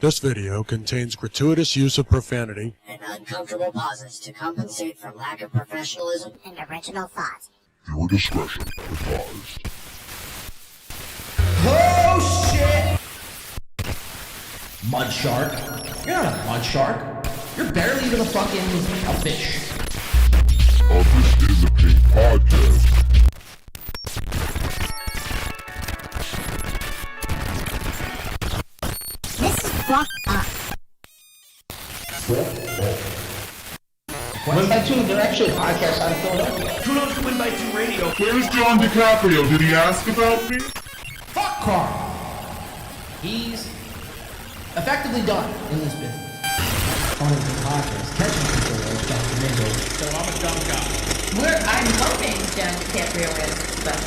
This video contains gratuitous use of profanity and uncomfortable pauses to compensate for lack of professionalism and original thought. Viewer discretion advised. Oh shit! Mud shark? You're not a mud shark. You're barely even a fish. This is a Pink Podcast. This is fucked up. Win by Two, they're actually a podcast out of Philadelphia. Kudos to Win by Two Radio. Where's John Di Caprio? Did he ask about me? Fuck Carl! He's effectively done in this business. On the podcast, catching people like Dr. Mingo. So I'm a dumb guy. I'm hoping John Di Caprio is, but...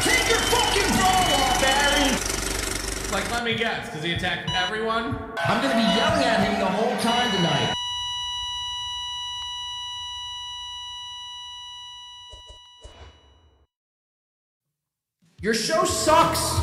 Take your fucking bra off, Barry! Like, let me guess, because he attacked everyone? I'm gonna be yelling at him the whole time tonight. Your show sucks!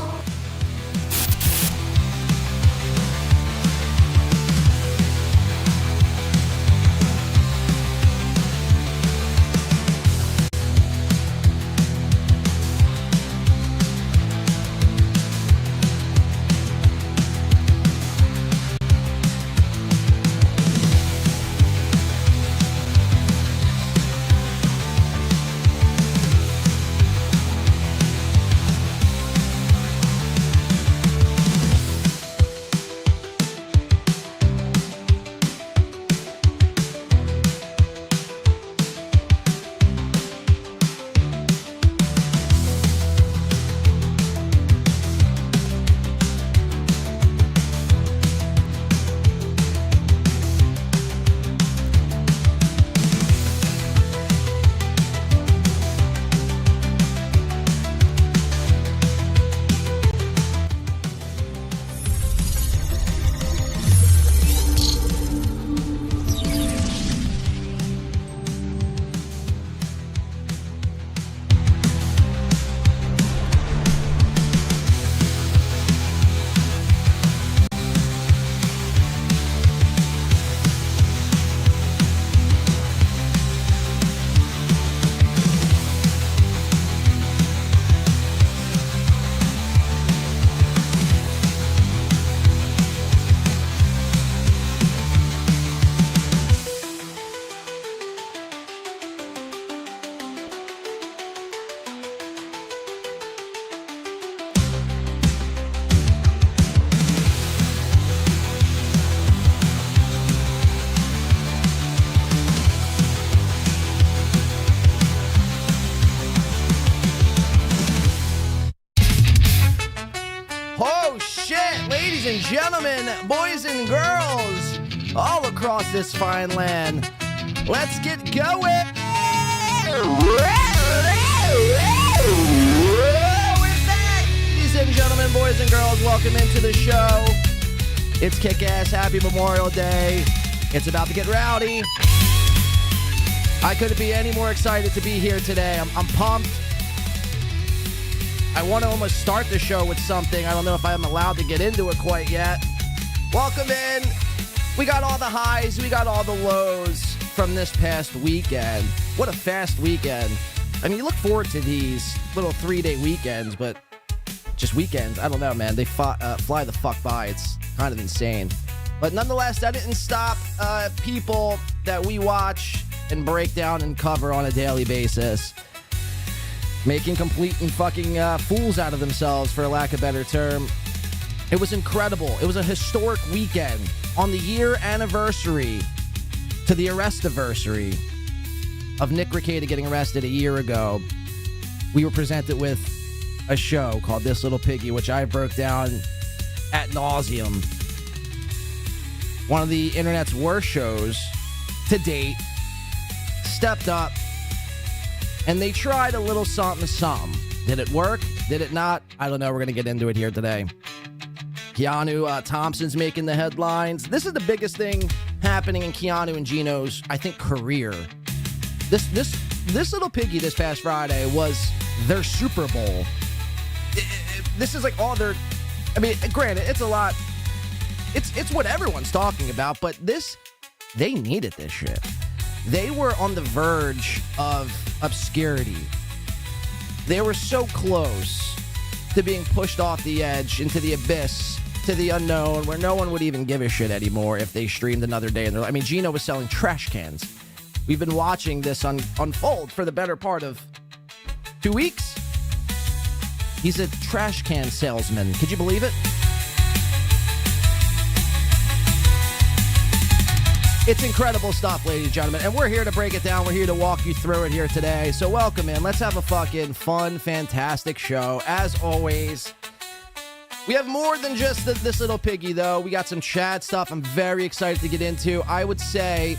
Gentlemen, boys and girls, all across this fine land, let's get going. We're back, ladies and gentlemen, boys and girls. Welcome into the show. It's kick-ass. Happy Memorial Day. It's about to get rowdy. I couldn't be any more excited to be here today. I'm pumped. I want to almost start the show with something. I don't know if I'm allowed to get into it quite yet. Welcome in. We got all the highs. We got all the lows from this past weekend. What a fast weekend. I mean, you look forward to these little 3-day weekends, but just weekends. I don't know, man. They fly the fuck by. It's kind of insane. But nonetheless, that didn't stop people that we watch and break down and cover on a daily basis making complete and fucking fools out of themselves, for lack of a better term. It was incredible. It was a historic weekend. On the year anniversary to the arrestiversary of Nick Rekieta getting arrested a year ago, we were presented with a show called This Little Piggy, which I broke down ad nauseum. One of the internet's worst shows to date stepped up, and they tried a little something. Did it work? Did it not? I don't know. We're going to get into it here today. KeanuThompson's making the headlines. This is the biggest thing happening in Keanu and Gino's, I think, career. This little piggy this past Friday was their Super Bowl. This is like all their... I mean, granted, it's a lot It's what everyone's talking about, but they needed this shit. They were on the verge of obscurity. They were so close to being pushed off the edge into the abyss, to the unknown, where no one would even give a shit anymore if they streamed another day in their life. I mean, Gino was selling trash cans. We've been watching this unfold for the better part of 2 weeks. He's a trash can salesman. Could you believe it? It's incredible stuff, ladies and gentlemen, and we're here to break it down. We're here to walk you through it here today. So welcome in. Let's have a fucking fun, fantastic show. As always, we have more than just this little piggy, though. We got some Chad stuff I'm very excited to get into. I would say,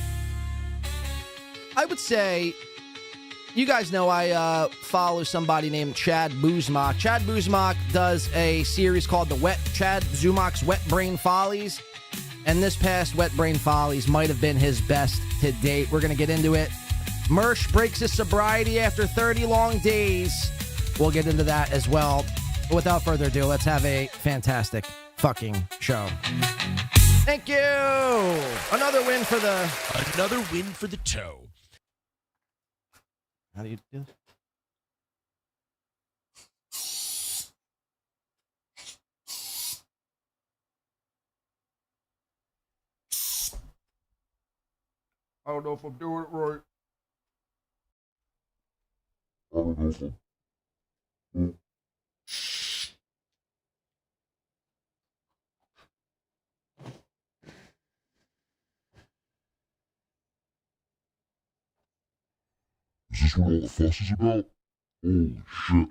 you guys know I follow somebody named Chad Zumock. Chad Zumock does a series called Chad Zumock's Wet Brain Follies. And this past Wet Brain Follies might have been his best to date. We're going to get into it. Mersh breaks his sobriety after 30 long days. We'll get into that as well. But without further ado, let's have a fantastic fucking show. Thank you. Another win for the toe. How do you do this? I don't know if I'm doing it right. I don't know if I'm... Is this what all the fuss is about? Holy shit.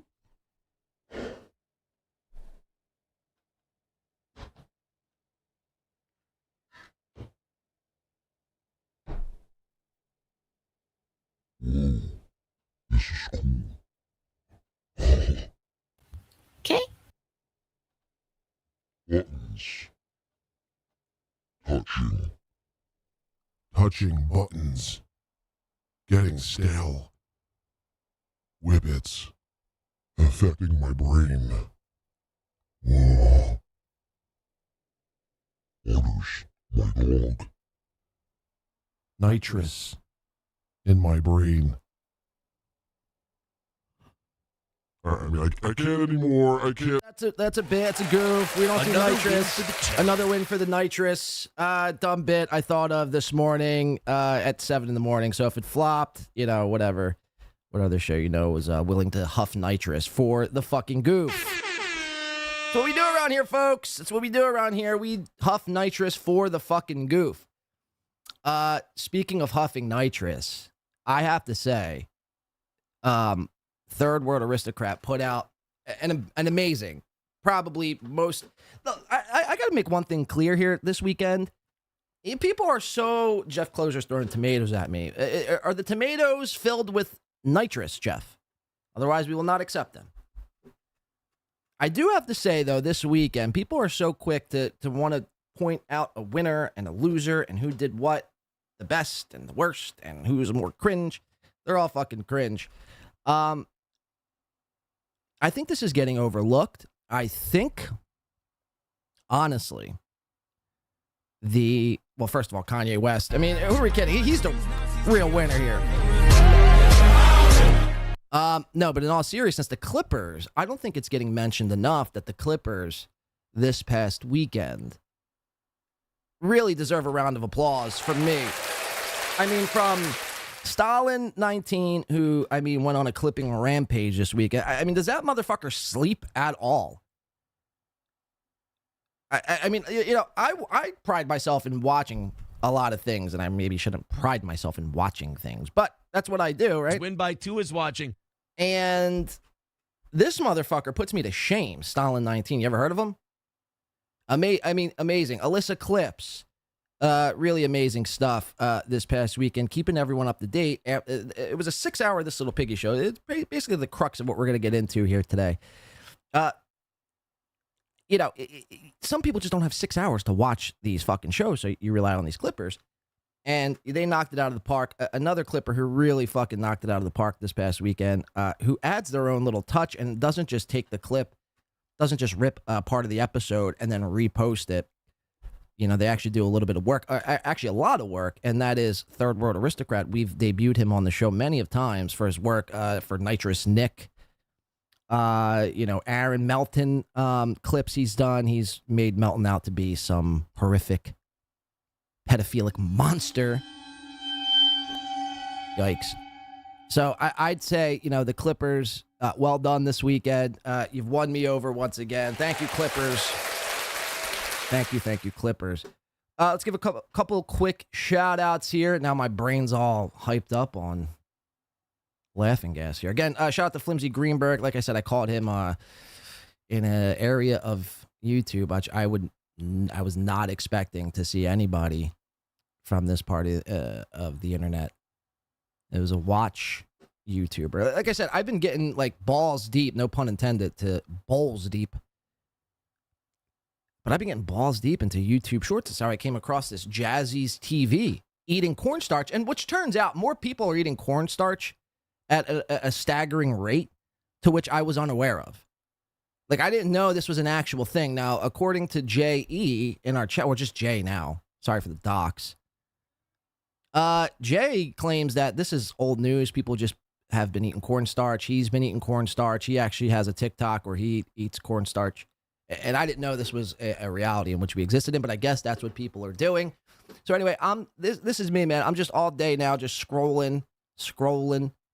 Whoa, this is cool. Okay. Buttons. Touching buttons. Getting stale. Whippets. Affecting my brain. Whoa. Orders, my dog. Nitrous. In my brain. I mean, I can't anymore. I can't. That's a bit. That's a goof. We don't do Nitrous. Another win for the Nitrous. Dumb bit I thought of this morning at 7 in the morning. So if it flopped, whatever. What other show was willing to huff Nitrous for the fucking goof? That's what we do around here, folks. That's what we do around here. We huff Nitrous for the fucking goof. Speaking of huffing Nitrous, I have to say, Third World Aristocrat put out an amazing, probably most... I got to make one thing clear here this weekend. People are so... Jeff Closer's throwing tomatoes at me. Are the tomatoes filled with nitrous, Jeff? Otherwise, we will not accept them. I do have to say, though, this weekend, people are so quick to want to point out a winner and a loser and who did what, the best and the worst, and who's more cringe. They're all fucking cringe. I think this is getting overlooked. I think, honestly, well, first of all, Kanye West. I mean, who are we kidding? He's the real winner here. No, but in all seriousness, the Clippers, I don't think it's getting mentioned enough that the Clippers this past weekend really deserve a round of applause from me. I mean, from Stalin 19, who, went on a clipping rampage this weekend. Does that motherfucker sleep at all? I pride myself in watching a lot of things, and I maybe shouldn't pride myself in watching things, but that's what I do, right? Win by 2 is watching. And this motherfucker puts me to shame, Stalin 19. You ever heard of him? Amazing. Alyssa Clips. Really amazing stuff this past weekend, keeping everyone up to date. It was a 6-hour This Little Piggy show. It's basically the crux of what we're going to get into here today. Some people just don't have 6 hours to watch these fucking shows, so you rely on these clippers. And they knocked it out of the park. Another clipper who really fucking knocked it out of the park this past weekend, who adds their own little touch and doesn't just take the clip, doesn't just rip part of the episode and then repost it. they actually do a little bit of work, actually a lot of work, and that is Third World Aristocrat. We've debuted him on the show many of times for his work for Nitrous Nick. Aaron Melton clips he's done. He's made Melton out to be some horrific pedophilic monster. Yikes. So I'd say, the Clippers, well done this weekend. You've won me over once again. Thank you, Clippers. Thank you, Clippers. Let's give a couple quick shout-outs here. Now my brain's all hyped up on laughing gas here. Again, shout out to Flimsy Greenberg. Like I said, I caught him in an area of YouTube, which I was not expecting to see anybody from this part of the internet. It was a watch YouTuber. Like I said, I've been getting like balls deep, no pun intended, to bowls deep. But I've been getting balls deep into YouTube Shorts. That's how I came across this Jazzy's TV eating cornstarch, and which turns out more people are eating cornstarch at a staggering rate, to which I was unaware of. Like, I didn't know this was an actual thing. Now, according to J.E. in our chat, or just Jay now, sorry for the docs, Jay claims that this is old news. People just have been eating cornstarch. He's been eating cornstarch. He actually has a TikTok where he eats cornstarch. And I didn't know this was a reality in which we existed in, but I guess that's what people are doing. So anyway, this is me, man. I'm just all day now just scrolling,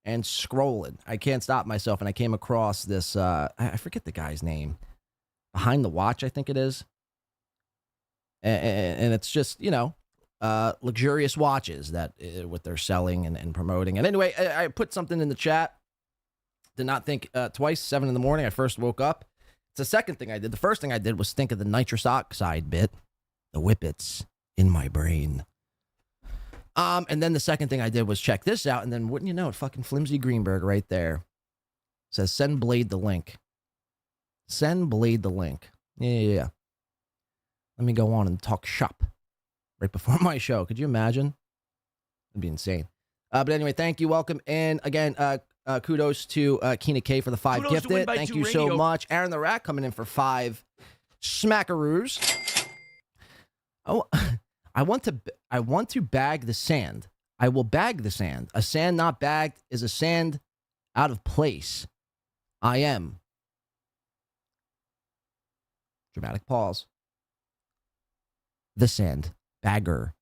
and scrolling. I can't stop myself, and I came across this, I forget the guy's name. Behind the Watch, I think it is. And it's just, luxurious watches that what they're selling and promoting. And anyway, I put something in the chat. Did not think twice. 7 in the morning, I first woke up. It's the second thing I did. The first thing I did was think of the nitrous oxide bit, the whippets in my brain. And then the second thing I did was check this out, and then wouldn't you know it, fucking Flimsy Greenberg right there says send Blade the link. Send Blade the link. Yeah. Let me go on and talk shop right before my show. Could you imagine? It'd be insane. But anyway, thank you. Welcome. And again, kudos to Keena K for the 5 Kudos gifted. Thank you so much. Aaron the Rat coming in for 5 smackaroos. Oh, I want to bag the sand. I will bag the sand. A sand not bagged is a sand out of place. I am. Dramatic pause. The sand bagger.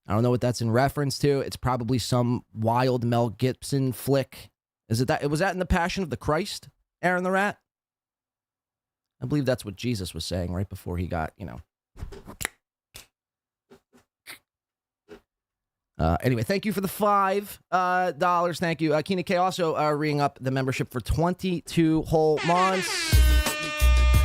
I don't know what that's in reference to. It's probably some wild Mel Gibson flick. Is it that? Was that in The Passion of the Christ, Aaron the Rat? I believe that's what Jesus was saying right before he got, Anyway, thank you for the $5. Thank you. Keena K also ringing up the membership for 22 whole months.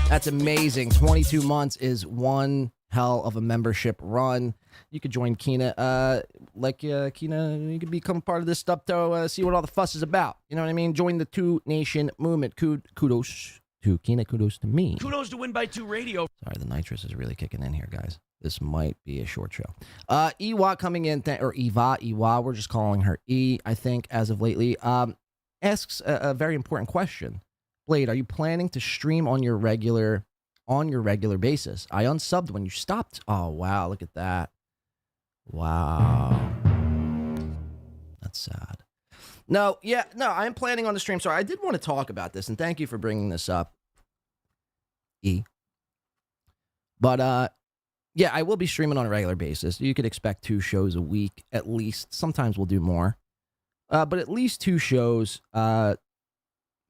That's amazing. 22 months is one hell of a membership run. You could join Keena. Keena, you could become part of this stuff to see what all the fuss is about. You know what I mean? Join the Two Nation movement. Kudos to Keena. Kudos to me. Kudos to Win by 2 Radio. Sorry, the nitrous is really kicking in here, guys. This might be a short show. Ewa coming in, or Eva, we're just calling her E, I think, as of lately, asks a very important question. Blade, are you planning to stream on your regular basis? I unsubbed when you stopped. Oh, wow, look at that. Wow. That's sad. No, I'm planning on the stream. Sorry, I did want to talk about this, and thank you for bringing this up, E. But, yeah, I will be streaming on a regular basis. You could expect 2 shows a week, at least. Sometimes we'll do more. But at least 2 shows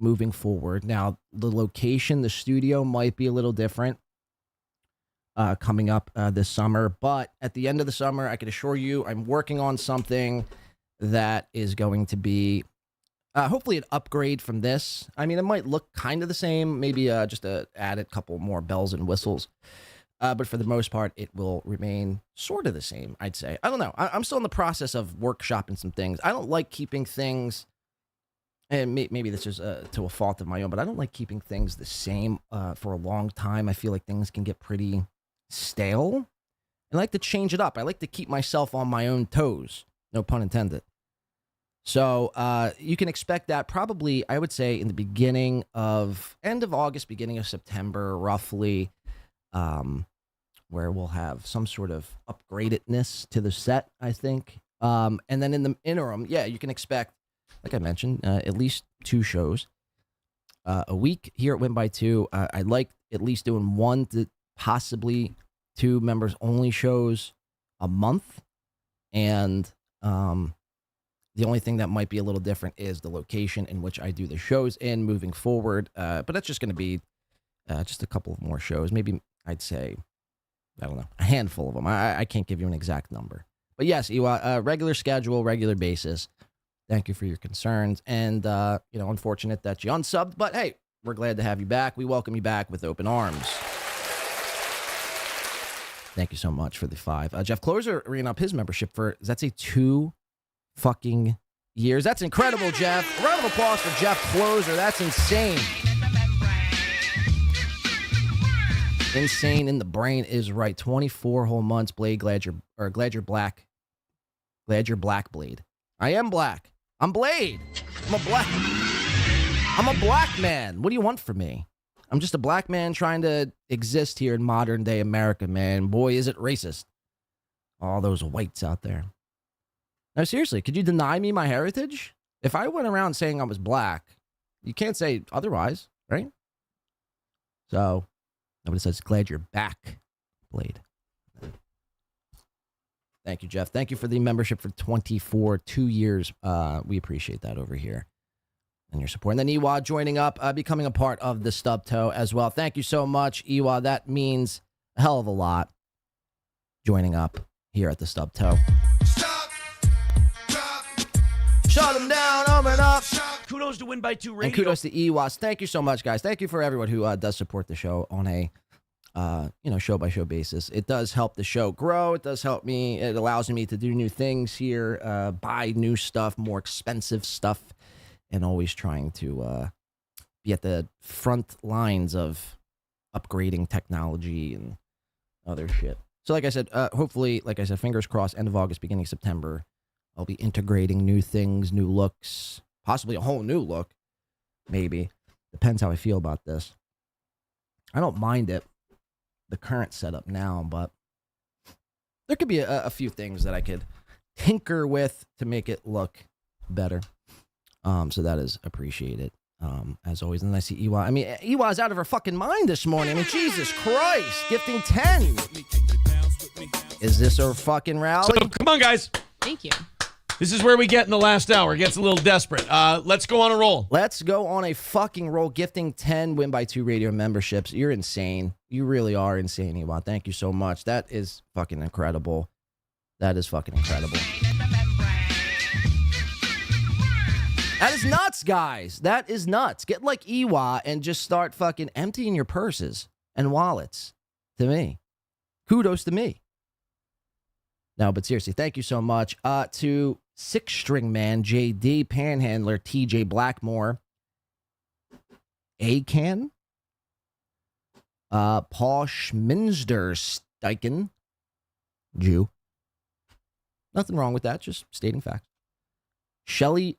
moving forward. Now, the location, the studio might be a little different coming up this summer. But at the end of the summer, I can assure you I'm working on something that is going to be hopefully an upgrade from this. I mean, it might look kind of the same. Maybe just add a couple more bells and whistles. But for the most part, it will remain sort of the same, I'd say. I don't know. I'm still in the process of workshopping some things. I don't like keeping things, and maybe this is to a fault of my own, but I don't like keeping things the same for a long time. I feel like things can get pretty stale. I like to change it up. I like to keep myself on my own toes. No pun intended. So you can expect that probably, I would say, in the end of August, beginning of September, roughly. where we'll have some sort of upgradedness to the set, I think. And then in the interim, yeah, you can expect, like I mentioned, at least 2 shows a week here at Win by 2. I like at least doing 1 to possibly 2 members only shows a month. And the only thing that might be a little different is the location in which I do the shows in moving forward. But that's just going to be just a couple of more shows. Maybe I'd say, I don't know, a handful of them. I can't give you an exact number. But yes, Iwa, regular schedule, regular basis. Thank you for your concerns. And, unfortunate that you unsubbed. But hey, we're glad to have you back. We welcome you back with open arms. Thank you so much for the 5. Jeff Closer ran up his membership for, does that say 2 fucking years? That's incredible, Jeff. A round of applause for Jeff Closer. That's insane. Insane in the brain is right. 24 whole months, Blade. Glad you're black. Glad you're black, Blade. I am black. I'm Blade. I'm a black man. What do you want from me? I'm just a black man trying to exist here in modern day America, man. Boy, is it racist. All those whites out there. Now, seriously, could you deny me my heritage? If I went around saying I was black, you can't say otherwise, right? So, nobody says, glad you're back, Blade. Thank you, Jeff. Thank you for the membership for 2 years. We appreciate that over here and your support. And then Iwa joining up, becoming a part of the Stub Toe as well. Thank you so much, Iwa. That means a hell of a lot joining up here at the Stub Toe. Shut them down, open up. Kudos to Win by 2 Radio. And kudos to Iwas. Thank you so much, guys. Thank you for everyone who does support the show on a show-by-show basis. It does help the show grow. It does help me. It allows me to do new things here, buy new stuff, more expensive stuff, and always trying to be at the front lines of upgrading technology and other shit. So like I said, hopefully, like I said, fingers crossed, end of August, beginning of September, I'll be integrating new things, new looks, possibly a whole new look, maybe. Depends how I feel about this. I don't mind it, the current setup now, but there could be a few things that I could tinker with to make it look better. So that is appreciated, as always. And then I see Iwa. I mean, Iwa's out of her fucking mind this morning. I mean, Jesus Christ, gifting 10. Is this a fucking rally? So, come on, guys. Thank you. This is where we get in the last hour. It gets a little desperate. Let's go on a roll. Let's go on a fucking roll. Gifting 10 Win by 2 radio memberships. You're insane. You really are insane, Iwan. Thank you so much. That is fucking incredible. That is fucking incredible. That is nuts, guys. That is nuts. Get like Iwa and just start fucking emptying your purses and wallets to me. Kudos to me. No, but seriously, thank you so much. To Six String Man, JD, Panhandler, TJ Blackmore, Acan, Paul Schminster Steichen, Jew. Nothing wrong with that, just stating facts. Shelly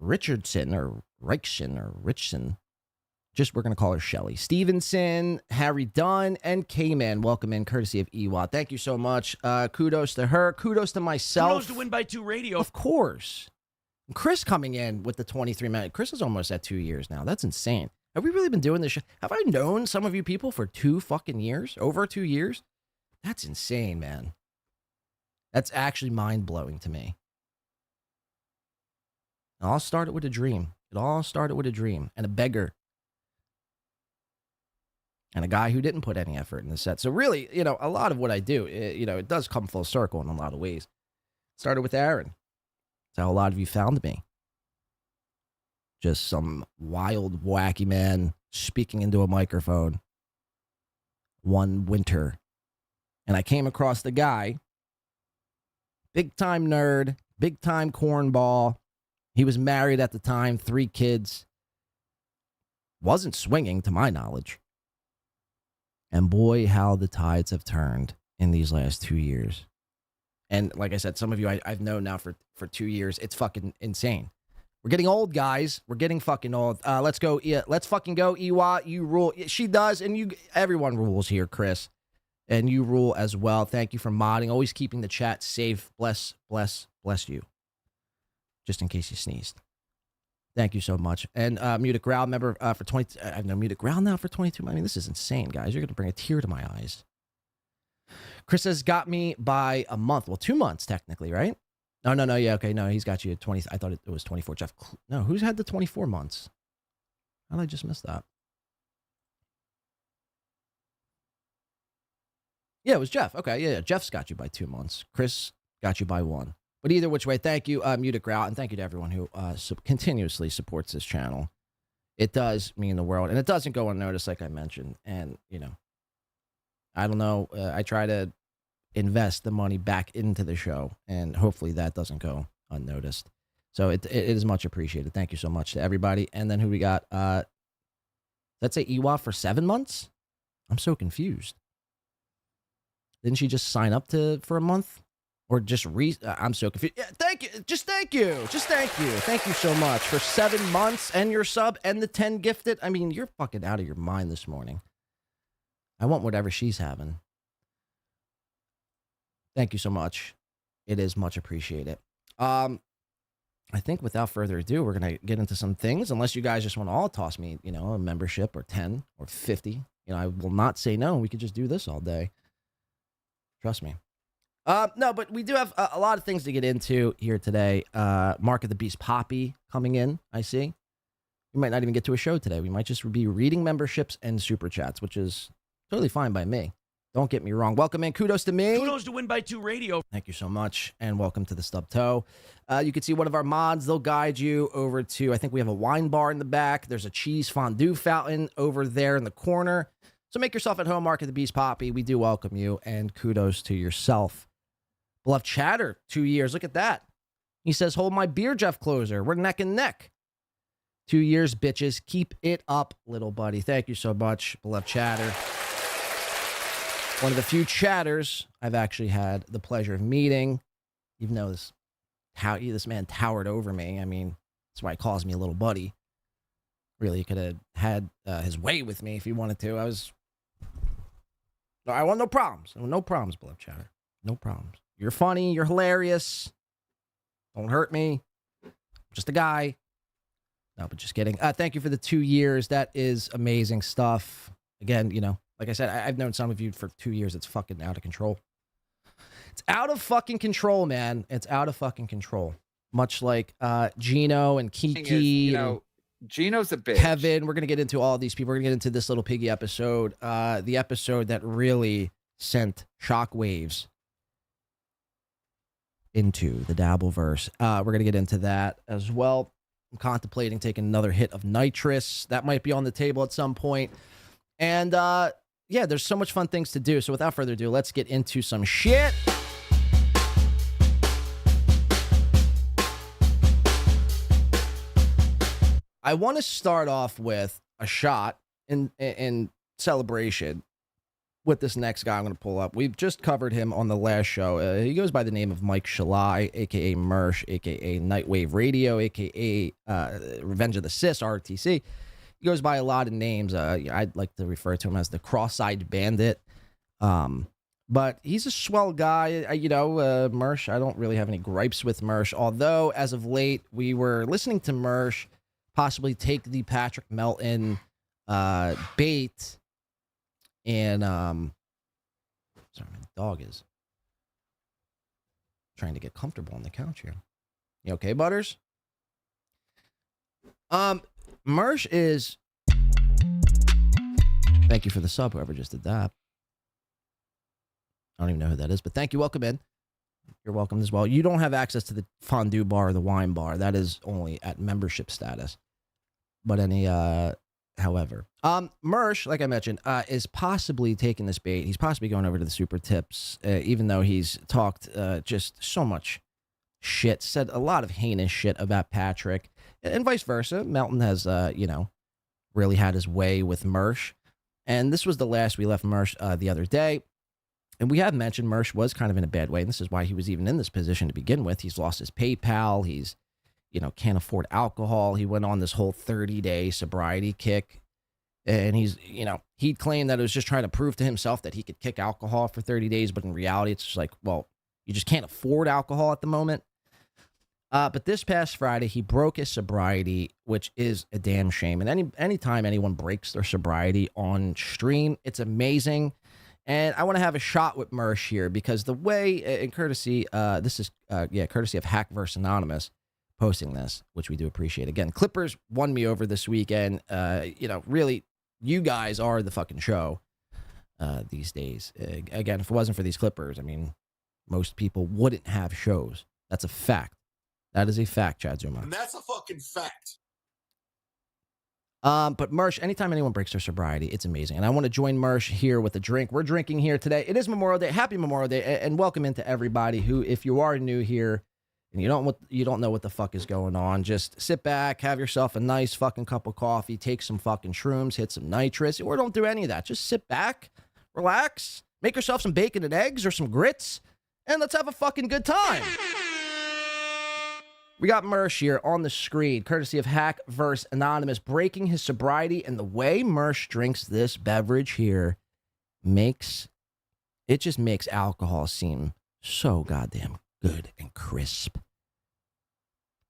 Richardson, or Richson. Just, we're going to call her Shelly. Stevenson, Harry Dunn, and K-Man. Welcome in, courtesy of EWA. Thank you so much. Kudos to her. Kudos to myself. Kudos to Win by 2 Radio. Of course. Chris coming in with the 23 minute. Chris is almost at 2 years now. That's insane. Have we really been doing this? Have I known some of you people for 2 fucking years? Over 2 years? That's insane, man. That's actually mind-blowing to me. It all started with a dream. It all started with a dream and a beggar. And a guy who didn't put any effort in the set. So really, a lot of what I do, it does come full circle in a lot of ways. Started with Aaron. That's how a lot of you found me. Just some wild, wacky man speaking into a microphone one winter. And I came across the guy, big-time nerd, big-time cornball. He was married at the time, 3 kids. Wasn't swinging, to my knowledge. And boy, how the tides have turned in these last 2 years. And like I said, some of you I've known now for 2 years. It's fucking insane. We're getting old, guys. We're getting fucking old. Let's go. Let's fucking go, Iwa. You rule. She does, and everyone rules here, Chris. And you rule as well. Thank you for modding. Always keeping the chat safe. Bless you. Just in case you sneezed. Thank you so much. And Muted Growl member for 20. I've known Muted Growl now for 22. I mean, this is insane, guys. You're going to bring a tear to my eyes. Chris has got me by a month. Well, 2 months, technically, right? No. Yeah, okay. No, he's got you at 20. I thought it was 24. Jeff. No, who's had the 24 months? How did I just miss that? Yeah, it was Jeff. Okay, yeah. Jeff's got you by 2 months. Chris got you by 1. But either which way, thank you, Muted Grout, and thank you to everyone who continuously supports this channel. It does mean the world, and it doesn't go unnoticed, like I mentioned. And, you know, I don't know. I try to invest the money back into the show, and hopefully that doesn't go unnoticed. So it is much appreciated. Thank you so much to everybody. And then who we got? Let's say Iwa for 7 months? I'm so confused. Didn't she just sign up for a month? Or just I'm so confused. Yeah, thank you. Thank you. Thank you so much for 7 months and your sub and the 10 gifted. I mean, you're fucking out of your mind this morning. I want whatever she's having. Thank you so much. It is much appreciated. I think without further ado, we're going to get into some things. Unless you guys just want to all toss me, you know, a membership or 10 or 50. You know, I will not say no. We could just do this all day. Trust me. No, but we do have a lot of things to get into here today. Mark of the Beast Poppy coming in, I see. We might not even get to a show today. We might just be reading memberships and super chats, which is totally fine by me. Don't get me wrong. Welcome in. Kudos to me. Kudos to Win by 2 Radio. Thank you so much, and welcome to the Stub Toe. You can see one of our mods. They'll guide you over to, I think we have a wine bar in the back. There's a cheese fondue fountain over there in the corner. So make yourself at home, Mark of the Beast Poppy. We do welcome you, and kudos to yourself. Beloved Chatter, 2 years. Look at that. He says, hold my beer, Jeff Closer. We're neck and neck. 2 years, bitches. Keep it up, little buddy. Thank you so much, beloved Chatter. One of the few chatters I've actually had the pleasure of meeting. Even though this man towered over me. I mean, that's why he calls me a little buddy. Really, he could have had his way with me if he wanted to. I want no problems. No problems, beloved Chatter. No problems. You're funny. You're hilarious. Don't hurt me. I'm just a guy. No, but just kidding. Thank you for the 2 years. That is amazing stuff. Again, you know, like I said, I've known some of you for 2 years. It's fucking out of control. It's out of fucking control, man. It's out of fucking control. Much like Gino and Kiki. You know, Gino's a bitch. Kevin. We're going to get into all these people. We're going to get into this little piggy episode. The episode that really sent shockwaves into the Dabbleverse. We're going to get into that as well. I'm contemplating taking another hit of Nitrous. That might be on the table at some point. And yeah, there's so much fun things to do. So without further ado, let's get into some shit. I want to start off with a shot in celebration with this next guy I'm going to pull up. We've just covered him on the last show. He goes by the name of Mike Shalai, a.k.a. Mersh, a.k.a. Nightwave Radio, a.k.a. Revenge of the Sis, RTC. He goes by a lot of names. I'd like to refer to him as the Cross-Eyed Bandit. But he's a swell guy. Mersh, I don't really have any gripes with Mersh. Although, as of late, we were listening to Mersh possibly take the Patrick Melton bait. And sorry, my dog is trying to get comfortable on the couch here. You okay, Butters? Mersh is. Thank you for the sub, whoever just did that. I don't even know who that is, but thank you. Welcome in. You're welcome as well. You don't have access to the fondue bar or the wine bar. That is only at membership status. But however, Mersh, like I mentioned, is possibly taking this bait. He's possibly going over to the super tips, even though he's talked just so much shit, said a lot of heinous shit about Patrick, and vice versa. Melton has, really had his way with Mersh. And this was the last we left Mersh the other day. And we have mentioned Mersh was kind of in a bad way. And this is why he was even in this position to begin with. He's lost his PayPal. He's, can't afford alcohol. He went on this whole 30-day sobriety kick. And he'd claimed that it was just trying to prove to himself that he could kick alcohol for 30 days. But in reality, it's just like, well, you just can't afford alcohol at the moment. But this past Friday, he broke his sobriety, which is a damn shame. And anytime anyone breaks their sobriety on stream, it's amazing. And I want to have a shot with Mersh here because the way, and courtesy, courtesy of Hack vs. Anonymous posting this, which we do appreciate. Again, Clippers won me over this weekend. Really, you guys are the fucking show these days. Again, if it wasn't for these Clippers, I mean, most people wouldn't have shows. That's a fact. That is a fact, Chad Zumock. And that's a fucking fact. But Mersh, anytime anyone breaks their sobriety, it's amazing. And I want to join Mersh here with a drink. We're drinking here today. It is Memorial Day. Happy Memorial Day. And welcome into everybody who, if you are new here and you don't know what the fuck is going on, just sit back, have yourself a nice fucking cup of coffee, take some fucking shrooms, hit some nitrous, or don't do any of that. Just sit back, relax, make yourself some bacon and eggs or some grits, and let's have a fucking good time. We got Mersh here on the screen, courtesy of Hack vs. Anonymous, breaking his sobriety. And the way Mersh drinks this beverage here makes alcohol seem so goddamn good and crisp.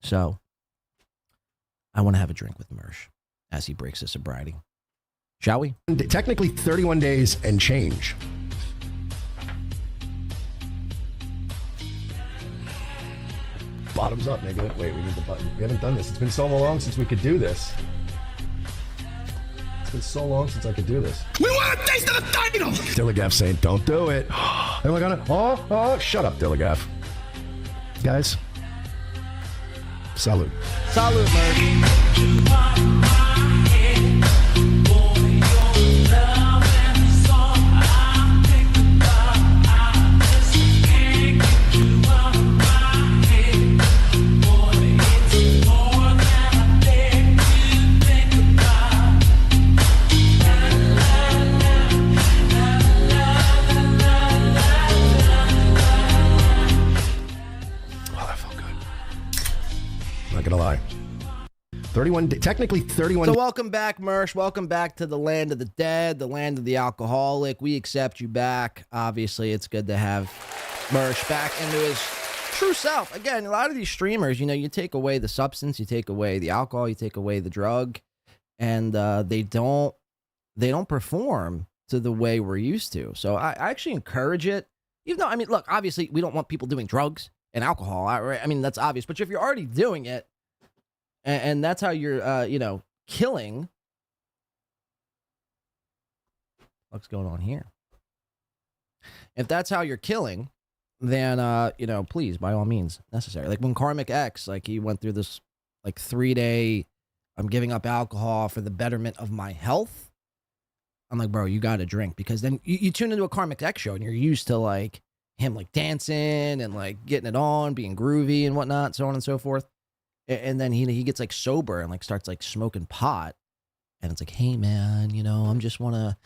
So I want to have a drink with Mersh as he breaks his sobriety. Shall we? Technically 31 days and change. Bottoms up, nigga. Wait, we need the button. We haven't done this. It's been so long since we could do this. It's been so long since I could do this. We want a taste of the title! Dilligaff saying, don't do it. Am I gonna? Oh, shut up, Dilligaff. Guys, salute. Salute, Mersh. Gonna lie. 31, technically 31. So welcome back, Mersh. Welcome back to the land of the dead, the land of the alcoholic. We accept you back. Obviously, it's good to have Mersh back into his true self. Again, a lot of these streamers, you take away the substance, you take away the alcohol, you take away the drug, and they don't perform to the way we're used to. So I actually encourage it. Even though, look, obviously, we don't want people doing drugs and alcohol. That's obvious. But if you're already doing it, and that's how you're, killing. What's going on here? If that's how you're killing, then, please, by all means, necessary. Like when Karmic X, he went through this, 3-day, I'm giving up alcohol for the betterment of my health. I'm like, bro, you got to drink. Because then you tune into a Karmic X show and you're used to, him, dancing and, getting it on, being groovy and whatnot, so on and so forth. And then he gets sober and starts smoking pot, and it's like, hey man, I'm just want to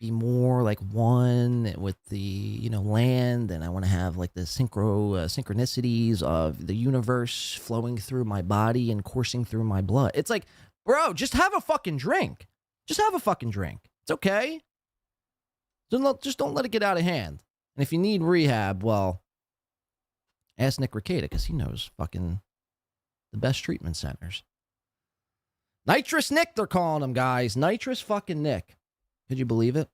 be more one with the land, and I want to have the synchronicities of the universe flowing through my body and coursing through my blood. It's like, bro, just have a fucking drink. Just have a fucking drink. It's okay. Just don't let it get out of hand. And if you need rehab, well, ask Nick Rekieta because he knows fucking the best treatment centers. Nitrous Nick, they're calling him, guys. Nitrous fucking Nick. Could you believe it?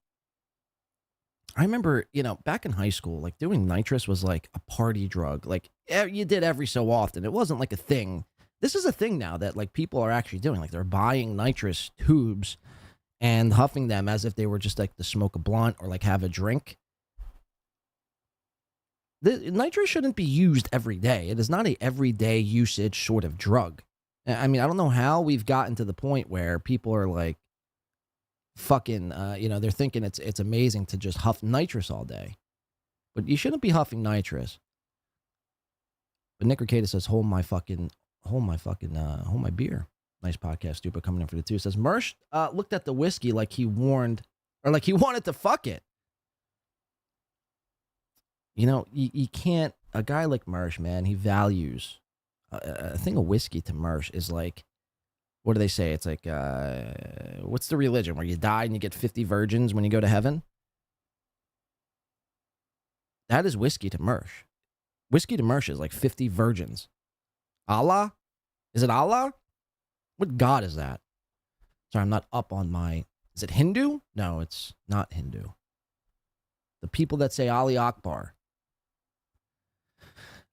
I remember, back in high school, doing nitrous was a party drug. You did every so often. It wasn't a thing. This is a thing now that people are actually doing. They're buying nitrous tubes and huffing them as if they were just to smoke a blunt or have a drink. The nitrous shouldn't be used every day. It is not a everyday usage sort of drug. I don't know how we've gotten to the point where people are fucking, they're thinking it's amazing to just huff nitrous all day. But you shouldn't be huffing nitrous. But Nick Rekieta says, hold my beer. Nice podcast, stupid, coming in for the 2. Says, Mersh looked at the whiskey like he warned, or he wanted to fuck it. You can't, a guy like Mersh, man, he values, a thing of whiskey to Mersh is what do they say? It's like, what's the religion where you die and you get 50 virgins when you go to heaven? That is whiskey to Mersh. Whiskey to Mersh is like 50 virgins. Allah? Is it Allah? What god is that? Sorry, I'm not up on my... Is it Hindu? No, it's not Hindu. The people that say Ali Akbar.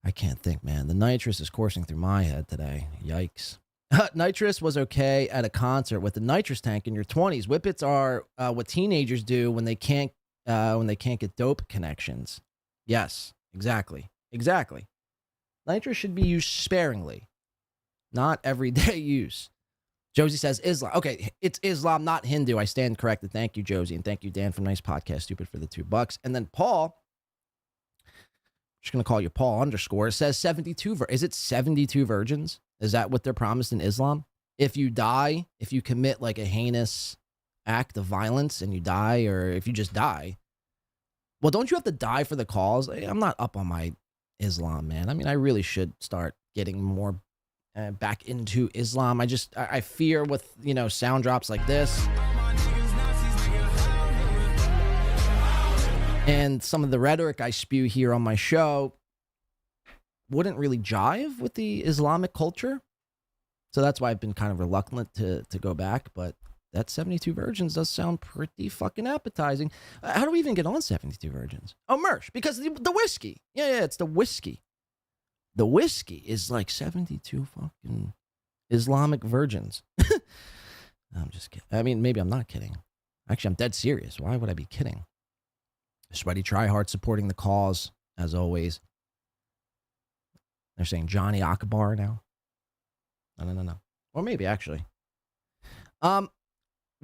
I can't think, man. The nitrous is coursing through my head today. Yikes. Nitrous was okay at a concert with the nitrous tank in your 20s. Whippets are what teenagers do when they can't get dope connections. Yes, exactly. Exactly. Nitrous should be used sparingly, not everyday use. Josie says Islam. Okay, it's Islam, not Hindu. I stand corrected. Thank you, Josie, and thank you, Dan, from Nice Podcast. Stupid for the $2. And then Paul, I'm just gonna call you Paul _ says 72. Is it 72 virgins? Is that what they're promised in Islam? If you die, if you commit like a heinous act of violence and you die, or if you just die, well, don't you have to die for the cause? I'm not up on my Islam, man. I mean, I really should start getting more back into Islam. I fear with, sound drops like this and some of the rhetoric I spew here on my show wouldn't really jive with the Islamic culture. So that's why I've been kind of reluctant to go back. But that 72 virgins does sound pretty fucking appetizing. How do we even get on 72 virgins? Oh, Mersh, because the whiskey. Yeah, it's the whiskey. The whiskey is like 72 fucking Islamic virgins. I'm just kidding. I mean, maybe I'm not kidding. Actually, I'm dead serious. Why would I be kidding? Sweaty Tryhard supporting the cause, as always. They're saying Johnny Akbar now. No. Or maybe, actually. Where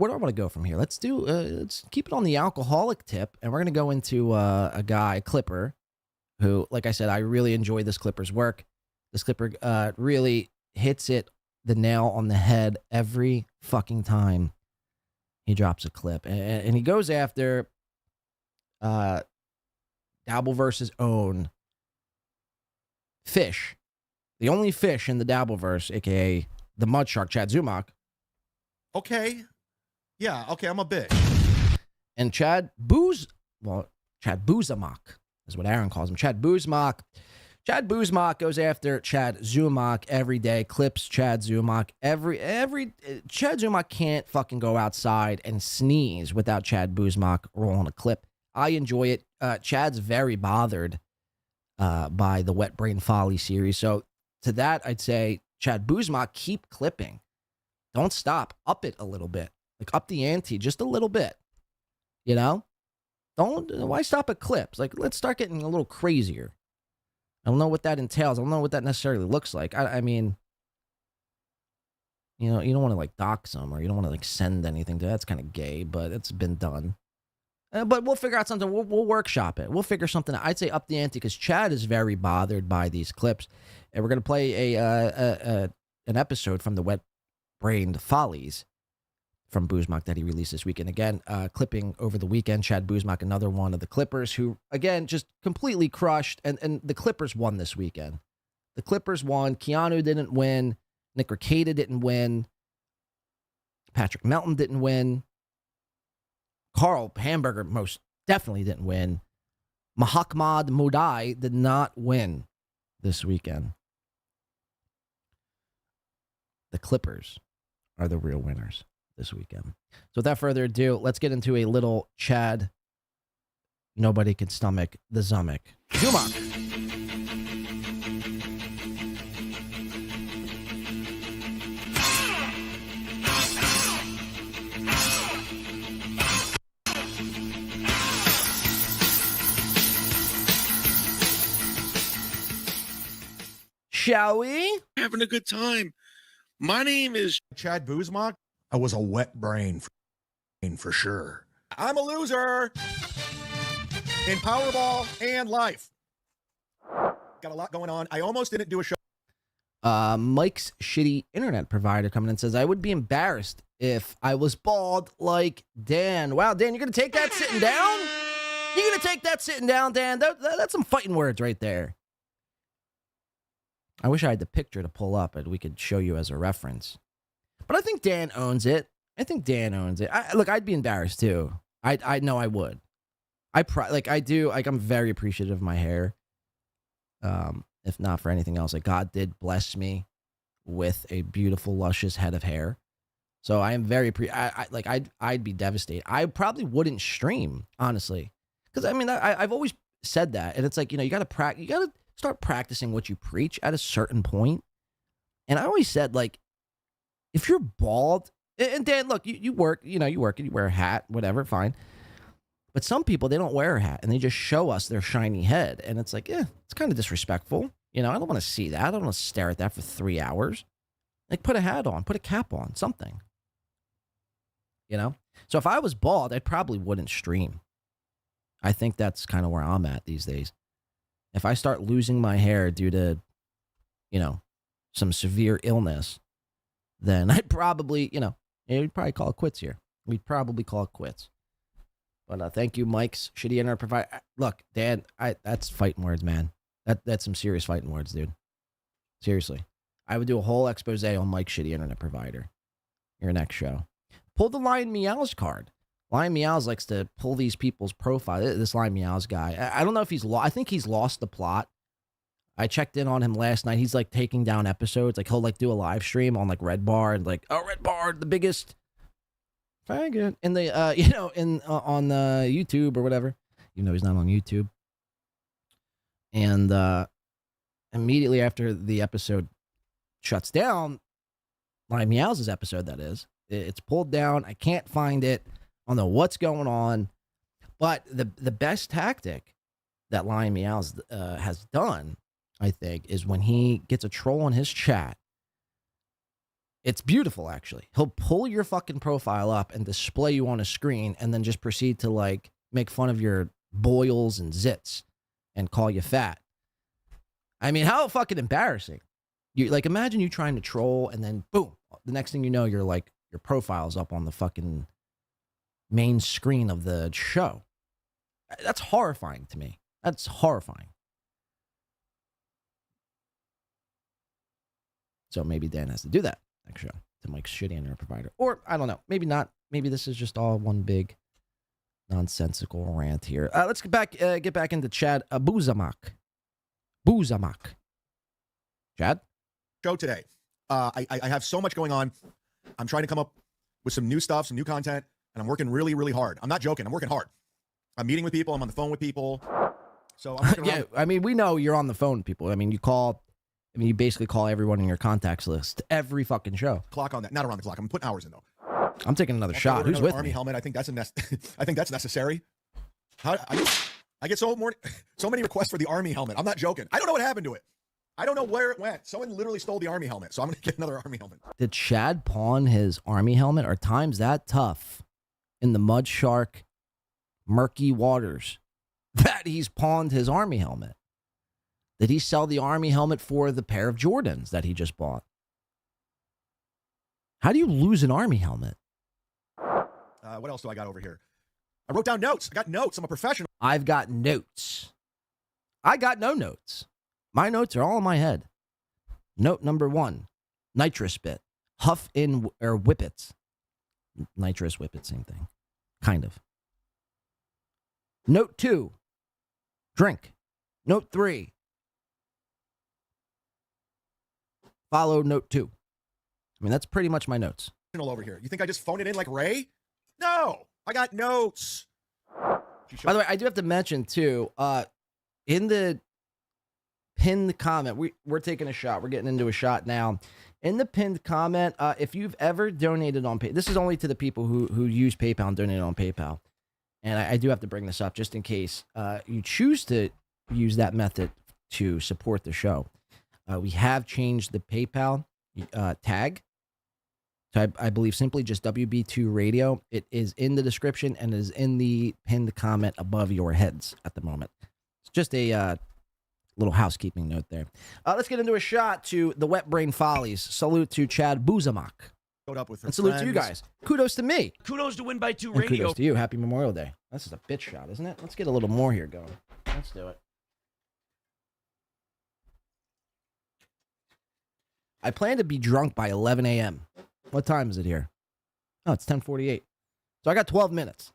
do I want to go from here? Let's keep it on the alcoholic tip, and we're going to go into a guy, Clipper, who, like I said, I really enjoy this Clipper's work. This Clipper really hits the nail on the head every fucking time he drops a clip. And he goes after Dabbleverse's own fish. The only fish in the Dabbleverse, a.k.a. the mud shark, Chad Zumock. Okay. Yeah, okay, I'm a bitch. And Chad Zumock is what Aaron calls him. Chad Zumock. Chad Zumock goes after Chad Zumock every day, clips Chad Zumock Chad Zumock can't fucking go outside and sneeze without Chad Zumock rolling a clip. I enjoy it. Chad's very bothered by the Wet Brain Folly series. So to that, I'd say, Chad Zumock, keep clipping. Don't stop. Up it a little bit. Like, up the ante just a little bit. Why stop at clips? Like, let's start getting a little crazier. I don't know what that entails. I don't know what that necessarily looks like. I mean, you don't want to, like, dox them, or you don't want to, like, send anything to. That's kind of gay, but it's been done. But we'll figure out something. We'll workshop it. We'll figure something out. I'd say up the ante, because Chad is very bothered by these clips. And we're going to play an episode from the Wet Brained Follies from Zumock that he released this weekend. Again, clipping over the weekend, Chad Zumock, another one of the Clippers who, again, just completely crushed. And the Clippers won this weekend. The Clippers won. Keanu didn't win. Nick Rekieta didn't win. Patrick Melton didn't win. Carl Hamburger most definitely didn't win. Mahamad Mudai did not win this weekend. The Clippers are the real winners this weekend. So without further ado, let's get into a little Chad. Nobody can stomach the Zumock. Shall we? Having a good time. My name is Chad Zumock. I was a wet brain for sure. I'm a loser in Powerball and life. Got a lot going on. I almost didn't do a show. Mike's shitty internet provider coming in says, I would be embarrassed if I was bald like Dan. Wow, Dan, you're going to take that sitting down? You're going to take that sitting down, Dan? That's some fighting words right there. I wish I had the picture to pull up and we could show you as a reference. But I think Dan owns it. Look, I'd be embarrassed too. I know I would. I'm very appreciative of my hair. If not for anything else, like God did bless me with a beautiful, luscious head of hair. So I am very I'd be devastated. I probably wouldn't stream, honestly, because I mean I've always said that, and it's like, you got to start practicing what you preach at a certain point. And I always said, like, if you're bald, and Dan, look, you work, you wear a hat, whatever, fine. But some people, they don't wear a hat and they just show us their shiny head, and it's like, it's kind of disrespectful. I don't want to see that. I don't want to stare at that for 3 hours. Like, put a hat on, put a cap on, something. So if I was bald, I probably wouldn't stream. I think that's kind of where I'm at these days. If I start losing my hair due to, some severe illness, then I'd probably, we'd probably call it quits here. We'd probably call it quits. But thank you, Mike's Shitty Internet Provider. Look, Dan, that's fighting words, man. That's some serious fighting words, dude. Seriously. I would do a whole expose on Mike's Shitty Internet Provider. Your next show. Pull the Lion Meows card. Lion Meows likes to pull these people's profile. This Lion Meows guy. I don't know if I think he's lost the plot. I checked in on him last night. He's like taking down episodes. Like he'll like do a live stream on like Red Bar and like, Red Bar, the biggest faggot in the on YouTube or whatever. Even though he's not on YouTube. And immediately after the episode shuts down, Lion Meows' episode, that is, it's pulled down. I can't find it. I don't know what's going on. But the best tactic that Lion Meows has done, I think, is when he gets a troll in his chat. It's beautiful, actually. He'll pull your fucking profile up and display you on a screen and then just proceed to, like, make fun of your boils and zits and call you fat. I mean, how fucking embarrassing. Imagine you trying to troll and then, boom, the next thing you know, you're like, your profile's up on the fucking main screen of the show. That's horrifying to me. That's horrifying. So maybe Dan has to do that next show to Mike's Shitty Internet Provider. Or, I don't know. Maybe not. Maybe this is just all one big nonsensical rant here. Let's get back into Chad Zumock. Chad? Show today. I have so much going on. I'm trying to come up with some new stuff, some new content, and I'm working really, really hard. I'm not joking. I'm working hard. I'm meeting with people. I'm on the phone with people. So I'm working around. I mean, we know you're on the phone with people. I mean, you basically call everyone in your contacts list every fucking show. Clock on that. Not around the clock. I'm putting hours in, though. I'm taking another shot. Who's with Army me? helmet. I think that's I think that's necessary. I get so many requests for the Army helmet. I'm not joking. I don't know what happened to it. I don't know where it went. Someone literally stole the Army helmet, so I'm going to get another Army helmet. Did Chad pawn his Army helmet? Are times that tough in the mud shark, murky waters that he's pawned his Army helmet? Did he sell the Army helmet for the pair of Jordans that he just bought? How do you lose an Army helmet? What else do I got over here? I wrote down notes. I got notes. I'm a professional. I've got notes. I got no notes. My notes are all in my head. Note number 1, nitrous bit. Huff in or whippets. Nitrous whippet, same thing. Kind of. Note 2, drink. Note 3, follow note 2. I mean, that's pretty much my notes. Over here. You think I just phoned it in like Ray? No, I got notes. By the way, I do have to mention too, in the pinned comment, we're taking a shot. We're getting into a shot now. In the pinned comment, if you've ever donated on PayPal, this is only to the people who use PayPal and donate on PayPal. And I do have to bring this up just in case you choose to use that method to support the show. We have changed the PayPal tag. So I believe simply just WB2 Radio. It is in the description and is in the pinned comment above your heads at the moment. It's just a little housekeeping note there. Let's get into a shot to the Wet Brain Follies. Salute to Chad Zumock. And salute to you guys. Kudos to me. Kudos to Win by 2 And Radio. kudos to you. Happy Memorial Day. This is a bitch shot, isn't it? Let's get a little more here going. Let's do it. I plan to be drunk by 11 a.m. What time is it here? Oh, it's 10:48. So I got 12 minutes.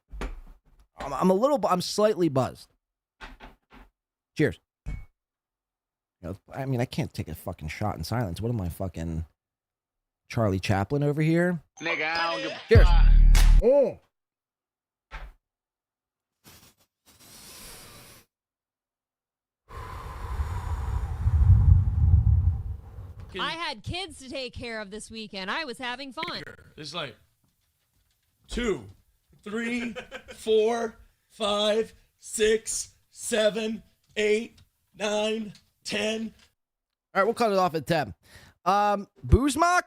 I'm slightly buzzed. Cheers. I mean, I can't take a fucking shot in silence. What am I, fucking Charlie Chaplin over here? Nigga, I don't give a Cheers. fuck. Oh. I had kids to take care of this weekend. I was having fun. It's like 2, 3, 4, 5, 6, 7, 8, 9, 10. All right, we'll cut it off at 10. Zumock,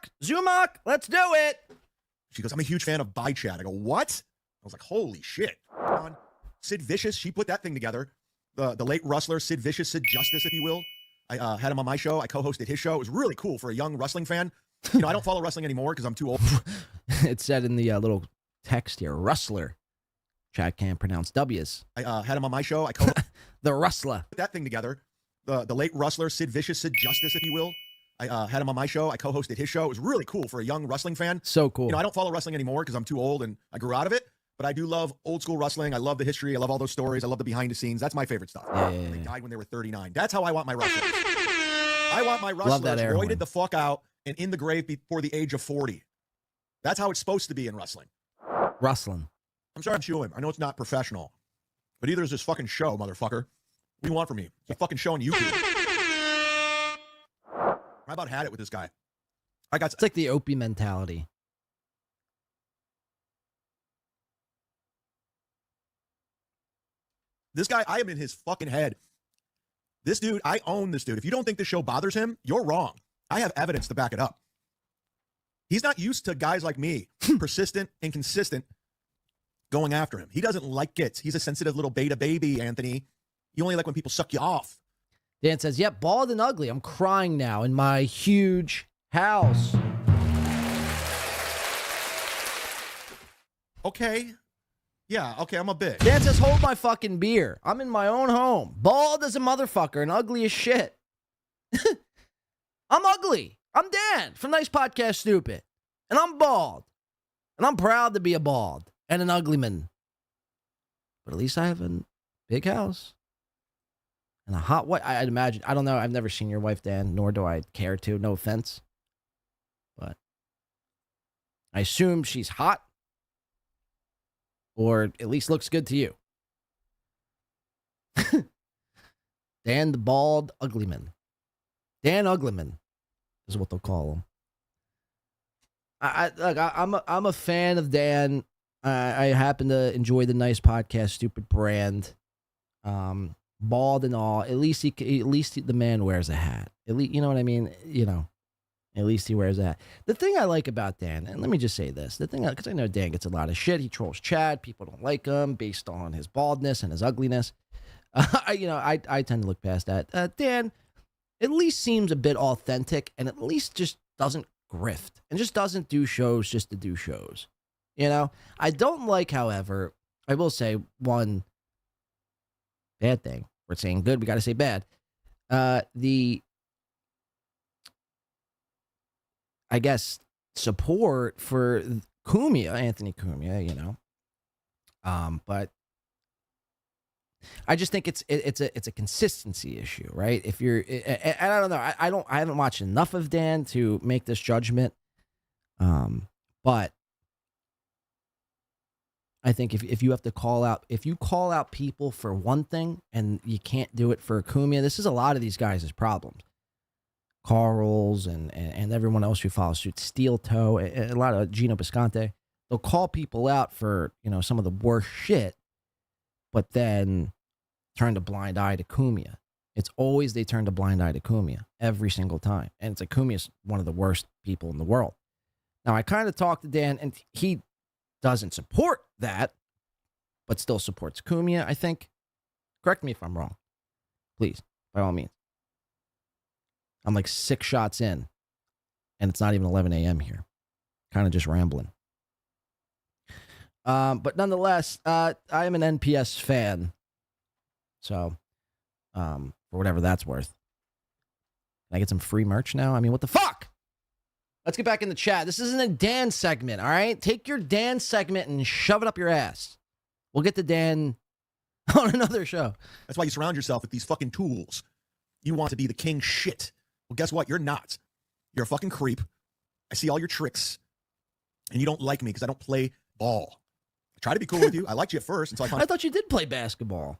let's do it. She goes, I'm a huge fan of Bi Chat. I go, what? I was like, holy shit. On Sid Vicious, she put that thing together. The late Rustler, Sid Vicious, Sid Justice, if you will. I had him on my show. I co-hosted his show. It was really cool for a young wrestling fan. You know, I don't follow wrestling anymore because I'm too old. It said in the little text here, Rustler. Chad can't pronounce W's. I had him on my show. The Rustler. Put that thing together. The late Rustler, Sid Vicious, Sid Justice, if you will. I had him on my show. I co-hosted his show. It was really cool for a young wrestling fan. So cool. You know, I don't follow wrestling anymore because I'm too old and I grew out of it. But I do love old school wrestling. I love the history. I love all those stories. I love the behind the scenes. That's my favorite stuff. Yeah. They died when they were 39. That's how I want my wrestlers. I want my Love that wrestlers heroin. roided the fuck out and in the grave before the age of 40. That's how it's supposed to be in wrestling. Wrestling. I'm sorry I'm chewing. I know it's not professional. But either is this fucking show, motherfucker. What do you want from me? It's a fucking show on YouTube. I about had it with this guy. It's like the Opie mentality. This guy, I am in his fucking head. This dude, I own this dude. If you don't think this show bothers him, you're wrong. I have evidence to back it up. He's not used to guys like me, persistent and consistent, going after him. He doesn't like it. He's a sensitive little beta baby, Anthony. You only like when people suck you off. Dan says, yep, bald and ugly. I'm crying now in my huge house. Okay. Yeah, okay, I'm a bitch. Dan says, hold my fucking beer. I'm in my own home. Bald as a motherfucker and ugly as shit. I'm ugly. I'm Dan from Nice Podcast Stupid. And I'm bald. And I'm proud to be a bald and an ugly man. But at least I have a big house. And a hot wife. I'd imagine. I don't know. I've never seen your wife, Dan, nor do I care to. No offense. But I assume she's hot. Or at least looks good to you. Dan the bald uglyman. Dan Uglyman is what they'll call him. I'm a fan of Dan. I happen to enjoy the Nice Podcast Stupid brand. Bald and all. At least the man wears a hat. At least, you know what I mean? You know. At least he wears that. The thing I like about Dan, and let me just say this, because I know Dan gets a lot of shit. He trolls Chad. People don't like him based on his baldness and his ugliness. I tend to look past that. Dan at least seems a bit authentic and at least just doesn't grift and just doesn't do shows just to do shows. You know, I don't like, however, I will say one bad thing. We're saying good, we got to say bad. I guess, support for Anthony Cumia, you know. But I just think it's a consistency issue, right? If you're, and I don't know, I haven't watched enough of Dan to make this judgment. But I think if you have to call out people for one thing and you can't do it for Cumia, this is a lot of these guys' problems. Carl's and everyone else who follows suit, Steel Toe, a lot of Gino Bisconte, they'll call people out for, you know, some of the worst shit, but then turn a blind eye to Cumia. It's always they turn a blind eye to Cumia every single time. And it's like Cumia's one of the worst people in the world. Now, I kind of talked to Dan, and he doesn't support that, but still supports Cumia, I think. Correct me if I'm wrong. Please, by all means. I'm like 6 shots in, and it's not even 11 a.m. here. Kind of just rambling. But nonetheless, I am an NPS fan. So, for whatever that's worth. Can I get some free merch now? I mean, what the fuck? Let's get back in the chat. This isn't a Dan segment, all right? Take your Dan segment and shove it up your ass. We'll get to Dan on another show. That's why you surround yourself with these fucking tools. You want to be the king shit. Well, guess what? You're not. You're a fucking creep. I see all your tricks. And you don't like me because I don't play ball. I try to be cool with you. I liked you at first until I thought you did play basketball.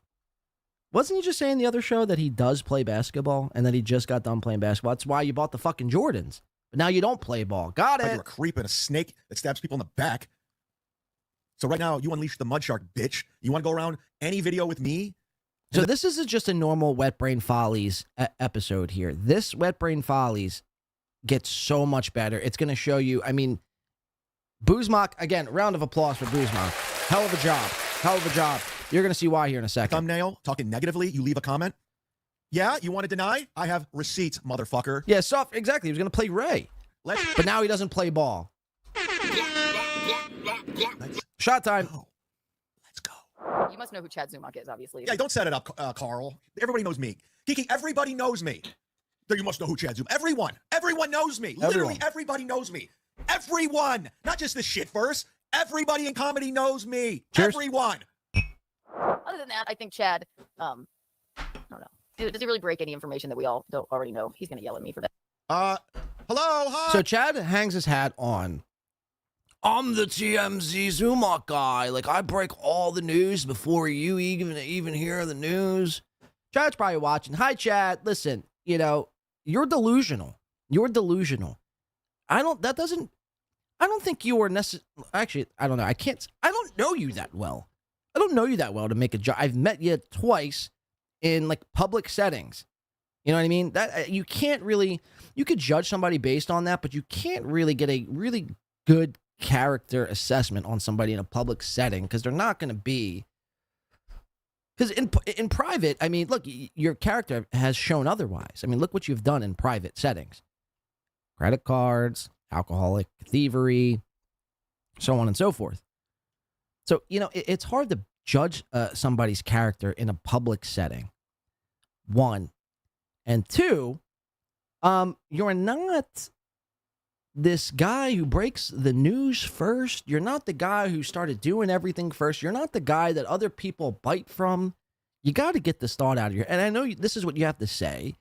Wasn't he just saying the other show that he does play basketball and that he just got done playing basketball? That's why you bought the fucking Jordans. But now you don't play ball. Got it. You're a creep and a snake that stabs people in the back. So right now, you unleash the mud shark, bitch. You want to go around any video with me? So this is just a normal Wet Brain Follies episode here. This Wet Brain Follies gets so much better. It's going to show you, I mean, Zumock, again, round of applause for Zumock. Hell of a job. Hell of a job. You're going to see why here in a second. Thumbnail, talking negatively, you leave a comment. Yeah, you want to deny? I have receipts, motherfucker. Yeah, exactly. He was going to play Ray. But now he doesn't play ball. Shot time. Let's go. You must know who Chad Zumock is, obviously. Yeah, don't set it up, Carl. Everybody knows me. Kiki, everybody knows me. You must know who Chad Zumock. Everyone knows me. Literally, everybody knows me. Everyone. Not just the shit verse. Everybody in comedy knows me. Cheers. Everyone. Other than that, I think Chad, I don't know. Does he really break any information that we all don't already know? He's going to yell at me for that. Hello, hi. So Chad hangs his hat on. I'm the TMZ Zumock guy. Like, I break all the news before you even hear the news. Chad's probably watching. Hi, Chad. Listen, you're delusional. You're delusional. I don't think you are necessarily. Actually, I don't know. I don't know you that well. I don't know you that well to make a joke. I've met you twice in like public settings. You know what I mean? That you can't really. You could judge somebody based on that, but you can't really get a really good character assessment on somebody in a public setting because they're not going to be. Because in private, I mean, look, your character has shown otherwise. I mean, look what you've done in private settings: credit cards, alcoholic thievery, so on and so forth. So it's hard to judge somebody's character in a public setting. One, and two, you're not this guy who breaks the news first. You're not the guy who started doing everything first. You're not the guy that other people bite from. You got to get this thought out of your. And I know this is what you have to say,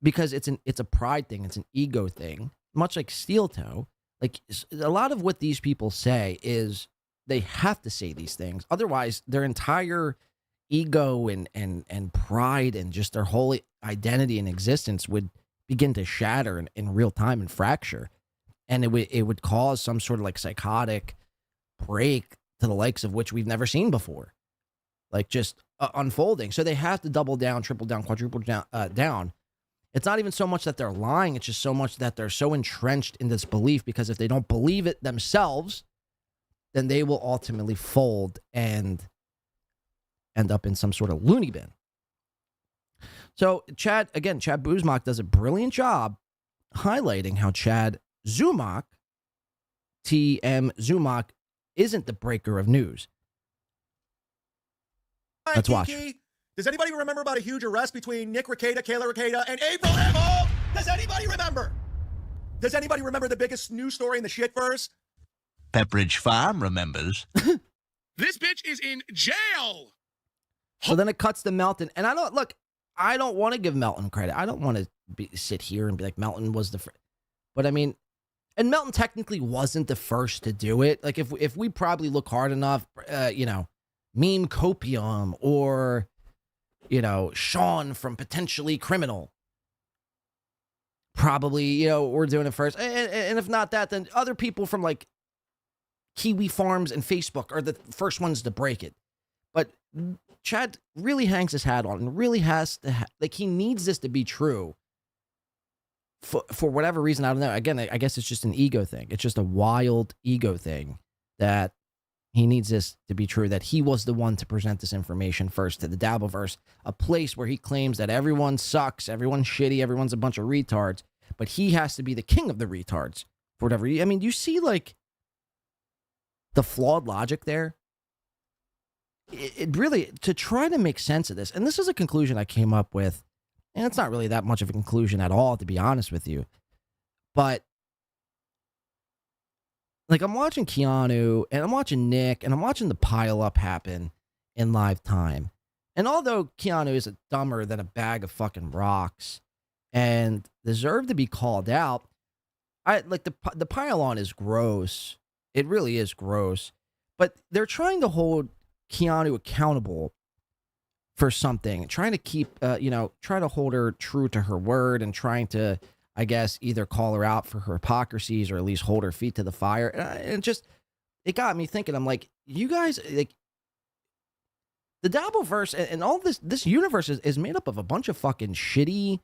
because it's a pride thing. It's an ego thing. Much like Steel Toe. Like a lot of what these people say is they have to say these things. Otherwise, their entire ego and pride and just their whole identity and existence would begin to shatter in real time and fracture. And it would cause some sort of like psychotic break to the likes of which we've never seen before. Like just unfolding. So they have to double down, triple down, quadruple down. It's not even so much that they're lying. It's just so much that they're so entrenched in this belief, because if they don't believe it themselves, then they will ultimately fold and end up in some sort of loony bin. So Chad Zumock does a brilliant job highlighting how Chad Zumock, TM Zumock, isn't the breaker of news. Let's watch. Does anybody remember about a huge arrest between Nick Rekieta, Kayla Rekieta, and April Emma? Does anybody remember? Does anybody remember the biggest news story in the shitverse? Pepperidge Farm remembers. This bitch is in jail. So then it cuts to Melton, and I don't want to give Melton credit. I don't want to sit here and be like Melton was the first. But I mean, and Melton technically wasn't the first to do it. Like if we probably look hard enough, Meme Copium or Sean from Potentially Criminal. Probably, we're doing it first. And if not that, then other people from like Kiwi Farms and Facebook are the first ones to break it. But Chad really hangs his hat on and really has to, he needs this to be true. For whatever reason, I don't know. Again, I guess it's just an ego thing. It's just a wild ego thing that he needs this to be true, that he was the one to present this information first to the Dabbleverse, a place where he claims that everyone sucks, everyone's shitty, everyone's a bunch of retards, but he has to be the king of the retards for whatever. I mean, you see like the flawed logic there? It really, to try to make sense of this, and this is a conclusion I came up with, and it's not really that much of a conclusion at all, to be honest with you, but like I'm watching Keanu and I'm watching Nick and I'm watching the pile up happen in live time. And although Keanu is dumber than a bag of fucking rocks and deserved to be called out, I like the pile on is gross. It really is gross. But they're trying to hold Keanu accountable for something, trying to keep, try to hold her true to her word and trying to, I guess, either call her out for her hypocrisies or at least hold her feet to the fire. And it got me thinking, I'm like, you guys, like, the Dabbleverse and all this universe is made up of a bunch of fucking shitty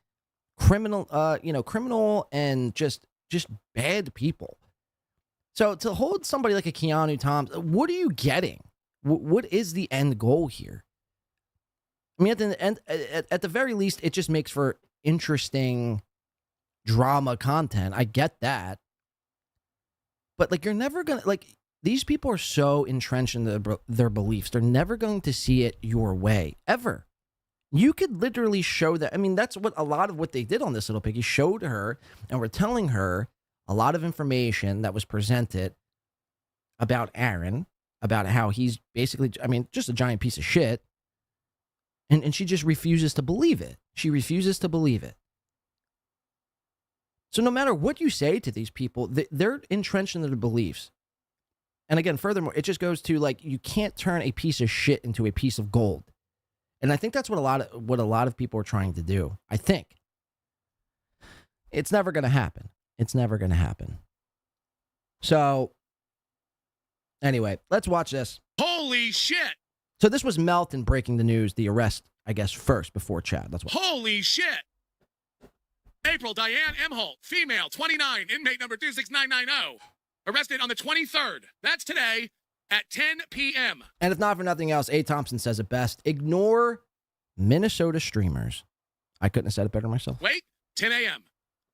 criminal and just bad people. So to hold somebody like a Keanu Thompson, what are you getting? What is the end goal here? I mean, at the very least, it just makes for interesting drama content. I get that. But, like, you're never going to, like, these people are so entrenched in their beliefs. They're never going to see it your way, ever. You could literally show that. I mean, that's what a lot of what they did on this little piggy showed her, and we're telling her a lot of information that was presented about Aaron, about how he's basically, I mean, just a giant piece of shit. And she just refuses to believe it. She refuses to believe it. So no matter what you say to these people, they're entrenched in their beliefs. And again, furthermore, it just goes to, like, you can't turn a piece of shit into a piece of gold. And I think that's what a lot of people are trying to do. I think. It's never going to happen. It's never going to happen. So, anyway, let's watch this. Holy shit! So this was Melton breaking the news, the arrest, I guess, first before Chad. That's what. Holy shit! April Diane M. Holt, female, 29, inmate number 26990. Arrested on the 23rd. That's today at 10 p.m. And if not for nothing else, A. Thompson says it best. Ignore Minnesota streamers. I couldn't have said it better myself. Wait, 10 a.m.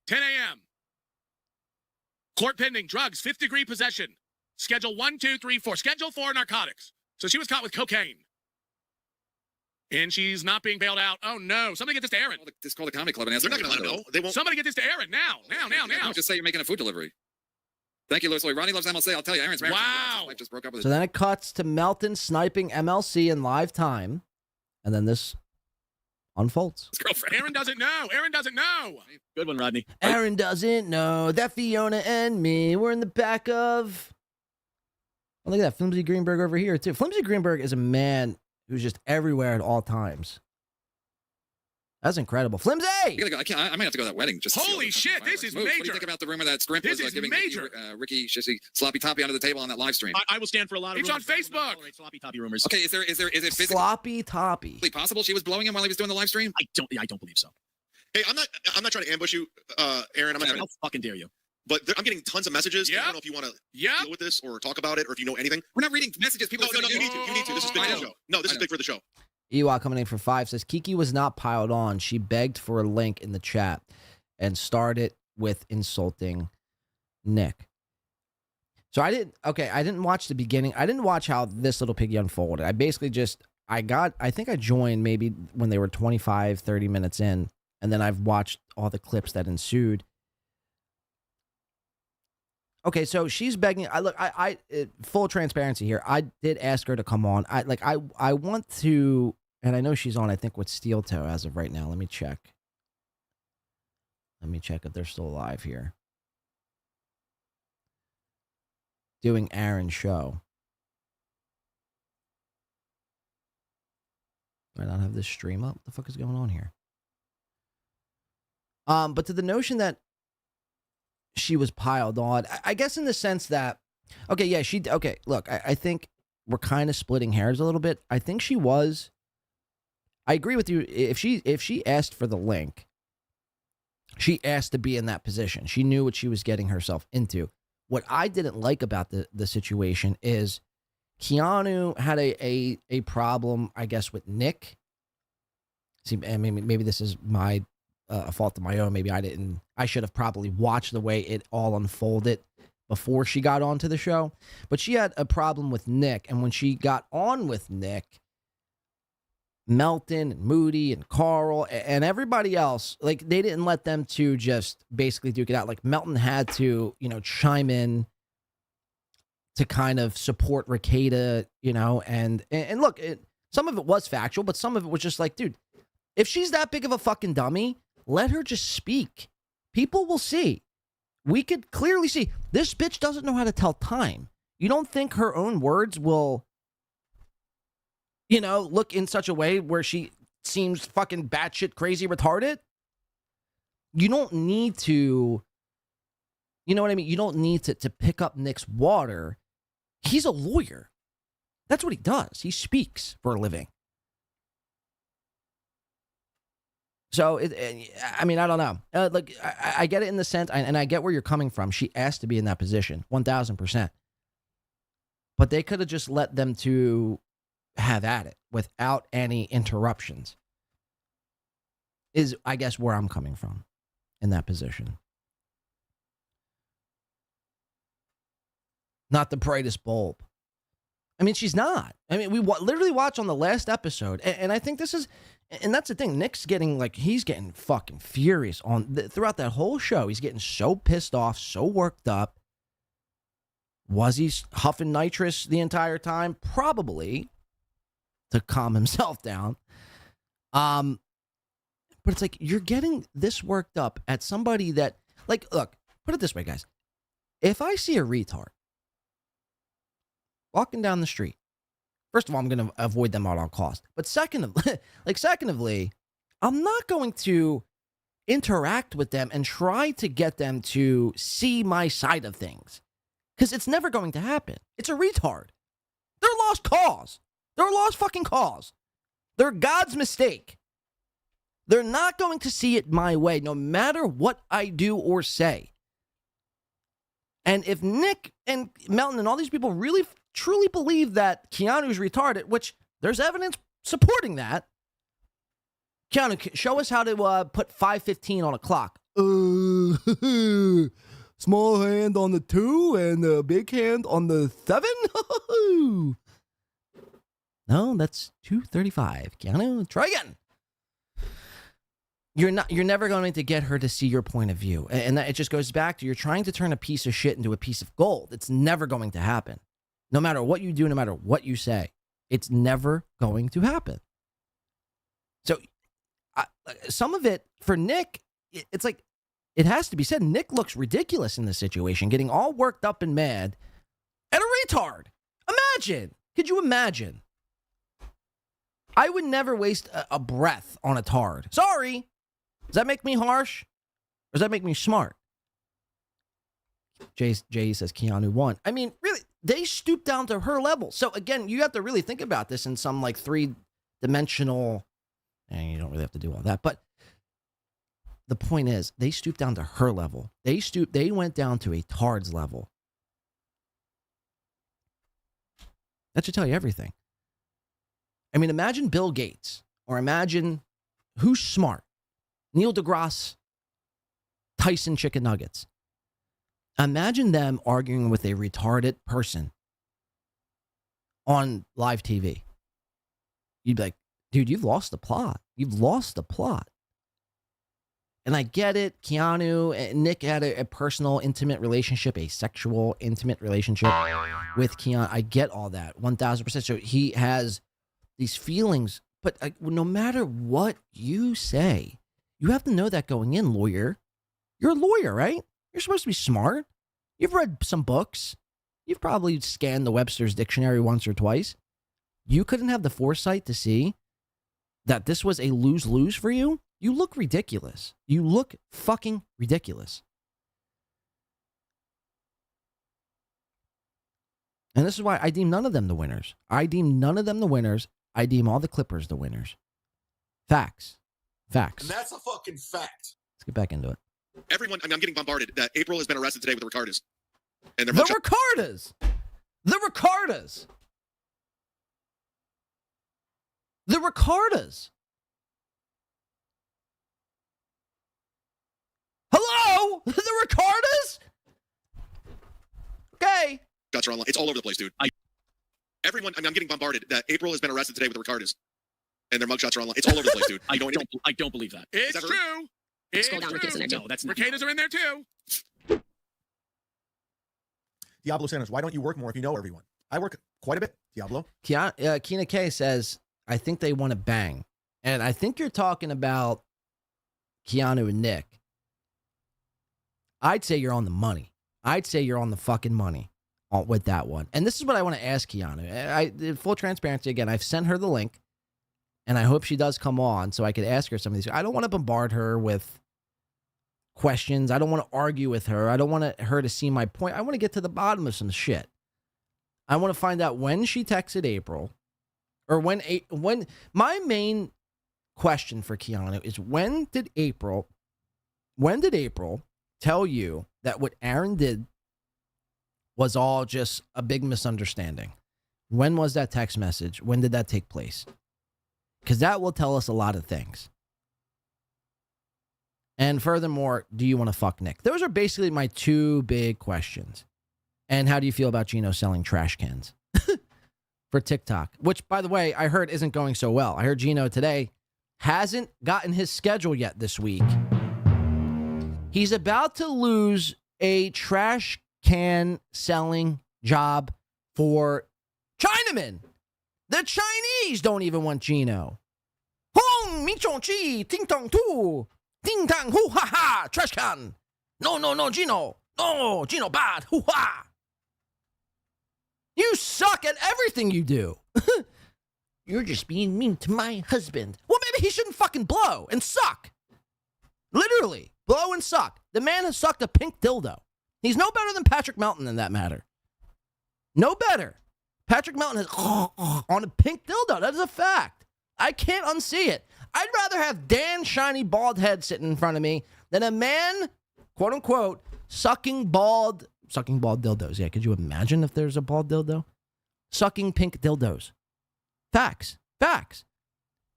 10 a.m. Court pending, drugs, fifth degree possession. Schedule 1, 2, 3, 4. Schedule 4, narcotics. So she was caught with cocaine. And she's not being bailed out. Oh, no. Somebody get this to Aaron. Just call the comedy club and ask. They're not going to let them know. They won't. Somebody get this to Aaron now. Now. Just say you're making a food delivery. Thank you, Louis. Ronnie loves MLC. I'll tell you, Aaron's married. Wow. Just broke up with So then it cuts to Melton sniping MLC in live time. And then this unfolds. His girlfriend. Aaron doesn't know. Aaron doesn't know. Good one, Rodney. Aaron doesn't know that Fiona and me were in the back of... Oh, look at that. Flimsy Greenberg over here, too. Flimsy Greenberg is a man who's just everywhere at all times. That's incredible. Flimsy! I might have to go to that wedding. Just holy shit, this is major. What do you think about the rumor that Scrimp was giving Ricky Shissy sloppy toppy under the table on that live stream? I will stand for a lot of rumors. It's on Facebook. Sloppy toppy rumors. Okay, is it physically sloppy toppy possible she was blowing him while he was doing the live stream? I don't believe so. Hey, I'm not trying to ambush you, Aaron. How fucking dare you? But I'm getting tons of messages. I don't know if you want to deal with this or talk about it or if you know anything. We're not reading messages. People No, you need to. This is big for the show. No, this is big for the show. Ewok coming in for 5 says, Kiki was not piled on. She begged for a link in the chat and started with insulting Nick. So I didn't watch the beginning. I didn't watch how this little piggy unfolded. I basically I think I joined maybe when they were 25, 30 minutes in, and then I've watched all the clips that ensued. Okay, so she's begging. I full transparency here. I did ask her to come on. I want to, and I know she's on. I think with Steel Toe as of right now. Let me check. Let me check if they're still alive here. Doing Aaron's show. Do I not have this stream up? What the fuck is going on here? But to the notion that she was piled on, I guess in the sense that, look, I think we're kind of splitting hairs a little bit. I think she was, I agree with you. If she asked for the link, she asked to be in that position. She knew what she was getting herself into. What I didn't like about the situation is Keanu had a problem, I guess, with Nick. See, and maybe this is my a fault of my own. Maybe I should have probably watched the way it all unfolded before she got onto the show. But she had a problem with Nick, and when she got on with Nick, Melton and Moody and Carl and everybody else, like, they didn't let them two just basically duke it out. Like, Melton had to, chime in to kind of support Rekieta, you know, and look, some of it was factual, but some of it was just like, dude, if she's that big of a fucking dummy, let her just speak. People will see. We could clearly see this bitch doesn't know how to tell time. You don't think her own words will, you know, look in such a way where she seems fucking batshit crazy retarded? You don't need to, you know what I mean? You don't need to pick up Nick's water. He's a lawyer. That's what he does. He speaks for a living. So, I mean, I don't know. Like, I get it in the sense, and I get where you're coming from. She asked to be in that position, 1,000%. But they could have just let them to have at it without any interruptions. Is, I guess, where I'm coming from in that position. Not the brightest bulb. I mean, she's not. I mean, we literally watched on the last episode, and I think this is, and that's the thing. Nick's getting, like, he's getting fucking furious throughout that whole show. He's getting so pissed off, so worked up. Was he huffing nitrous the entire time? Probably, to calm himself down. But it's like, you're getting this worked up at somebody that, like, look, put it this way, guys. If I see a retard walking down the street, first of all, I'm going to avoid them at all costs. But secondly, I'm not going to interact with them and try to get them to see my side of things. Because it's never going to happen. It's a retard. They're a lost cause. They're a lost fucking cause. They're God's mistake. They're not going to see it my way, no matter what I do or say. And if Nick and Melton and all these people really truly believe that Keanu's retarded, which there's evidence supporting that, Keanu, show us how to put 5:15 on a clock. Small hand on the 2 and a big hand on the 7? No, that's 2:35. Keanu, try again. You're never going to get her to see your point of view. And that, it just goes back to, you're trying to turn a piece of shit into a piece of gold. It's never going to happen. No matter what you do, no matter what you say, it's never going to happen. So some of it for Nick, it's like, it has to be said, Nick looks ridiculous in this situation, getting all worked up and mad at a retard. Imagine. Could you imagine? I would never waste a breath on a tard. Sorry. Does that make me harsh? Or does that make me smart? Jay says Keanu won. I mean, really, they stooped down to her level. So again, you have to really think about this in some like 3-dimensional, and you don't really have to do all that, but the point is, they stooped down to her level. They went down to a tard's level. That should tell you everything. I mean, imagine Bill Gates, or imagine who's smart. Neil deGrasse Tyson chicken nuggets. Imagine them arguing with a retarded person on live TV. You'd be like, dude, you've lost the plot. You've lost the plot. And I get it. Keanu and Nick had a personal, intimate relationship, a sexual, intimate relationship with Keanu. I get all that, 1,000%. So he has these feelings. But no matter what you say, you have to know that going in, lawyer. You're a lawyer, right? You're supposed to be smart. You've read some books. You've probably scanned the Webster's Dictionary once or twice. You couldn't have the foresight to see that this was a lose-lose for you? You look ridiculous. You look fucking ridiculous. And this is why I deem none of them the winners. I deem none of them the winners. I deem all the Clippers the winners. Facts. Facts. And that's a fucking fact. Let's get back into it. Everyone, I mean, I'm getting bombarded. April has been arrested today with the Ricardas. And the Ricardas! The Ricardas! The Ricardas! Hello? The Ricardas? Okay. Guts are online. It's all over the place, dude. Everyone, I mean, I'm getting bombarded. April has been arrested today with the Ricardas. And their mugshots are online. It's all over the place, dude. I don't believe that. It's that true. It's Scroll down, true. Ricketts in there too. No, that's not. Rickettas are in there too. Diablo Sanders, why don't you work more if you know everyone? I work quite a bit, Diablo. Keena K says, I think they want to bang. And I think you're talking about Keanu and Nick. I'd say you're on the money. I'd say you're on the fucking money with that one. And this is what I want to ask Keanu. Full transparency, again, I've sent her the link, and I hope she does come on so I could ask her some of these. I don't want to bombard her with questions. I don't want to argue with her. I don't want her to see my point. I want to get to the bottom of some shit. I want to find out when she texted April, or when my main question for Keanu is when did April tell you that what Aaron did was all just a big misunderstanding? When was that text message? When did that take place? Because that will tell us a lot of things. And furthermore, do you want to fuck Nick? Those are basically my two big questions. And how do you feel about Gino selling trash cans for TikTok? Which, by the way, I heard isn't going so well. I heard Gino today hasn't gotten his schedule yet this week. He's about to lose a trash can selling job for Chinamen. The Chinese don't even want Gino. Hong mi chong chi ting tong tu ting tang hu ha ha trash can. No Gino. No Gino bad hu ha. You suck at everything you do. You're just being mean to my husband. Well, maybe he shouldn't fucking blow and suck. Literally, blow and suck. The man has sucked a pink dildo. He's no better than Patrick Melton in that matter. No better. Patrick Melton is on a pink dildo. That is a fact. I can't unsee it. I'd rather have Dan Shiny Bald Head sitting in front of me than a man, quote unquote, sucking bald dildos. Yeah, could you imagine if there's a bald dildo? Sucking pink dildos. Facts.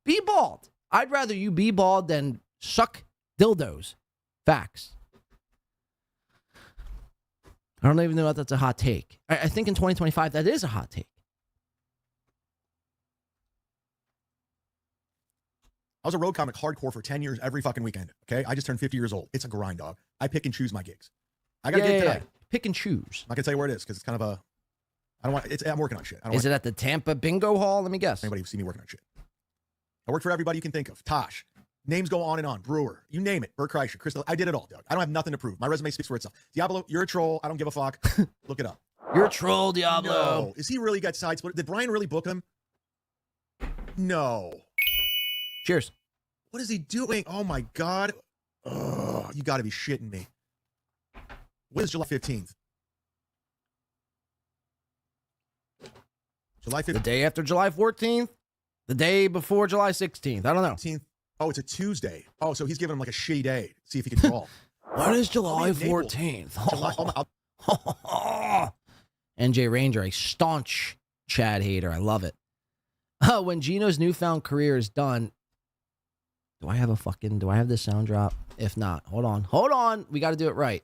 Be bald. I'd rather you be bald than suck dildos. Facts. I don't even know if that's a hot take. I think in 2025, that is a hot take. I was a road comic hardcore for 10 years every fucking weekend, okay? I just turned 50 years old. It's a grind, dog. I pick and choose my gigs. I got a gig today. Pick and choose. I'm not going to tell you where it is because it's kind of a... I'm working on shit. Is it at the Tampa Bingo Hall? Let me guess. Anybody see me working on shit. I work for everybody you can think of. Tosh. Names go on and on. Brewer. You name it. Bert Kreischer. Crystal. I did it all, Doug. I don't have nothing to prove. My resume speaks for itself. Diablo, you're a troll. I don't give a fuck. Look it up. You're a troll, Diablo. No. Is he really got side split? Did Brian really book him? No. Cheers. What is he doing? Oh, my God. Oh, you got to be shitting me. When is July 15th? July 15th. The day after July 14th. The day before July 16th. I don't know. 15th. Oh, it's a Tuesday. Oh, so he's giving him like a shitty day. See if he can draw. What is July 14th? NJ Ranger, a staunch Chad hater. I love it. When Gino's newfound career is done, do I have this sound drop? If not, hold on. We got to do it right.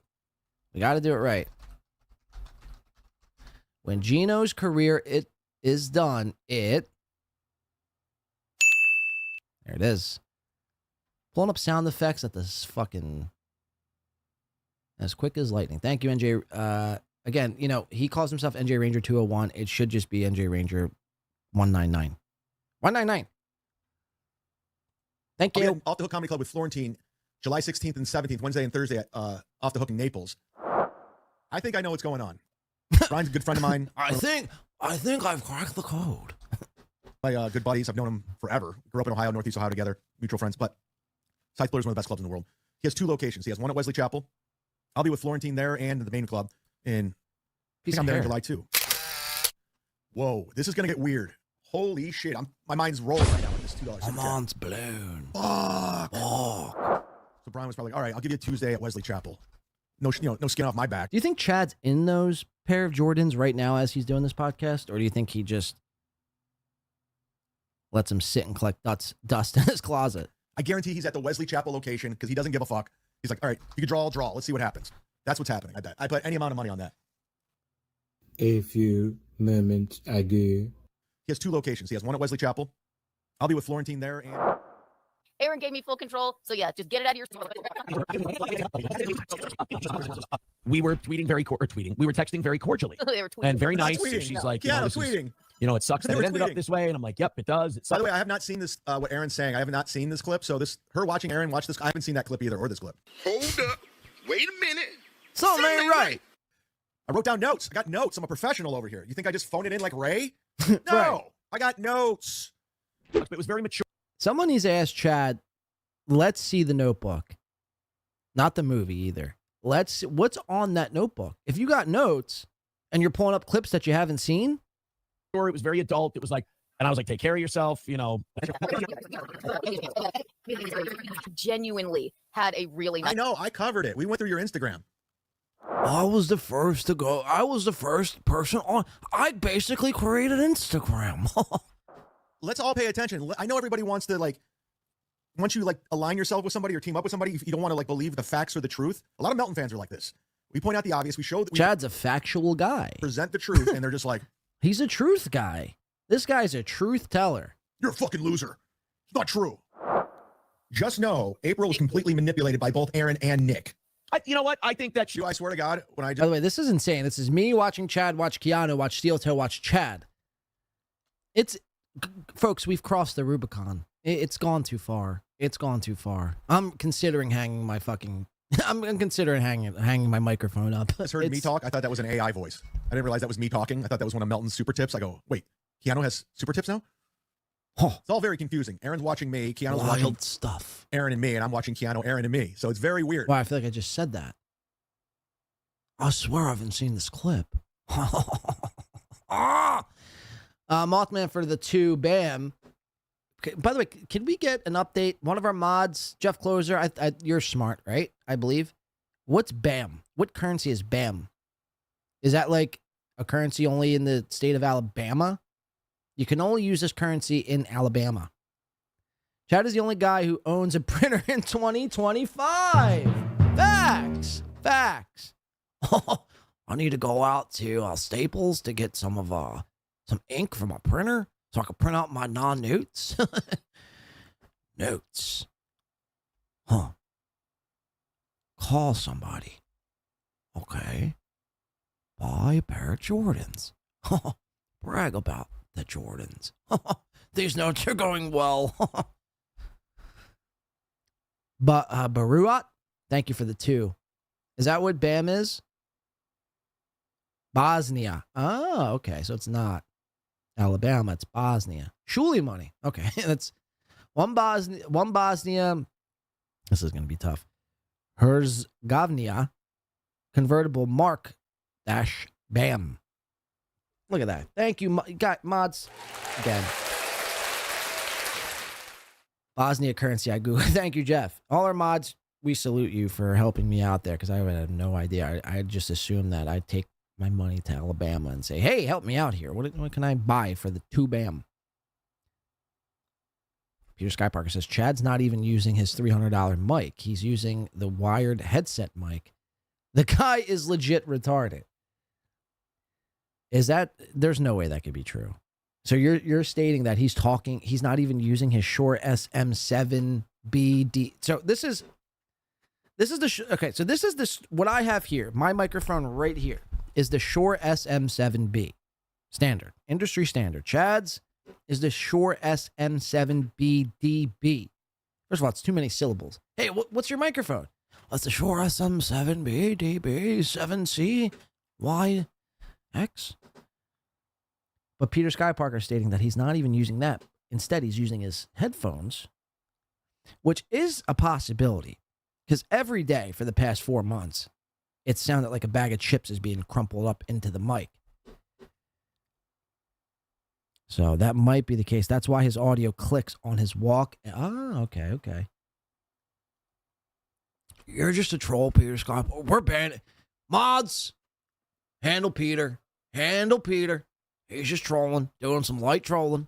When Gino's career is done, there it is. Pulling up sound effects at this fucking as quick as lightning. Thank you, NJ. Again, he calls himself NJ Ranger 201. It should just be NJ Ranger 199. 199. Thank you. Off the Hook Comedy Club with Florentine, July 16th and 17th, Wednesday and Thursday at Off the Hook in Naples. I think I know what's going on. Brian's a good friend of mine. I think I've cracked the code. My good buddies. I've known him forever. Grew up in Ohio, Northeast Ohio together. Mutual friends. But Scythe Splitter is one of the best clubs in the world. He has two locations. He has one at Wesley Chapel. I'll be with Florentine there and the main club in... I think I'm there in July too. Whoa, this is going to get weird. Holy shit. My mind's rolling right now with this $2. My mind's blown. Fuck. So Brian was probably like, all right, I'll give you a Tuesday at Wesley Chapel. No skin off my back. Do you think Chad's in those pair of Jordans right now as he's doing this podcast? Or do you think he just lets him sit and collect dust in his closet? I guarantee he's at the Wesley Chapel location because he doesn't give a fuck. He's like, all right, you can draw, I'll draw. Let's see what happens. That's what's happening, I bet. I put any amount of money on that. A few moments ago. He has two locations. He has one at Wesley Chapel. I'll be with Florentine there. And Aaron gave me full control. So yeah, just get it out of your. We were tweeting we were texting very cordially. They were tweeting. And very nice. Tweeting. She's like, Yeah, this tweeting. is, it sucks that it ended up this way. And I'm like, yep, it does. By the way, I have not seen this, what Aaron's saying. I have not seen this clip. So her watching Aaron watch this, I haven't seen that clip either, or this clip. Hold up. Wait a minute. Something ain't right. I wrote down notes. I got notes. I'm a professional over here. You think I just phoned it in like Ray? No, Right. I got notes. It was very mature. Someone needs to ask Chad, let's see the notebook. Not the movie either. What's on that notebook? If you got notes and you're pulling up clips that you haven't seen. Or it was very adult. It was like, and I was like, take care of yourself, Genuinely had a really nice. I know. I covered it. We went through your Instagram. I was the first to go. I was the first person on. I basically created Instagram. Let's all pay attention. I know everybody wants to once you align yourself with somebody or team up with somebody, you don't want to believe the facts or the truth. A lot of Melton fans are like this. We point out the obvious. We show that Chad's a factual guy. Present the truth, and they're just like, he's a truth guy. This guy's a truth teller. You're a fucking loser. It's not true. Just know, April was completely manipulated by both Aaron and Nick. You know what? I think that I swear to God, when I By the way, this is insane. This is me watching Chad watch Keanu, watch Steel Toe watch Chad. Folks, we've crossed the Rubicon. It's gone too far. It's gone too far. I'm considering hanging my fucking. I'm considering hanging my microphone up. You heard me talk? I thought that was an AI voice. I didn't realize that was me talking. I thought that was one of Melton's super tips. I go, wait, Keanu has super tips now? Huh. It's all very confusing. Aaron's watching me. Keanu's Wild watching stuff. Aaron and me, and I'm watching Keanu, Aaron, and me. So it's very weird. Wow, I feel like I just said that. I swear I haven't seen this clip. Mothman for the 2, bam. Okay, by the way, can we get an update? One of our mods, Jeff Closer, you're smart, right? I believe. What's BAM? What currency is BAM? Is that like a currency only in the state of Alabama? You can only use this currency in Alabama. Chad is the only guy who owns a printer in 2025. Facts. Facts. I need to go out to Staples to get some ink for my printer so I can print out my non-notes. Notes. Huh. Call somebody. Okay. Buy a pair of Jordans. Brag about the Jordans. These notes are going well. But Baruat, thank you for the 2. Is that what BAM is? Bosnia. Oh, okay. So it's not Alabama. It's Bosnia. Shuli money. Okay. That's one Bosnia. This is going to be tough. Herzegovina. Convertible mark dash BAM. Look at that. Thank you, mods. Again. Bosnia currency. I Google. Thank you, Jeff. All our mods, we salute you for helping me out there because I had no idea. I just assumed that I'd take my money to Alabama and say, hey, help me out here. What can I buy for the 2 BAM? Peter Skyparker says, Chad's not even using his $300 mic. He's using the wired headset mic. The guy is legit retarded. There's no way that could be true. So you're stating that he's not even using his Shure SM7BD. So this is what I have here. My microphone right here is the Shure SM7B. Standard. Industry standard. Chad's is the Shure SM7BDB. First of all, it's too many syllables. Hey, what's your microphone? That's the Shure SM7BDB7CYX. But Peter Skyparker stating that he's not even using that. Instead, he's using his headphones, which is a possibility. Because every day for the past 4 months, it sounded like a bag of chips is being crumpled up into the mic. So that might be the case. That's why his audio clicks on his walk. Ah, okay. You're just a troll, Peter Scott. We're banning mods. Handle Peter. He's just trolling, doing some light trolling.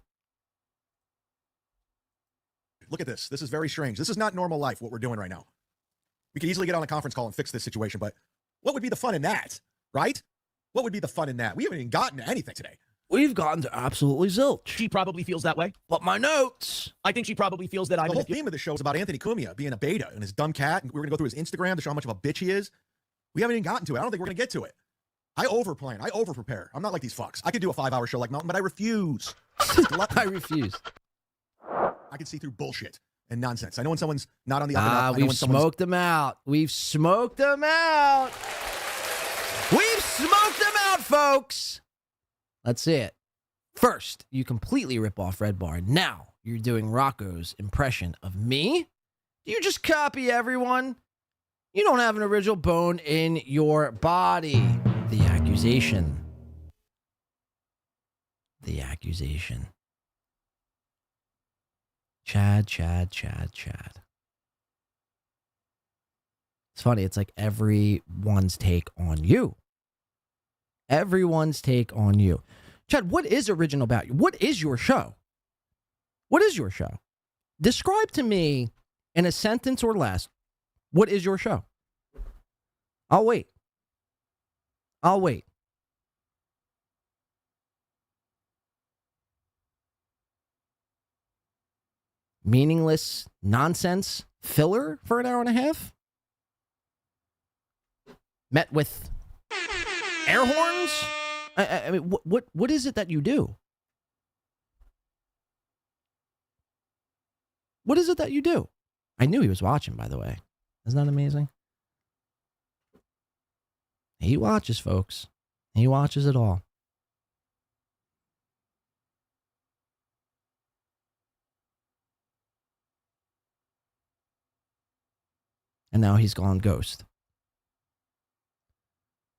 Look at this. This is very strange. This is not normal life, what we're doing right now. We could easily get on a conference call and fix this situation, but what would be the fun in that, right? What would be the fun in that? We haven't even gotten to anything today. We've gotten to absolutely zilch. She probably feels that way. But my notes. I think she probably feels that I'm the whole theme of the show is about Anthony Cumia being a beta and his dumb cat. And we're going to go through his Instagram to show how much of a bitch he is. We haven't even gotten to it. I don't think we're going to get to it. I overplan. I overprepare. I'm not like these fucks. I could do a 5-hour show like Melton, but I refuse. I refuse. I can see through bullshit and nonsense. I know when someone's not on the up and up. We've smoked them out. We've smoked them out. We've smoked them out, folks. Let's see it. First, you completely rip off Red Bar. Now, you're doing Rocco's impression of me? Do you just copy everyone? You don't have an original bone in your body. The accusation. The accusation. Chad. It's funny. It's like everyone's take on you. Everyone's take on you. Chad, what is original about you? What is your show? What is your show? Describe to me in a sentence or less, what is your show? I'll wait. I'll wait. Meaningless nonsense filler for an hour and a half? Met with air horns? I mean, what is it that you do? What is it that you do? I knew he was watching, by the way. Isn't that amazing? He watches, folks. He watches it all. And now he's gone ghost.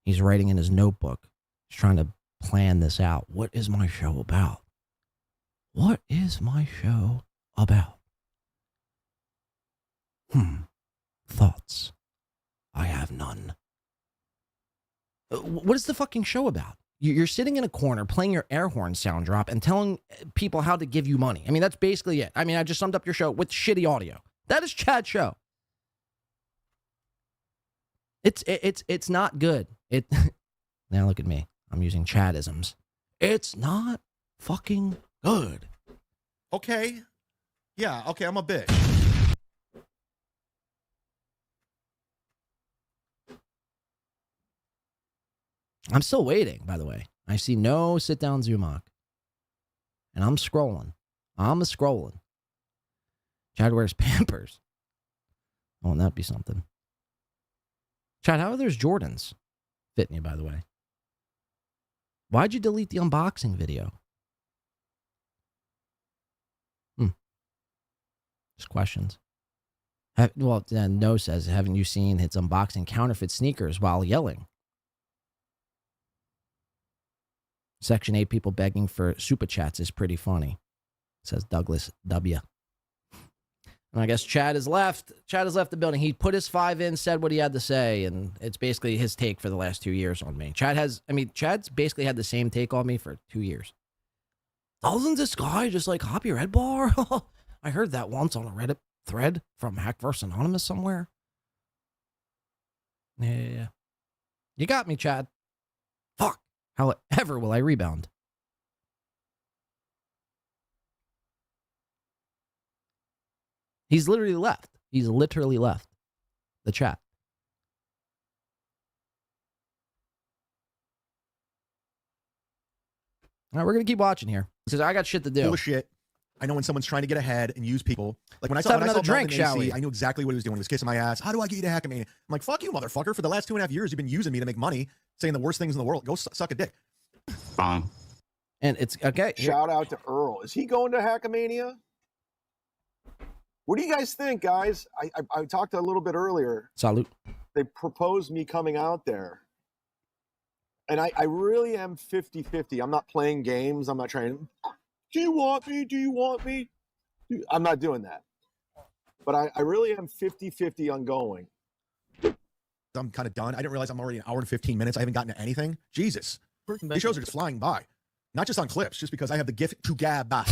He's writing in his notebook. He's trying to plan this out. What is my show about? What is my show about? Thoughts. I have none. What is the fucking show about? You're sitting in a corner playing your air horn sound drop and telling people how to give you money. I mean, that's basically it. I mean, I just summed up your show with shitty audio. That is Chad's show. It's not good. Now look at me. I'm using Chadisms. It's not fucking good. Okay. Yeah, okay, I'm a bitch. I'm still waiting, by the way. I see no sit-down Zumock. And I'm scrolling. I'm scrolling. Chad wears Pampers. Won't that be something? Chad, how are those Jordans fitting you, by the way? Why'd you delete the unboxing video? Just questions. No says, haven't you seen his unboxing counterfeit sneakers while yelling? Section 8 people begging for super chats is pretty funny, says Douglas W. And I guess Chad has left. Chad has left the building. He put his 5 in, said what he had to say, and it's basically his take for the last 2 years on me. Chad's basically had the same take on me for 2 years. Doesn't this guy just like copy Red Bar? I heard that once on a Reddit thread from Hack vs. Anonymous somewhere. Yeah. You got me, Chad. Fuck. However will I rebound? He's literally left. He's literally left the chat. All right, we're going to keep watching here because I got shit to do. Full of shit. I know when someone's trying to get ahead and use people. Like when Let's I saw have another drink, Melton shall AC, we? I knew exactly what he was doing. He was kissing my ass. How do I get you to hack me? I'm like, fuck you, motherfucker. For the last 2.5 years, you've been using me to make money, saying the worst things in the world. Go suck a dick. And it's okay. Shout out to Earl. Is he going to Hackamania? What do you guys think, guys? I talked a little bit earlier. Salute. They proposed me coming out there. And I really am 50-50. I'm not playing games. I'm not trying, do you want me? Do you want me? I'm not doing that. But I really am 50-50 on going. I'm kind of done. I didn't realize I'm already an hour and 15 minutes. I haven't gotten to anything. Jesus. These shows are just flying by. Not just on clips, just because I have the gift to gab. But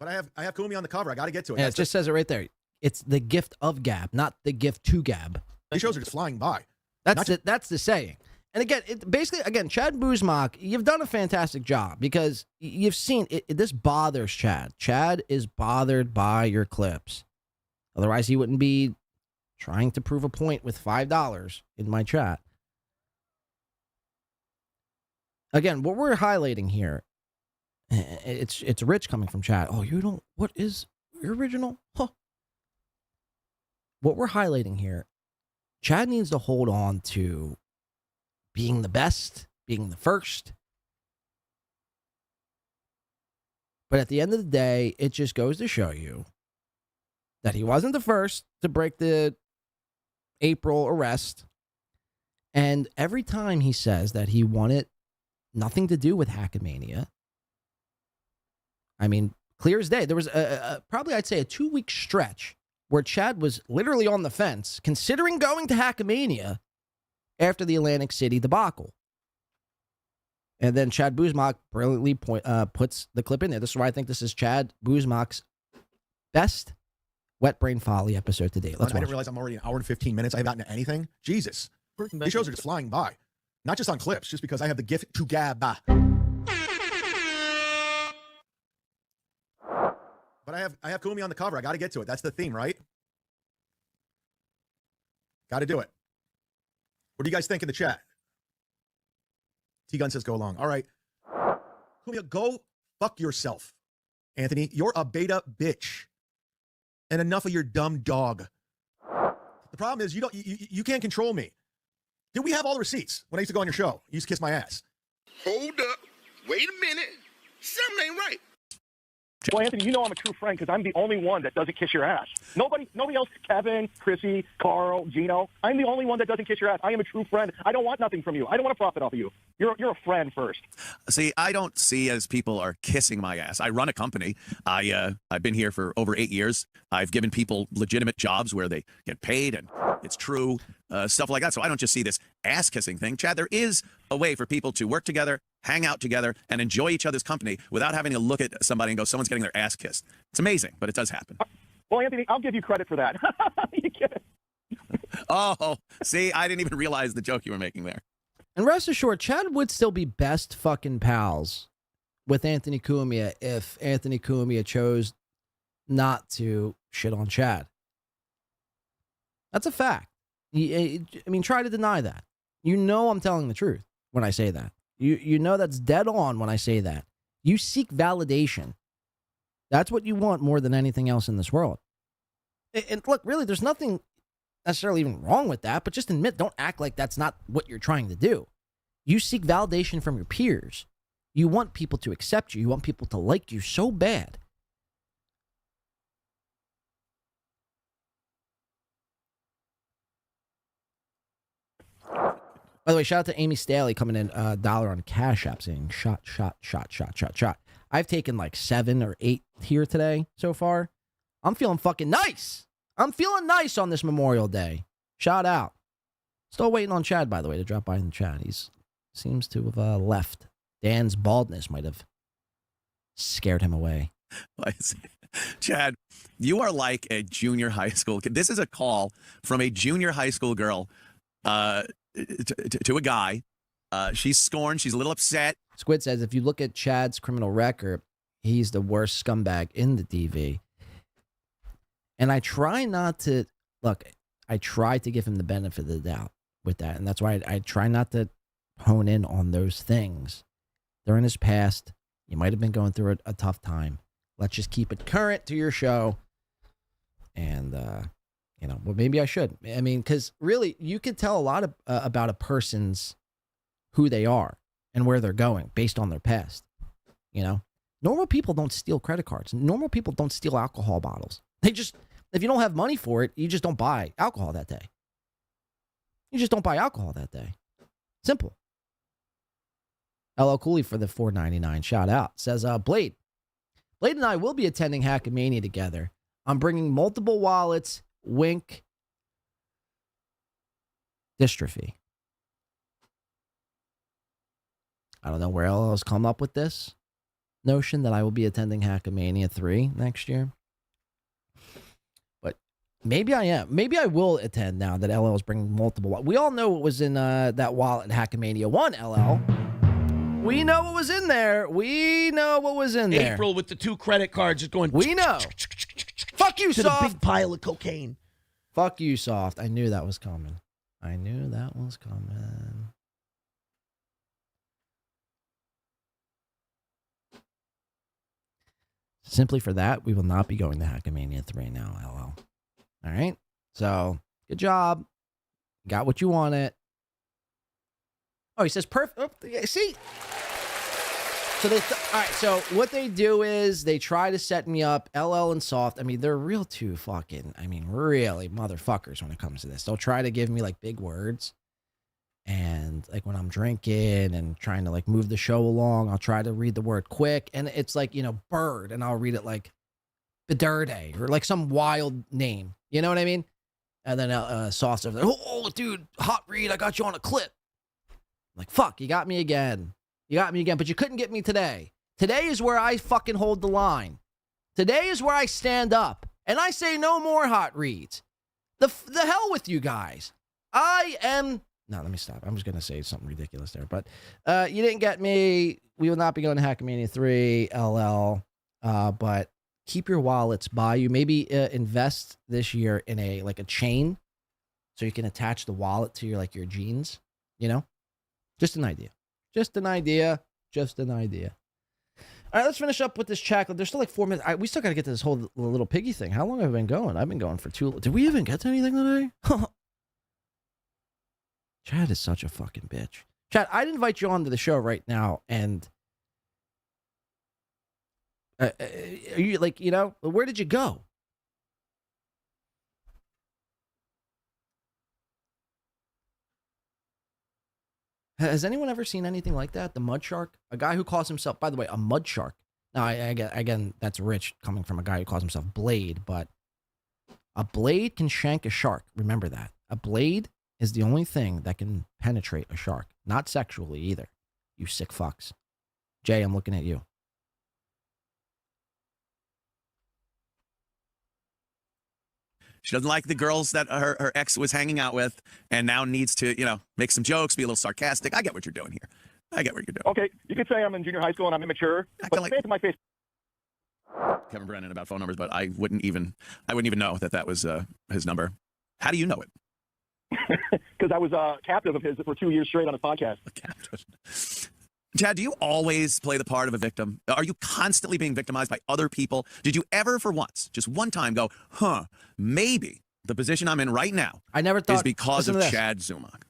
I have Kumi on the cover. I got to get to it. Yeah, it just says it right there. It's the gift of gab, not the gift to gab. These shows are just flying by. That's the saying. And again, Chad Buzmak, you've done a fantastic job because you've seen this bothers Chad. Chad is bothered by your clips. Otherwise, he wouldn't be trying to prove a point with $5 in my chat. Again, what we're highlighting here, it's rich coming from Chad. Oh, you don't, what is your original? Huh. What we're highlighting here, Chad needs to hold on to being the best, being the first. But at the end of the day, it just goes to show you that he wasn't the first to break the April arrest. And every time he says that he wanted nothing to do with Hackamania, I mean, clear as day. There was probably, I'd say, a 2-week stretch where Chad was literally on the fence, considering going to Hackamania after the Atlantic City debacle. And then Chad Buzmak brilliantly puts the clip in there. This is why I think this is Chad Buzmak's best Wet Brain Folly episode to date. I didn't realize I'm already an hour and 15 minutes. I haven't gotten to anything. Jesus. These shows are just flying by. Not just on clips, just because I have the gift to gab. But I have Kumi on the cover. I got to get to it. That's the theme, right? Got to do it. What do you guys think in the chat? T-Gun says go along. All right. Kumi, go fuck yourself. Anthony, you're a beta bitch. And enough of your dumb dog. The problem is you can't control me. Did we have all the receipts when I used to go on your show? You used to kiss my ass. Hold up. Wait a minute. Something ain't right. Well, Anthony, you know I'm a true friend because I'm the only one that doesn't kiss your ass. Nobody else, Kevin, Chrissy, Carl, Gino. I'm the only one that doesn't kiss your ass. I am a true friend. I don't want nothing from you. I don't want to profit off of you. You're a friend first. See, I don't see as people are kissing my ass. I run a company. I've been here for over 8 years. I've given people legitimate jobs where they get paid, and it's true, stuff like that. So I don't just see this ass-kissing thing. Chad, there is a way for people to work together, hang out together, and enjoy each other's company without having to look at somebody and go, someone's getting their ass kissed. It's amazing, but it does happen. Well, Anthony, I'll give you credit for that. You get it. Oh, see, I didn't even realize the joke you were making there. And rest assured, Chad would still be best fucking pals with Anthony Cumia if Anthony Cumia chose not to shit on Chad. That's a fact. I mean, try to deny that. You know I'm telling the truth when I say that. You know that's dead on when I say that. You seek validation. That's what you want more than anything else in this world. And look, really, there's nothing necessarily even wrong with that, but just admit, don't act like that's not what you're trying to do. You seek validation from your peers. You want people to accept you. You want people to like you so bad. By the way, shout out to Amy Staley coming in $1 on Cashapp saying shot. I've taken like 7 or 8 here today so far. I'm feeling fucking nice. I'm feeling nice on this Memorial Day. Shout out. Still waiting on Chad, by the way, to drop by in the chat. He seems to have left. Dan's baldness might have scared him away. Chad, you are like a junior high school kid. This is a call from a junior high school girl to a guy. She's scorned. She's a little upset. Squid says, if you look at Chad's criminal record, he's the worst scumbag in the DV. And I try not to, look, I try to give him the benefit of the doubt with that. And that's why I try not to hone in on those things. They're in his past. You might have been going through a tough time. Let's just keep it current to your show. And, well, maybe I should. I mean, because really, you could tell a lot about a person's who they are and where they're going based on their past. Normal people don't steal credit cards. Normal people don't steal alcohol bottles. They just, if you don't have money for it, you just don't buy alcohol that day. You just don't buy alcohol that day. Simple. LL Cooley for the $4.99 shout out says, Blade and I will be attending Hackamania together. I'm bringing multiple wallets. Wink. Dystrophy. I don't know where else come up with this notion that I will be attending Hackamania 3 next year. But Maybe I am. Maybe I will attend now that LL is bringing multiple. We all know what was in that wallet in Hackamania 1, LL. We know what was in there. We know what was in there. April with the 2 credit cards just going. We know. Fuck you, to Soft. the big pile of cocaine. Fuck you, Soft. I knew that was coming. I knew that was coming. Simply for that, we will not be going to Hackamania 3 now, LL. All right? So, good job. Got what you wanted. Oh, he says perfect. Oh, see? So all right, so what they do is they try to set me up, LL and Soft. I mean, they're real two fucking, really motherfuckers when it comes to this. They'll try to give me like big words. And like when I'm drinking and trying to like move the show along, I'll try to read the word quick. And it's like, bird. And I'll read it like Bedurde or like some wild name. You know what I mean? And then Soft's over there. Oh, dude, hot read. I got you on a clip. I'm like, fuck, you got me again. You got me again, but you couldn't get me today. Today is where I fucking hold the line. Today is where I stand up. And I say no more hot reads. The hell with you guys. No, let me stop. I'm just going to say something ridiculous there. But you didn't get me. We will not be going to Hackamania 3, LL. But keep your wallets by you. Maybe invest this year in a chain so you can attach the wallet to your jeans. Just an idea. Just an idea. Just an idea. All right, let's finish up with this chocolate. There's still like 4 minutes. We still got to get to this whole little piggy thing. How long have I been going? I've been going for too. Did we even get to anything today? Chad is such a fucking bitch. Chad, I'd invite you onto the show right now, and are you where did you go? Has anyone ever seen anything like that? The mud shark? A guy who calls himself, by the way, a mud shark. Now, again, that's rich coming from a guy who calls himself Blade, but a blade can shank a shark. Remember that. A blade is the only thing that can penetrate a shark. Not sexually either. You sick fucks. Jay, I'm looking at you. She doesn't like the girls that her ex was hanging out with and now needs to, make some jokes, be a little sarcastic. I get what you're doing here. I get what you're doing. Okay, you could say I'm in junior high school and I'm immature, but say it to my face. Kevin Brennan about phone numbers, but I wouldn't even know that was his number. How do you know it? Because I was captive of his for 2 years straight on his podcast. Chad, do you always play the part of a victim? Are you constantly being victimized by other people? Did you ever for once, just one time go, maybe the position I'm in right now I never thought is because of Chad Zumock?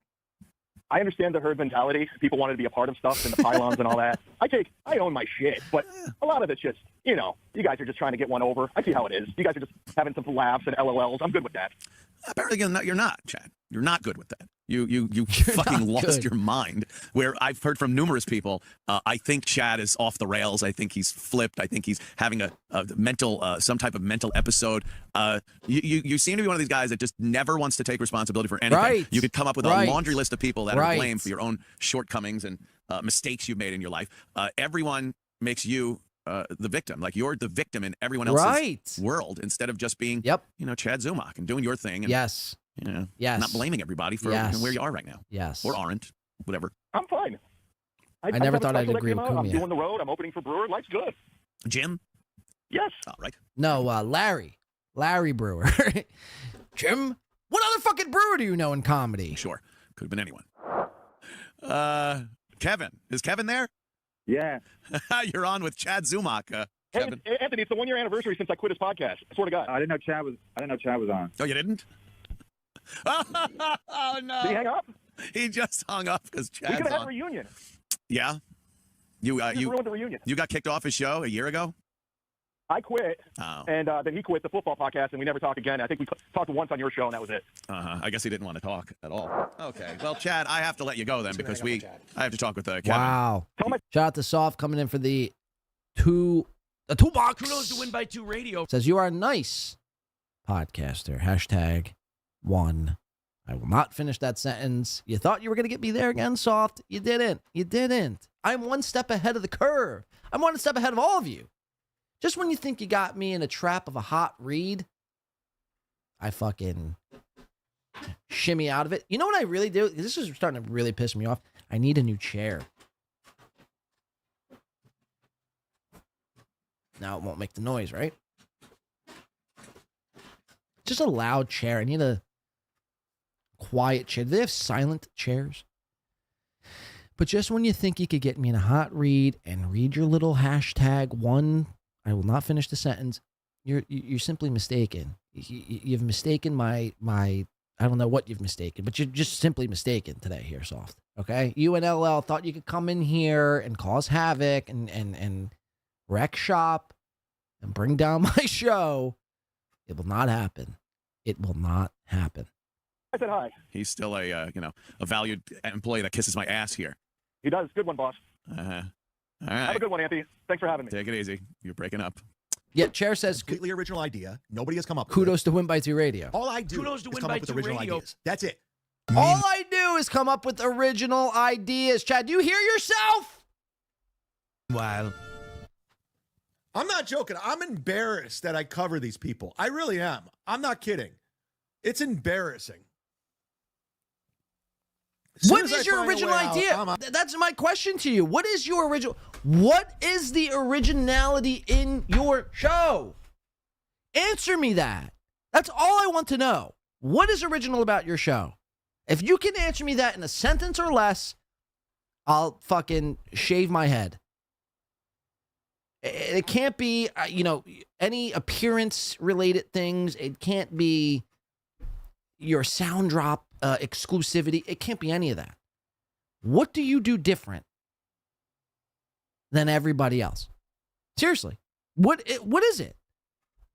I understand the herd mentality. People wanted to be a part of stuff and the pylons and all that. I own my shit, but a lot of it's just, you guys are just trying to get one over. I see how it is. You guys are just having some laughs and LOLs. I'm good with that. Apparently you're not, Chad. You're not good with that. You fucking lost your mind. Where I've heard from numerous people, I think Chad is off the rails. I think he's flipped. I think he's having a mental, some type of mental episode. You seem to be one of these guys that just never wants to take responsibility for anything. Right. You could come up with a laundry list of people that are blamed for your own shortcomings and mistakes you've made in your life. Everyone makes you the victim. Like you're the victim in everyone else's world instead of just being, Chad Zumock and doing your thing. And, yes. Not blaming everybody for where you are right now. Yes. Or aren't. Whatever. I'm fine. I never thought I'd agree with Kumia. I'm doing the road. I'm opening for Brewer. Life's good. Jim? Yes. All right. No, Larry. Larry Brewer. Jim? What other fucking brewer do you know in comedy? Sure. Could have been anyone. Kevin. Is Kevin there? Yeah. You're on with Chad Zumock. Kevin. Hey, Anthony, it's the 1 year anniversary since I quit his podcast. I swear to God. I didn't know Chad was on. Oh, you didn't? Oh no! Did he hang up? He just hung up because Chad's we could have had on. a reunion. Yeah. You ruined the reunion. You got kicked off his show a year ago? I quit, and then he quit the football podcast, and we never talked again. I think we talked once on your show, and that was it. I guess he didn't want to talk at all. Okay. Well, Chad, I have to let you go then because I have to talk with Kevin. Wow. Shout out to Soft coming in for the two box. Kudos to Win by 2 radio. Says you are a nice podcaster. #1. I will not finish that sentence. You thought you were going to get me there again, Soft. You didn't. You didn't. I'm one step ahead of the curve. I'm one step ahead of all of you. Just when you think you got me in a trap of a hot read, I fucking shimmy out of it. You know what I really do? This is starting to really piss me off. I need a new chair. Now it won't make the noise, right? Just a loud chair. I need a quiet chair. Do they have silent chairs? But just when you think you could get me in a hot read and read your little hashtag one, I will not finish the sentence. You're simply mistaken. You've mistaken my I don't know what you've mistaken, but you're just simply mistaken today here, Soft. Okay? You and LL thought you could come in here and cause havoc and wreck shop and bring down my show. It will not happen. It will not happen. I said hi. He's still a valued employee that kisses my ass here. He does. Good one, boss. All right. Have a good one, Anthony. Thanks for having me. Take it easy. You're breaking up. Yeah, Chair says completely original idea. Nobody has come up with kudos to Win by Two Radio. All I do is come up with original ideas. That's it. All I do is come up with original ideas. Chad, do you hear yourself? Well, I'm not joking. I'm embarrassed that I cover these people. I really am. I'm not kidding. It's embarrassing. What is your original idea? That's my question to you. What is your original? What is the originality in your show? Answer me that. That's all I want to know. What is original about your show? If you can answer me that in a sentence or less, I'll fucking shave my head. It can't be, any appearance-related things. It can't be your sound drop exclusivity. It can't be any of that. What do you do different than everybody else? Seriously, what is it?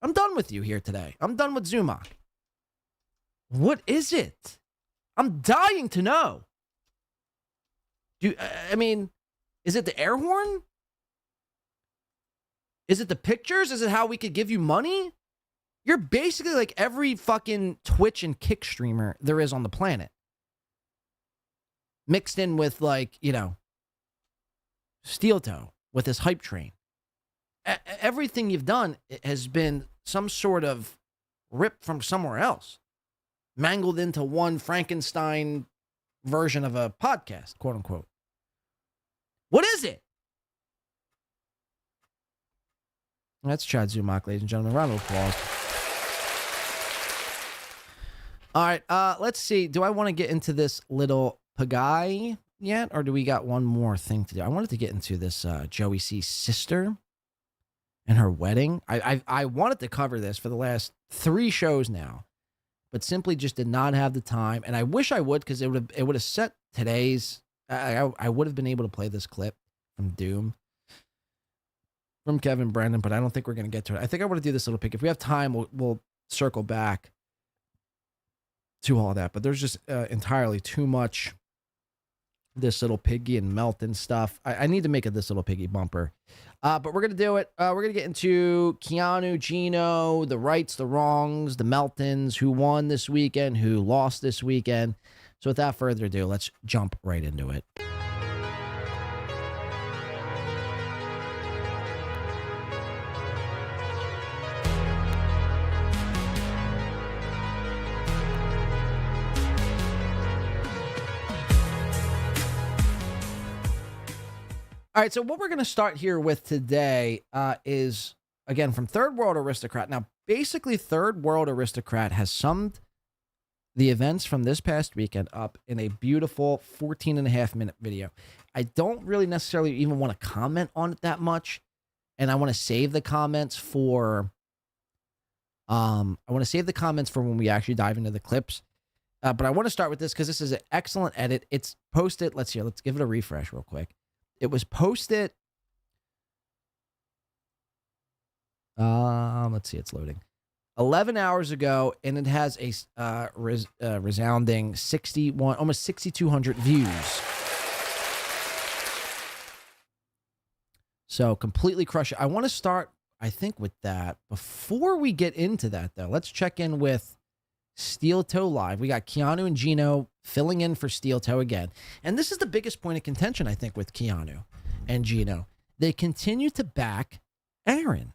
I'm done with you here today. I'm done with Zumock. What is it? I'm dying to know. Is it the air horn? Is it the pictures? Is it how we could give you money? You're basically like every fucking Twitch and Kick streamer there is on the planet. Mixed in with Steel Toe with his hype train. Everything you've done has been some sort of ripped from somewhere else. Mangled into one Frankenstein version of a podcast, quote unquote. What is it? That's Chad Zumock, ladies and gentlemen. Round of applause. All right, let's see. Do I want to get into this little pagaille yet, or do we got one more thing to do? I wanted to get into this Joey C's sister and her wedding. I wanted to cover this for the last 3 shows now, but simply just did not have the time. And I wish I would, because it would have set today's. I would have been able to play this clip from Doom from Kevin Brandon, but I don't think we're going to get to it. I think I want to do this little pick. If we have time, we'll circle back to all that. But there's just entirely too much this little piggy and Melton stuff. I need to make this little piggy bumper. But we're going to do it. We're going to get into Keanu, Gino, the rights, the wrongs, the Meltons, who won this weekend, who lost this weekend. So without further ado, let's jump right into it. All right, so what we're going to start here with today is, again, from Third World Aristocrat. Now, basically, Third World Aristocrat has summed the events from this past weekend up in a beautiful 14.5-minute video. I don't really necessarily even want to comment on it that much, and I want to save the comments for when we actually dive into the clips. But I want to start with this because this is an excellent edit. It's posted. Let's give it a refresh real quick. It was posted. Let's see, it's loading. 11 hours ago, and it has a resounding 61, almost 6,200 views. So completely crush it. I want to start, I think, with that. Before we get into that, though, let's check in with Steel Toe Live. We got Keanu and Gino filling in for Steel Toe again. And this is the biggest point of contention, I think, with Keanu and Gino. They continue to back Aaron.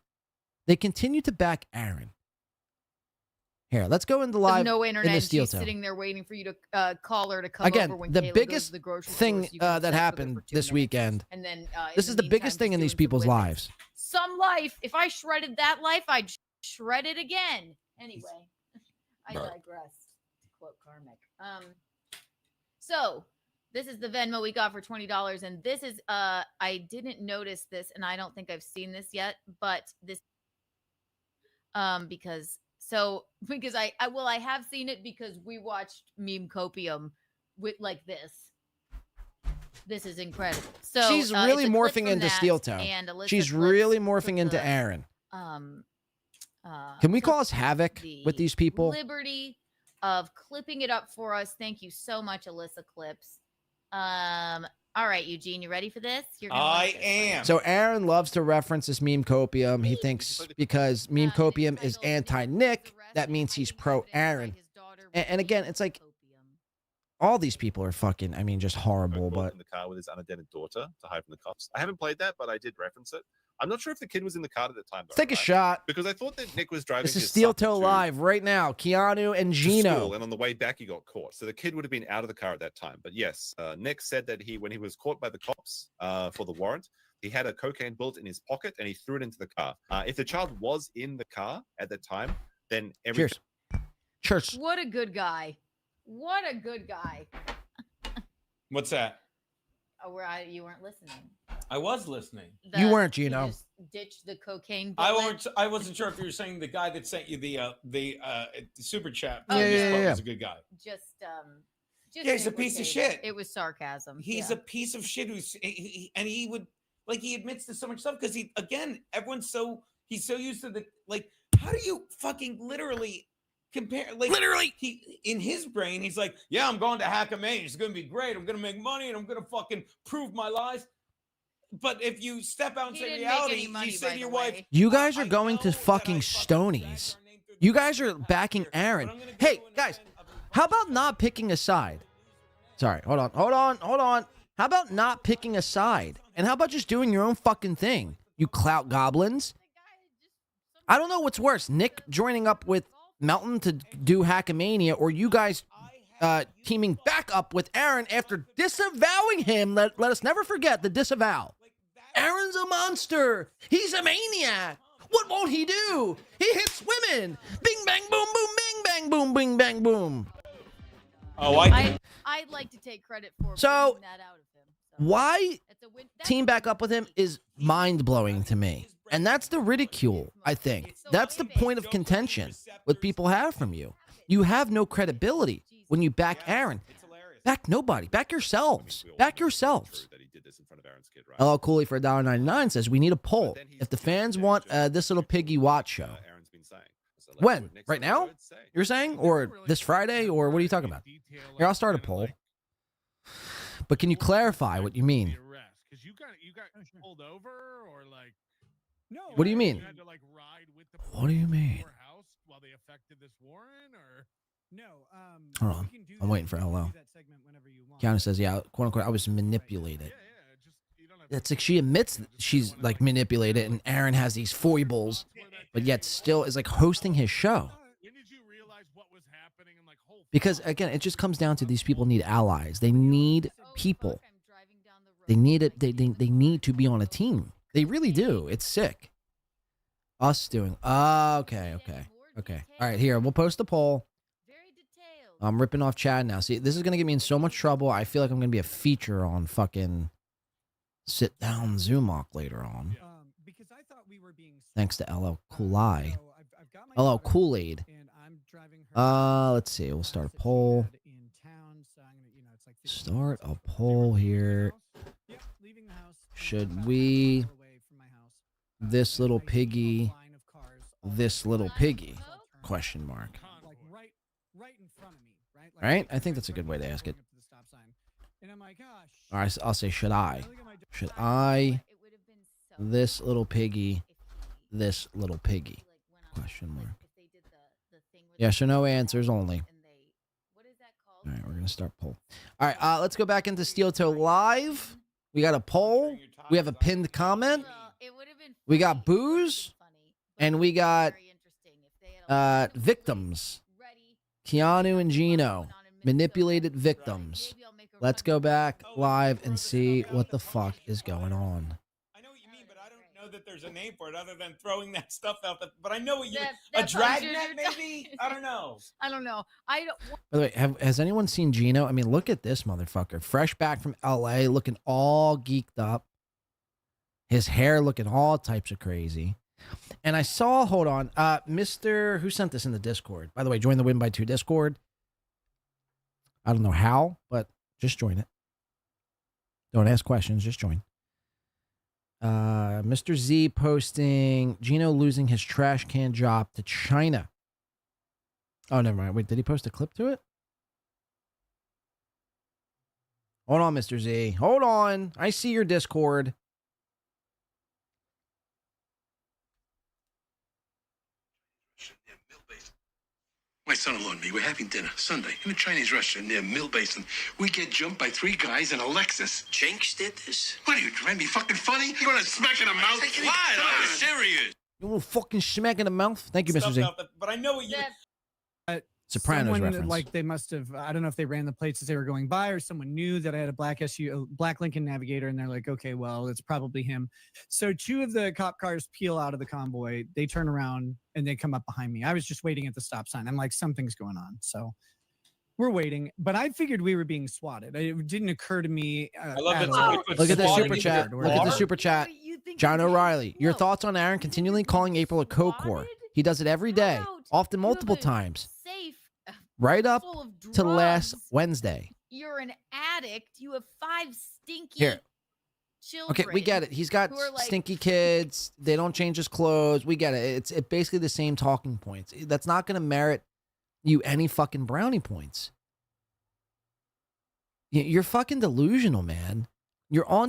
Here, let's go into There's live no in internet. the steel She's toe. sitting there waiting for you to call her to come Again, over when the Kayla goes biggest to the grocery thing store so you can have that sex with her happened for 2 this minutes. weekend. And then This is the biggest thing in these people's lives. Some life. If I shredded that life, I'd shred it again. Anyway, I digress. To quote Karmic. So this is the Venmo we got for $20, and this is I didn't notice this, and I don't think I've seen this yet, but this because I have seen it because we watched Meme Copium with like this. This is incredible. So She's really it's a clip morphing from into that, Steel Toe. and Alyssa She's clips really morphing took into the, Aaron. Can we cause havoc with these people? Liberty of clipping it up for us. Thank you so much, Alyssa Clips. All right, Eugene, you ready for this? You're gonna I am. So Aaron loves to reference this Meme Copium. He thinks because Meme Copium is anti-Nick, that means he's pro-Aaron. And again, it's like all these people are fucking, I mean, just horrible. But in the car with his unattended daughter to hide from the cops. I haven't played that, but I did reference it. I'm not sure if the kid was in the car at the time. Though, let's take a shot. Because I thought that Nick was driving. This is his Steel son Toe to- Live right now. Keanu and to Gino. school, and on the way back, he got caught. So the kid would have been out of the car at that time. But yes, Nick said that when he was caught by the cops for the warrant, he had a cocaine bullet in his pocket and he threw it into the car. If the child was in the car at that time, then everything. Cheers. What a good guy. What a good guy. What's that? Oh, you weren't listening. I was listening. You weren't, Gino. You just ditched the cocaine bullet. I wasn't sure if you were saying the guy that sent you the super chat. Yeah. Was a good guy. Just Yeah, he's a piece of shit. It was sarcasm. He's a piece of shit he would he admits to so much stuff because everyone's he's so used to how do you fucking literally compare literally he in his brain he's like, yeah, I'm going to Hackamania, it's gonna be great, I'm gonna make money and I'm gonna fucking prove my lies. But if you step out and say reality, you say to your wife, You guys are going to fucking Stonies. You guys are backing Aaron. Hey, guys, how about not picking a side? Sorry, hold on. How about not picking a side? And how about just doing your own fucking thing, you clout goblins? I don't know what's worse, Nick joining up with Melton to do Hackamania, or you guys teaming back up with Aaron after disavowing him. Let us never forget the disavow. Aaron's a monster. He's a maniac. What won't he do? He hits women. Bing, bang, boom, boom, bing, bang, boom, bing, bang, boom. Oh, I'd like to take credit for bringing that out of him. Why team back up with him is mind-blowing to me. And that's the ridicule, I think. That's the point of contention what people have from you. You have no credibility when you back Aaron. Back nobody. Back yourselves. Back yourselves. Hello, Cooley for $1.99 says, we need a poll. If the fans want this little piggy watch show. When? Right now? You're saying? Or this Friday? Or what are you talking about? Here, I'll start a poll. But can you clarify what you mean? Because you got pulled over or like. No. What do you mean? You had to like ride with the What do you mean? house while they affected this warrant or. No. Hold on. I'm waiting for hello. Keanu says, yeah, quote unquote, I was manipulated. It's like she admits that she's like manipulated and Aaron has these foibles, but yet still is like hosting his show. Because again, it just comes down to these people need allies. They need people. They need it. They need to be on a team. They really do. It's sick. Us doing. Okay. All right, here. We'll post a poll. I'm ripping off Chad now. See, this is going to get me in so much trouble. I feel like I'm going to be a feature on fucking Sit Down Zumock later on. Thanks to LL Cooley. LL Kool-Aid. Let's see. We'll start a poll. Start a poll here. Should we... This little piggy... This little piggy? Question mark. Right? I think that's a good way to ask it. All right, I'll say, should I? Should I? This little piggy. This little piggy? Question mark. Yes or no answers only. All right, we're going to start poll. All right, let's go back into Steel Toe Live. We got a poll. We have a pinned comment. We got booze. And we got Victims. Keanu and Gino. Manipulated victims. Let's go back live and see what the fuck is going on. Know that there's a name for it other than throwing that stuff out. But I know what you a That's dragnet, maybe. I don't know. I don't know. I don't. By the way, has anyone seen Gino? I mean, look at this motherfucker. Fresh back from LA, looking all geeked up. His hair looking all types of crazy. And I saw, hold on, Mr. Who sent this in the Discord? By the way, join the Win by 2 Discord. I don't know how, but just join it. Don't ask questions, just join. Mr. Z posting Gino losing his trash can job to China. Oh, never mind. Wait, did he post a clip to it? Hold on, Mr. Z. Hold on. I see your Discord. My son-in-law and me, we're having dinner Sunday in a Chinese restaurant near Mill Basin. We get jumped by 3 guys in a Lexus. Jenks did this? What are you trying to be fucking funny? You want to smack in the mouth? Why? I'm serious. You little fucking smack in the mouth. Thank you, Mr. Z. But I know what you. Sopranos someone, reference. like they must have, I don't know if they ran the plates as they were going by, or someone knew that I had a black black Lincoln Navigator, and they're like, okay, well, it's probably him. So 2 of the cop cars peel out of the convoy. They turn around and they come up behind me. I was just waiting at the stop sign. I'm like, something's going on. So we're waiting, but I figured we were being swatted. It didn't occur to me. I love that. Look at the super chat. Look at the super chat. John O'Reilly, your thoughts on Aaron continually calling April a coke whore? He does it every day, often multiple times. Right up to last Wednesday. You're an addict. You have 5 stinky Here. children. Okay, we get it. He's got who are like, stinky kids. They don't change his clothes. We get it. It's basically the same talking points. That's not going to merit you any fucking brownie points. You're fucking delusional, man. You're on.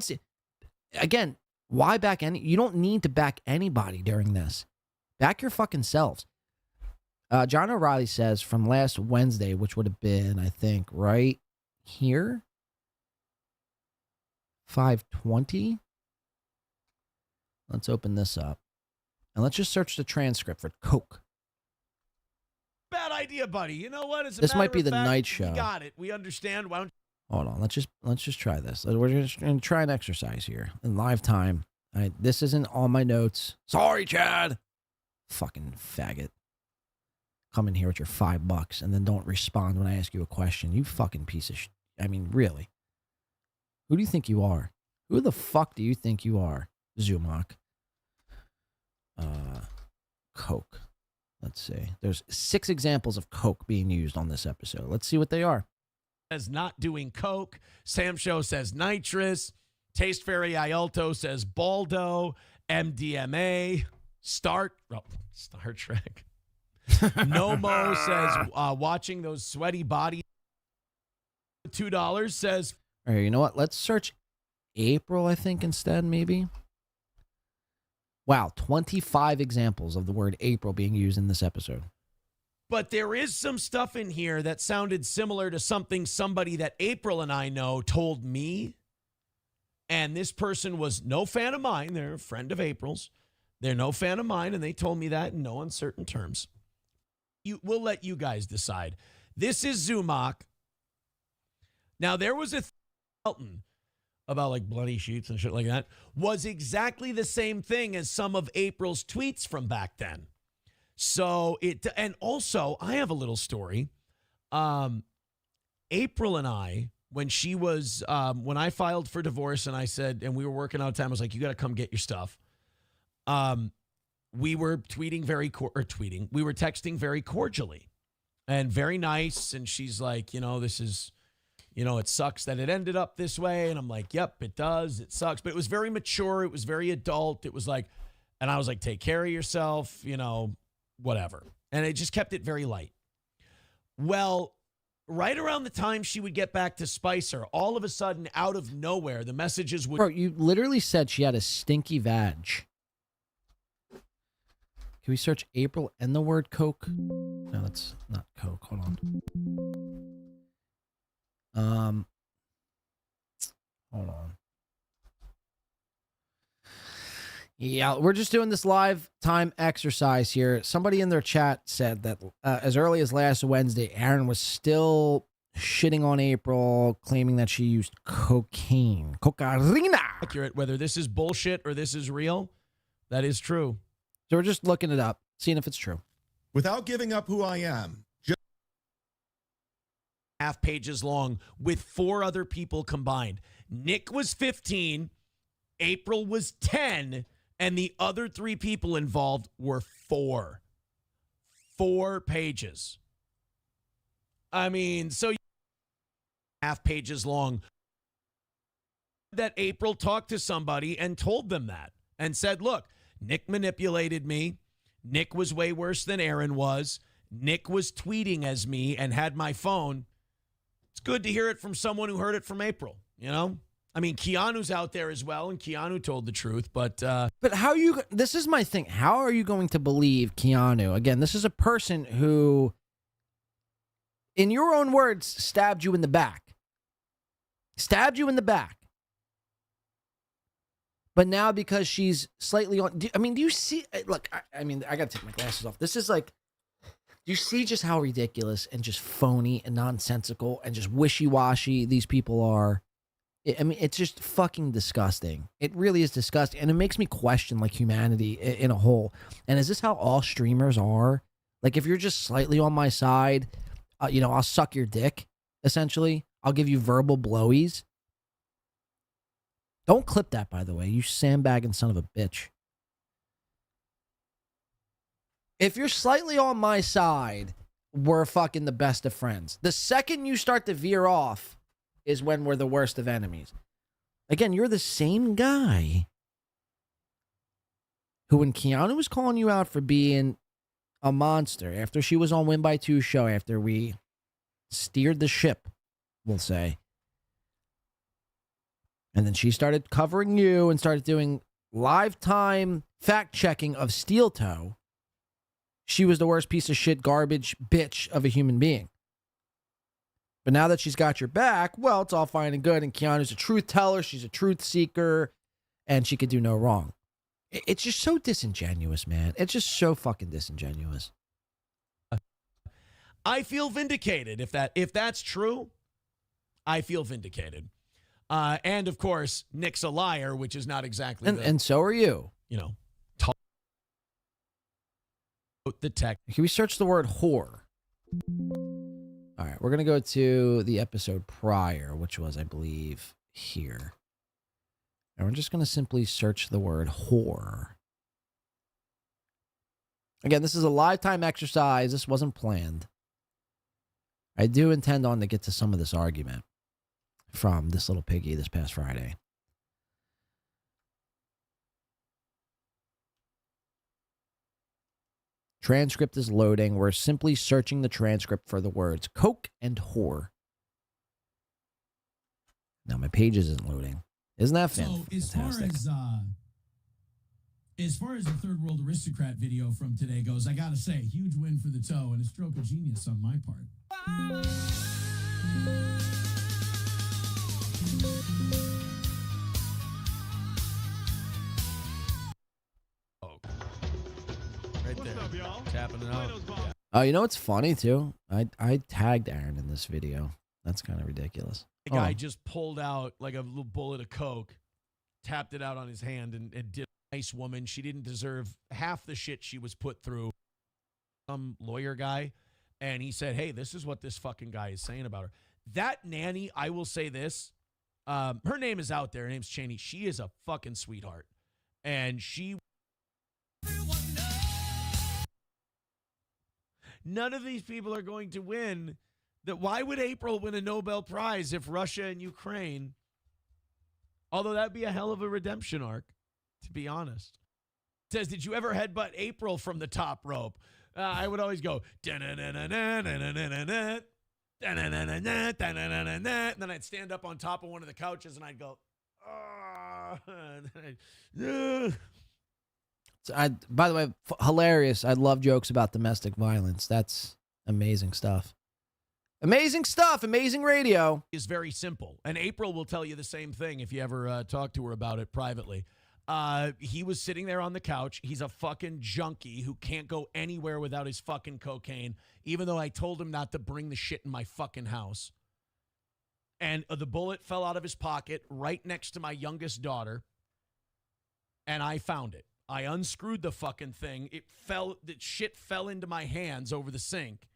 Again, why back any? You don't need to back anybody during this. Back your fucking selves. John O'Reilly says from last Wednesday, which would have been, I think, right here, 5:20. Let's open this up. And let's just search the transcript for coke. Bad idea, buddy. You know what? This might be the night show. We got it. We understand. Why don't Hold on. Let's just try this. We're just going to try an exercise here in live time. All right, this isn't on my notes. Sorry, Chad. Fucking faggot. Come in here with your $5 and then don't respond when I ask you a question. You fucking piece of shit. I mean, really. Who do you think you are? Who the fuck do you think you are, Zumock? Coke. Let's see. There's 6 examples of coke being used on this episode. Let's see what they are. says not doing coke. Sam Show says nitrous. Taste Fairy Ialto says Baldo. MDMA. Star Trek. Nomo says watching those sweaty bodies. $2 says. All right, you know what? Let's search April, I think, instead, maybe. Wow, 25 examples of the word April being used in this episode. But there is some stuff in here that sounded similar to something somebody that April and I know told me. And this person was no fan of mine. They're a friend of April's. They're no fan of mine, and they told me that in no uncertain terms. We'll let you guys decide. This is Zumock. Now, there was a Melton about like bloody sheets and shit like that, was exactly the same thing as some of April's tweets from back then. So and also I have a little story. April and I, when she was, when I filed for divorce and I said, and we were working out of time, I was like, you got to come get your stuff. We were tweeting we were texting very cordially and very nice. And she's like, this is, it sucks that it ended up this way. And I'm like, yep, it does. It sucks. But it was very mature. It was very adult. It was like, and I was like, take care of yourself, whatever. And it just kept it very light. Well, right around the time she would get back to Spicer, all of a sudden, out of nowhere, the messages would... Bro, you literally said she had a stinky vag. Can we search April and the word Coke? No, that's not Coke. Hold on. Hold on. Yeah, we're just doing this live time exercise here. Somebody in their chat said that as early as last Wednesday, Aaron was still shitting on April, claiming that she used cocaine. Cocaina. Accurate. Whether this is bullshit or this is real, that is true. So we're just looking it up, seeing if it's true. Without giving up who I am. Half pages long with 4 other people combined. Nick was 15, April was 10, and the other 3 people involved were 4. 4 pages. I mean, so half pages long. That April talked to somebody and told them that and said, look, Nick manipulated me. Nick was way worse than Aaron was. Nick was tweeting as me and had my phone. It's good to hear it from someone who heard it from April, you know? I mean, Keanu's out there as well, and Keanu told the truth, but how you, this is my thing. How are you going to believe Keanu? Again, this is a person who, in your own words, stabbed you in the back. Stabbed you in the back. But now because she's slightly on, do you see, look, I mean, I got to take my glasses off. This is like, do you see just how ridiculous and just phony and nonsensical and just wishy-washy these people are? I mean, it's just fucking disgusting. It really is disgusting. And it makes me question, like, humanity in a whole. And is this how all streamers are? Like, if you're just slightly on my side, I'll suck your dick, essentially. I'll give you verbal blowies. Don't clip that, by the way. You sandbagging son of a bitch. If you're slightly on my side, we're fucking the best of friends. The second you start to veer off is when we're the worst of enemies. Again, you're the same guy who, when Keanu was calling you out for being a monster, after she was on Win by 2 show, after we steered the ship, we'll say, and then she started covering you and started doing live time fact checking of Steel Toe, she was the worst piece of shit, garbage, bitch of a human being. But now that she's got your back, well, it's all fine and good. And Keanu's a truth teller. She's a truth seeker. And she could do no wrong. It's just so disingenuous, man. It's just so fucking disingenuous. I feel vindicated. If that's true, I feel vindicated. And, of course, Nick's a liar, which is not exactly and so are you. The tech. Can we search the word whore? All right, we're going to go to the episode prior, which was, I believe, here. And we're just going to simply search the word whore. Again, this is a live time exercise. This wasn't planned. I do intend on to get to some of this argument from this little piggy this past Friday. Transcript is loading. We're simply searching the transcript for the words coke and whore. Now my page isn't loading. Isn't that fantastic? As far as the third world aristocrat video from today goes, I gotta say, huge win for the toe and a stroke of genius on my part. Right there. Tapping it out. Yeah. Oh, you know what's funny too? I tagged Aaron in this video. That's kind of ridiculous. The guy just pulled out like a little bullet of coke, tapped it out on his hand, and did a nice woman. She didn't deserve half the shit she was put through. Some lawyer guy, and he said, hey, this is what this fucking guy is saying about her. That nanny, I will say this, her name is out there. Her name's Cheney. She is a fucking sweetheart. And none of these people are going to win. Why would April win a Nobel Prize if Russia and Ukraine? Although that'd be a hell of a redemption arc, to be honest. It says, did you ever headbutt April from the top rope? I would always go, and then I'd stand up on top of one of the couches and I'd go, By the way, hilarious. I love jokes about domestic violence. That's amazing stuff. Amazing stuff. Amazing radio. Is very simple. And April will tell you the same thing if you ever talk to her about it privately. He was sitting there on the couch. He's a fucking junkie who can't go anywhere without his fucking cocaine, even though I told him not to bring the shit in my fucking house. And the bullet fell out of his pocket right next to my youngest daughter, and I found it. I unscrewed the fucking thing. The shit fell into my hands over the sink,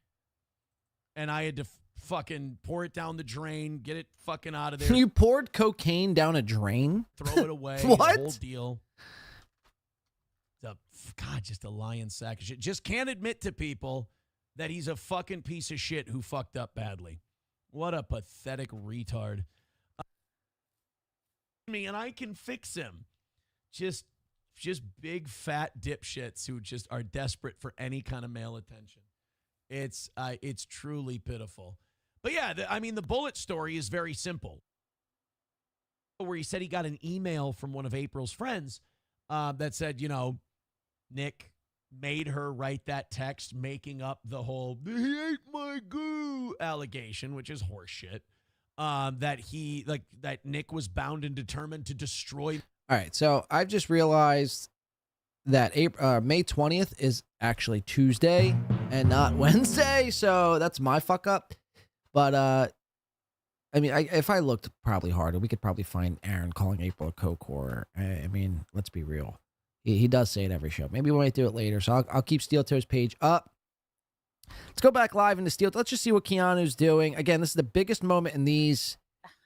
and I had to fucking pour it down the drain, get it fucking out of there. You poured cocaine down a drain? Throw it away. What? The whole deal. God, just a lying sack of shit. Just can't admit to people that he's a fucking piece of shit who fucked up badly. What a pathetic retard. And I can fix him. Just big fat dipshits who just are desperate for any kind of male attention. It's truly pitiful. But yeah, the bullet story is very simple. Where he said he got an email from one of April's friends that said, Nick made her write that text, making up the whole "he ate my goo" allegation, which is horseshit. That Nick was bound and determined to destroy. All right, so I've just realized that May 20th is actually Tuesday and not Wednesday, so that's my fuck up. But if I looked probably harder, we could probably find Aaron calling April a coke whore. I mean, let's be real. He does say it every show. Maybe we might do it later, so I'll keep Steel Toe's page up. Let's go back live into Steel. Let's just see what Keanu's doing. Again, this is the biggest moment in these.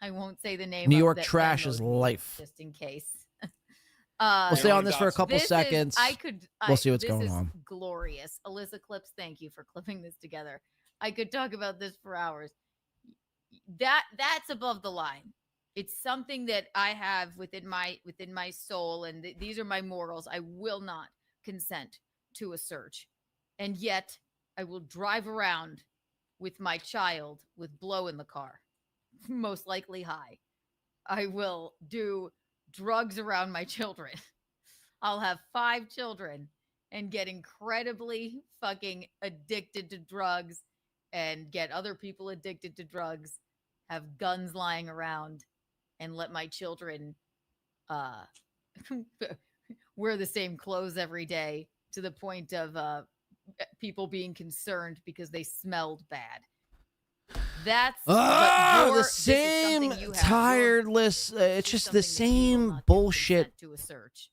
I won't say the name. New York Trash's life. Just in case. We'll stay on this for a couple seconds. We'll see what's going on. This is glorious. Alyssa Clips, thank you for clipping this together. I could talk about this for hours. That's above the line. It's something that I have within my soul, and these are my morals. I will not consent to a search, and yet I will drive around with my child with blow in the car, most likely high. I will do drugs around my children. I'll have 5 children and get incredibly fucking addicted to drugs and get other people addicted to drugs, have guns lying around, and let my children wear the same clothes every day to the point of people being concerned because they smelled bad. That's the same tireless. It's just the same bullshit to a search.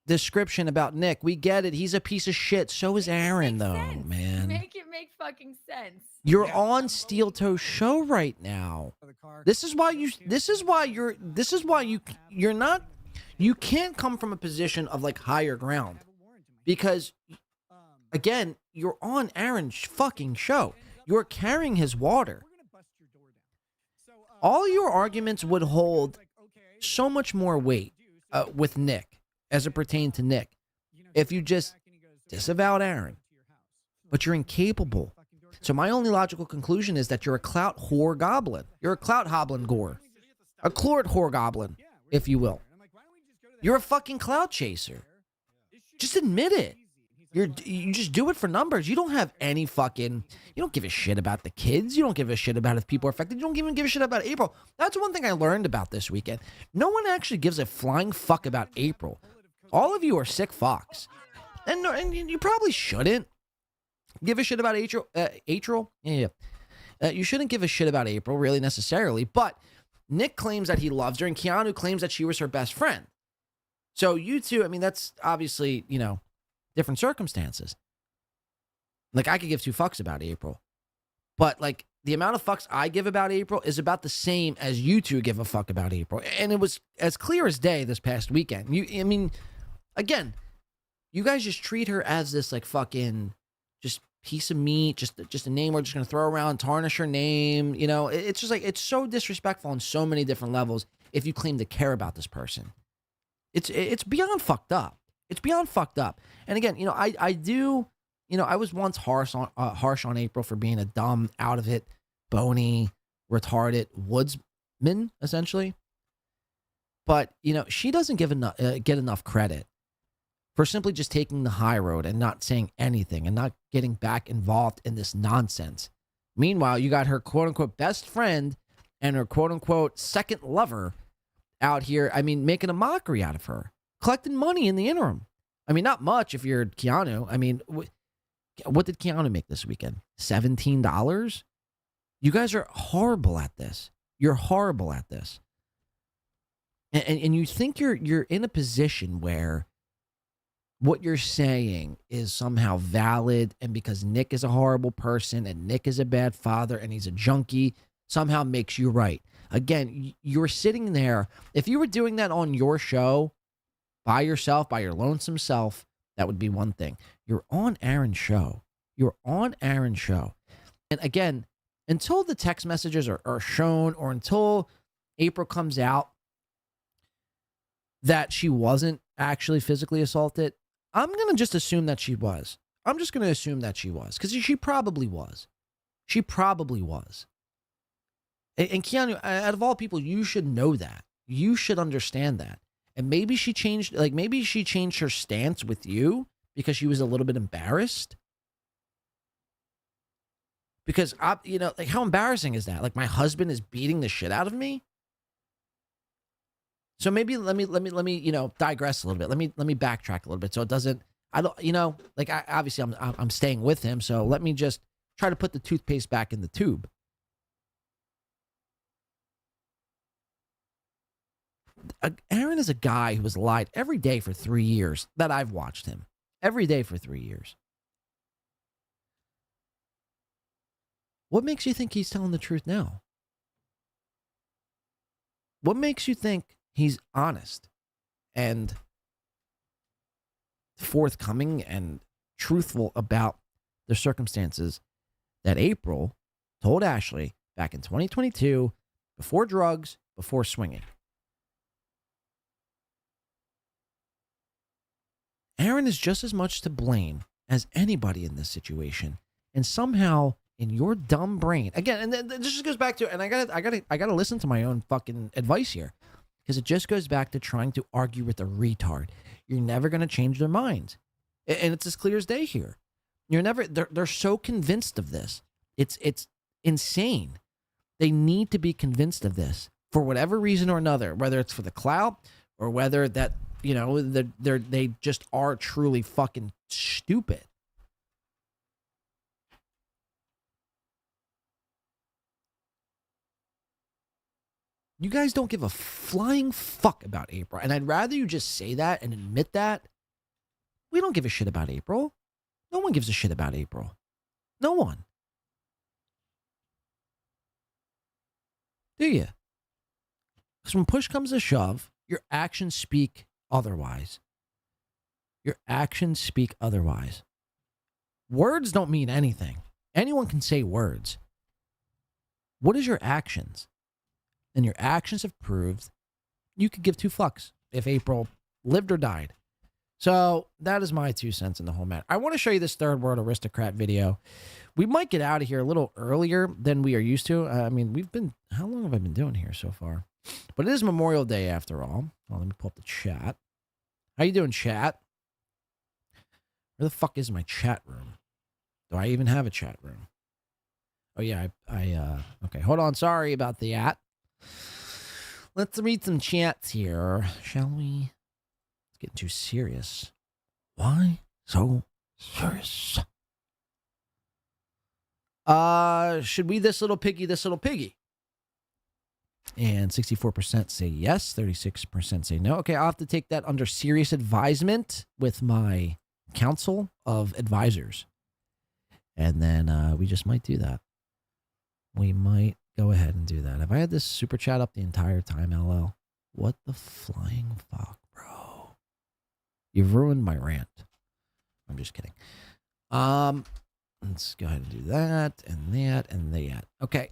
description about Nick. We get it. He's a piece of shit. So is Aaron, though, man. Make it make fucking sense. You're on Steel Toe show right now. This is why you're not. You can't come from a position of like higher ground, because again, you're on Aaron's fucking show. You're carrying his water. All your arguments would hold so much more weight with Nick, as it pertained to Nick, if you just disavowed Aaron. But you're incapable. So my only logical conclusion is that you're a clout whore goblin. You're a clout hoblin gore. A clort whore goblin, if you will. You're a fucking clout chaser. Just admit it. You just do it for numbers. You don't have any fucking. You don't give a shit about the kids. You don't give a shit about if people are affected. You don't even give a shit about April. That's one thing I learned about this weekend. No one actually gives a flying fuck about April. All of you are sick fucks, and you probably shouldn't give a shit about April. You shouldn't give a shit about April really necessarily. But Nick claims that he loves her, and Keanu claims that she was her best friend. So you two, I mean, that's obviously, different circumstances. Like, I could give 2 fucks about April, but like the amount of fucks I give about April is about the same as you two give a fuck about April. And it was as clear as day this past weekend. Again, you guys just treat her as this like fucking just piece of meat, just a name we're just going to throw around, tarnish her name. It's just like, it's so disrespectful on so many different levels if you claim to care about this person. It's beyond fucked up. It's beyond fucked up. And again, I do, I was once harsh on April for being a dumb, out of it, bony, retarded woodsman, essentially. But, she doesn't get enough credit for simply just taking the high road and not saying anything and not getting back involved in this nonsense. Meanwhile, you got her quote-unquote best friend and her quote-unquote second lover out here, making a mockery out of her, collecting money in the interim. I mean, not much if you're Keanu. I mean, what did Keanu make this weekend? $17? You guys are horrible at this. You're horrible at this. And you think you're in a position where what you're saying is somehow valid, and because Nick is a horrible person and Nick is a bad father and he's a junkie, somehow makes you right. Again, you're sitting there. If you were doing that on your show by yourself, by your lonesome self, that would be one thing. You're on Aaron's show. You're on Aaron's show. And again, until the text messages are shown, or until April comes out that she wasn't actually physically assaulted, I'm going to just assume that she was. I'm just going to assume that she was, because she probably was. She probably was. And Keanu, out of all people, you should know that. You should understand that. And maybe she changed, maybe she changed her stance with you because she was a little bit embarrassed. Because, how embarrassing is that? Like, my husband is beating the shit out of me? So maybe let me digress a little bit. Let me backtrack a little bit so it doesn't. Obviously I'm staying with him. So let me just try to put the toothpaste back in the tube. Aaron is a guy who has lied every day for 3 years that I've watched him. Every day for 3 years. What makes you think he's telling the truth now? What makes you think he's honest and forthcoming and truthful about the circumstances that April told Ashley back in 2022, before drugs, before swinging? Aaron is just as much to blame as anybody in this situation. And somehow, in your dumb brain, again, and this just goes back to, and I gotta listen to my own fucking advice here, because it just goes back to trying to argue with a retard. You're never gonna change their minds, and it's as clear as day here. You're never. They're so convinced of this. It's insane. They need to be convinced of this for whatever reason or another, whether it's for the clout or whether that they just are truly fucking stupid. You guys don't give a flying fuck about April. And I'd rather you just say that and admit that. We don't give a shit about April. No one gives a shit about April. No one. Do you? Because when push comes to shove, your actions speak otherwise. Your actions speak otherwise. Words don't mean anything. Anyone can say words. What is your actions? And your actions have proved you could give two fucks if April lived or died. So that is my 2 cents in the whole matter. I want to show you this third world aristocrat video. We might get out of here a little earlier than we are used to. How long have I been doing here so far? But it is Memorial Day after all. Well, let me pull up the chat. How you doing, chat? Where the fuck is my chat room? Do I even have a chat room? Oh yeah, okay, hold on. Sorry about the at. Let's read some chats here, shall we? It's getting too serious. Why so serious? Should we this little piggy, this little piggy? And 64% say yes, 36% say no. Okay, I'll have to take that under serious advisement with my council of advisors. And then we just might do that. We might go ahead and do that. Have I had this super chat up the entire time, LL? What the flying fuck, bro? You've ruined my rant. I'm just kidding. Let's go ahead and do that and that and that. Okay.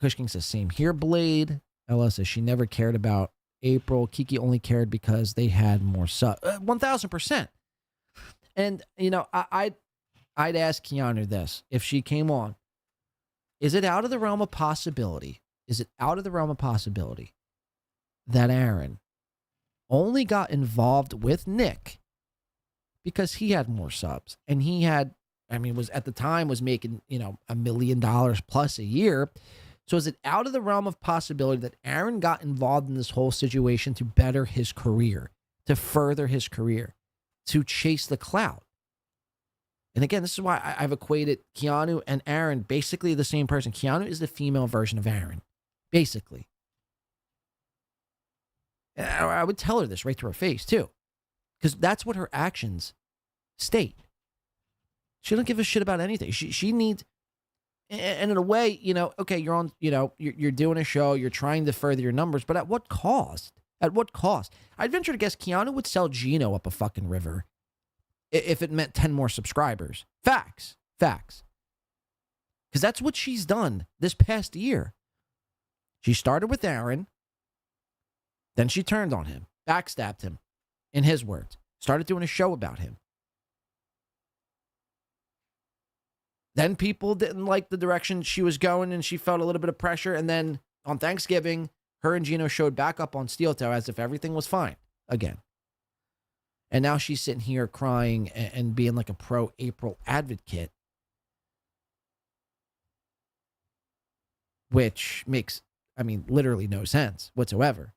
Cushking says, same here, Blade. LL says she never cared about April. Kiki only cared because they had more 1,000%. And, I'd ask Keanu this. If she came on, is it out of the realm of possibility? Is it out of the realm of possibility that Aaron only got involved with Nick because he had more subs and he had, was at the time was making, $1 million plus a year. So is it out of the realm of possibility that Aaron got involved in this whole situation to better his career, to further his career, to chase the clout? And again, this is why I've equated Keanu and Aaron basically the same person. Keanu is the female version of Aaron, basically. And I would tell her this right to her face, too, because that's what her actions state. She don't give a shit about anything. She needs, and in a way, you know, okay, you're on, you know, you're doing a show, you're trying to further your numbers, but at what cost? At what cost? I'd venture to guess Keanu would sell Gino up a fucking river if it meant 10 more subscribers. Facts. Because that's what she's done this past year. She started with Aaron. Then she turned on him, backstabbed him, in his words. Started doing a show about him. Then people didn't like the direction she was going, and she felt a little bit of pressure. And then on Thanksgiving, her and Gino showed back up on Steel Toe as if everything was fine again. And now she's sitting here crying and being like a pro-April advocate, which makes, I mean, literally no sense whatsoever.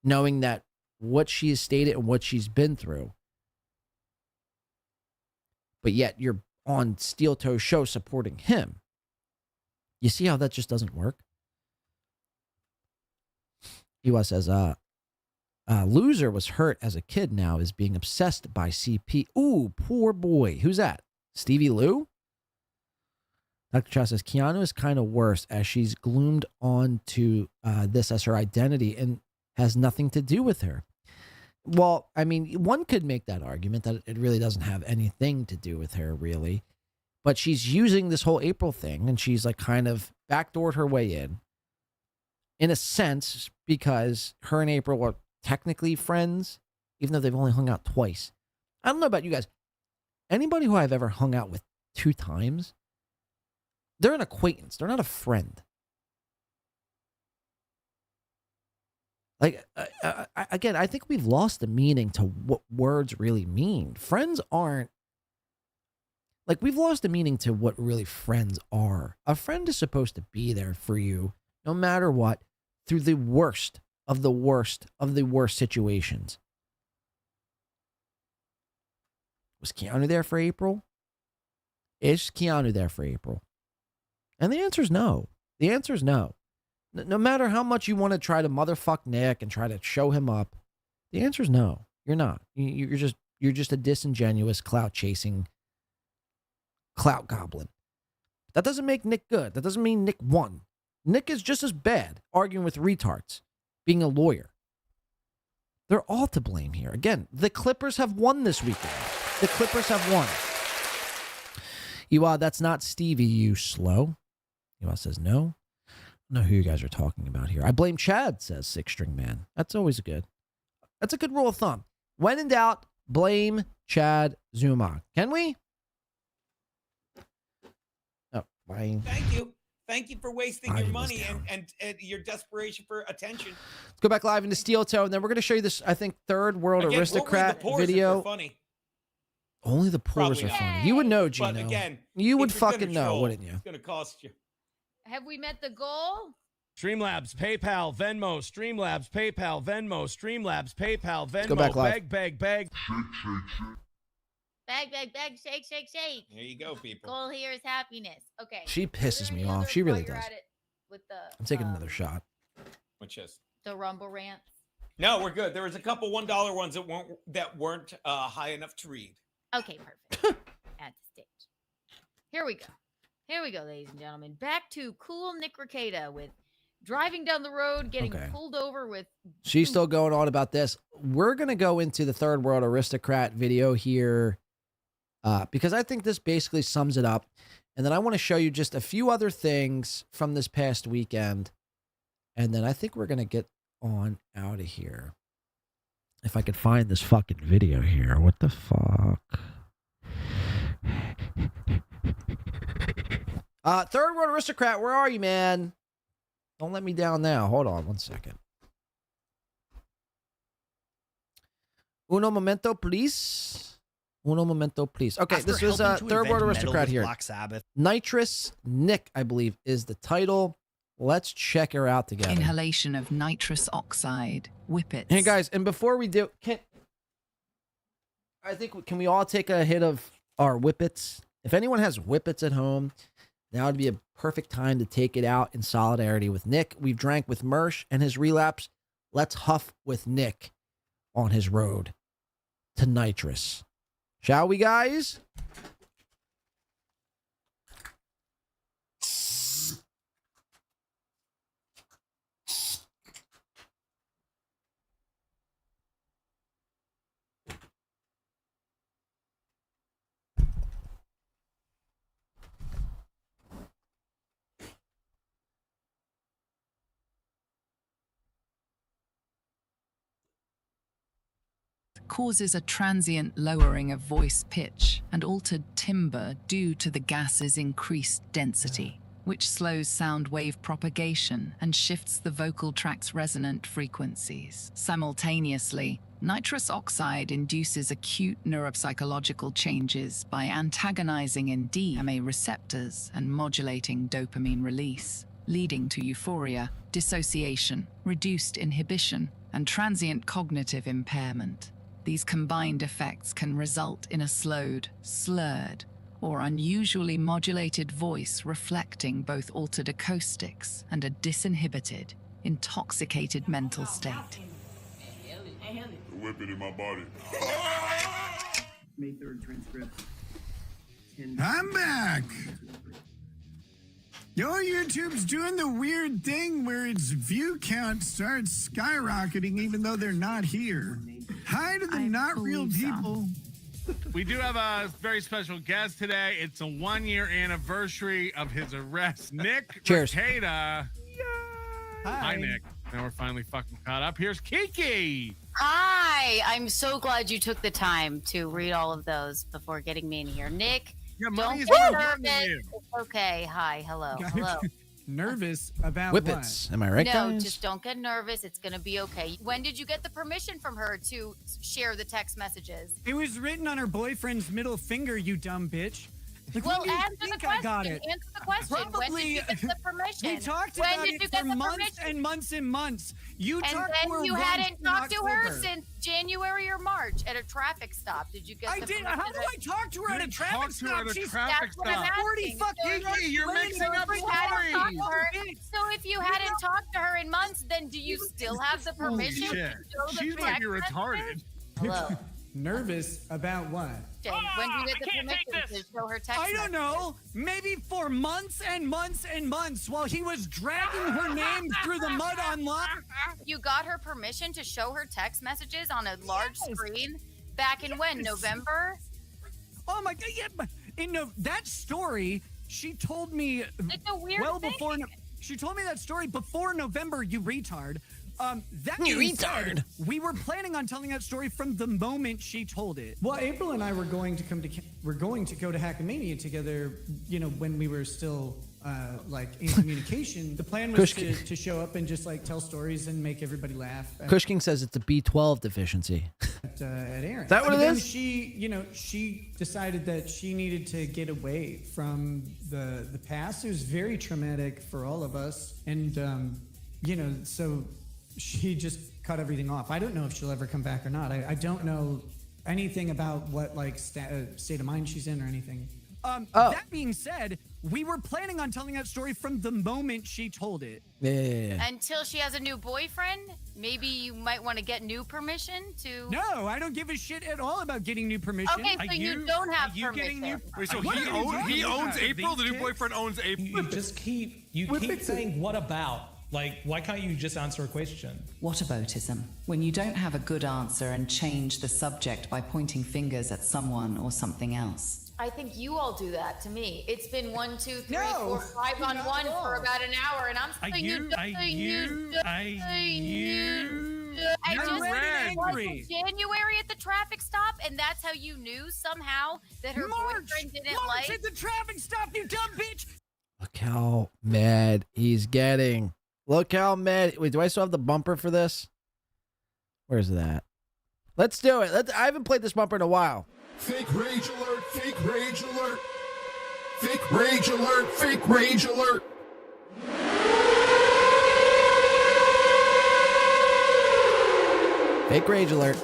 Knowing that what she has stated and what she's been through, but yet you're on Steel Toe's show supporting him. You see how that just doesn't work? Ewa says, loser was hurt as a kid, now is being obsessed by CP. Ooh, poor boy. Who's that? Stevie Lou? Dr. Chow says, Keanu is kind of worse as she's gloomed on to this as her identity and has nothing to do with her. Well, I mean, one could make that argument that it really doesn't have anything to do with her, really. But she's using this whole April thing, and she's like kind of backdoored her way in a sense, because her and April are technically friends, even though they've only hung out twice. I don't know about you guys. Anybody who I've ever hung out with 2 times, they're an acquaintance. They're not a friend. Like, again, I think we've lost the meaning to what words really mean. Friends aren't, like, we've lost the meaning to what really friends are. A friend is supposed to be there for you, no matter what, through the worst of the worst of the worst situations. Was Keanu there for April? Is Keanu there for April? And the answer is no. The answer is no. No matter how much you want to try to motherfuck Nick and try to show him up, the answer is no. You're not. You're just a disingenuous clout chasing clout goblin. That doesn't make Nick good. That doesn't mean Nick won. Nick is just as bad arguing with retards, being a lawyer. They're all to blame here. Again, the Clippers have won this weekend. The Clippers have won. Ewa, that's not Stevie, you slow. Ewa says no. I don't know who you guys are talking about here. I blame Chad, says Six String Man. That's always that's a good rule of thumb. When in doubt, blame Chad Zumock. Can we? Oh, fine. Thank you for wasting your money and your desperation for attention. Let's go back live into Steel Toe, and then we're going to show you this, I think, third world aristocrat video. Only the poors are funny. You would know, Gino. But again, you would fucking know, wouldn't you? It's going to cost you. Have we met the goal? Streamlabs, PayPal, Venmo, Streamlabs, PayPal, Venmo, Streamlabs, PayPal, Venmo. Let's go back live. Beg. Bag, shake. There you go, people. Goal here is happiness. Okay. She pisses me off. She really does. With the, I'm taking another shot. Which is? The Rumble rants. No, we're good. There was a couple $1 ones that weren't high enough to read. Okay, perfect. At the stage. Here we go, ladies and gentlemen. Back to cool Nick Rekieta with driving down the road, getting pulled over with... She's still going on about this. We're going to go into the third world aristocrat video here because I think this basically sums it up. And then I want to show you just a few other things from this past weekend. And then I think we're going to get on out of here. If I could find this fucking video here. What the fuck? Third world aristocrat, where are you, man? Don't let me down now. Hold on one second. Uno momento, please. Uno momento, please. Okay, this was third world aristocrat here. Black Sabbath. Nitrous Nick, I believe, is the title. Let's check her out together. Inhalation of nitrous oxide, whippets. Hey guys, and before we do, can we all take a hit of our whippets? If anyone has whippets at home, now would be a perfect time to take it out in solidarity with Nick. We've drank with Mersh and his relapse. Let's huff with Nick on his road to Nitrous. Shall we, guys? Causes a transient lowering of voice pitch and altered timbre due to the gas's increased density, which slows sound wave propagation and shifts the vocal tract's resonant frequencies. Simultaneously, nitrous oxide induces acute neuropsychological changes by antagonizing NMDA receptors and modulating dopamine release, leading to euphoria, dissociation, reduced inhibition, and transient cognitive impairment. These combined effects can result in a slowed, slurred, or unusually modulated voice reflecting both altered acoustics and a disinhibited, intoxicated mental state. Whip it in my body. May 3rd transcript. I'm back. Yo, YouTube's doing the weird thing where its view count starts skyrocketing even though they're not here. Hi to the not real people. We do have a very special guest today. It's a 1-year anniversary of his arrest. Nick Rekieta. Hi, Nick. Now we're finally fucking caught up. Here's Kiki. Hi. I'm so glad you took the time to read all of those before getting me in here. Nick, don't get nervous. It's okay. Hi. Hello. Hello. Nervous about whippets. What? Am I right, No, guys? just don't get nervous. It's going to be okay. When did you get the permission from her to share the text messages? It was written on her boyfriend's middle finger, you dumb bitch. Like, Well, when do you answer the think I question. got it? Answer the question. When Probably, did you get the permission? We talked when about did it you for get the months permission? and months and months. You And talked to her then you once hadn't in talked to her October. since January or March at a traffic stop. Did you get I the did. permission? How do I talk to her at a traffic stop? She's That's what I'm 40 asking. fucking So if you're mixing up you hadn't talked to her- stories. So if you hadn't talked to her in months, then do you still have the permission? Shit. to show the She's might be text retarded. Hello. Nervous about what? Jane, when did you get the permission to show her text I don't know. Maybe for months and months and months while he was dragging her name through the mud online. You got her permission to show her text messages on a large screen back in when? November? Oh my God! Yeah, but that story she told me It's a weird thing. before. She told me that story before November. You retard. That You being said, retard. we were planning on telling that story from the moment she told it. Well, April and I were going to go to Hackamania together. You know, when we were still like in communication. The plan was to show up and just like tell stories and make everybody laugh. Cushking says it's a B12 deficiency. At Aaron. Is that what it then is? She decided that she needed to get away from the past. It was very traumatic for all of us, and so she just cut everything off. I don't know if she'll ever come back or not. I don't know anything about what like state of mind she's in or anything. That being said, we were planning on telling that story from the moment she told it. Yeah. Until she has a new boyfriend, maybe you might want to get new permission to. No, I don't give a shit at all about getting new permission. Okay, so you don't have permission. Wait, so he owns April? The new boyfriend owns April? You keep saying what about? Like, why can't you just answer a question? Whataboutism. When you don't have a good answer and change the subject by pointing fingers at someone or something else. I think you all do that to me. It's been 1, 2, 3, No, 4, 5 on not 1 at all. for about an hour, and I'm saying you. I just was January at the traffic stop, and that's how you knew somehow that her boyfriend didn't March like. at the traffic stop, you dumb bitch. Look how mad he's getting. Look how mad. Wait, do I still have the bumper for this? Where's that? Let's do it. I haven't played this bumper in a while. Fake rage alert, fake rage alert. Fake rage alert, fake rage alert. Fake rage alert.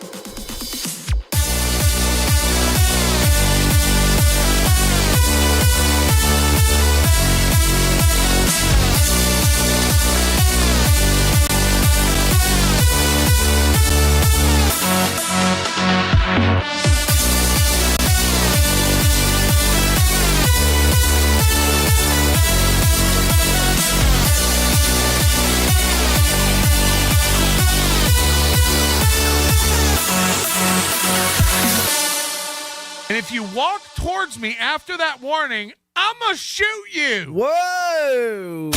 And if you walk towards me after that warning, I'm going to shoot you. Whoa.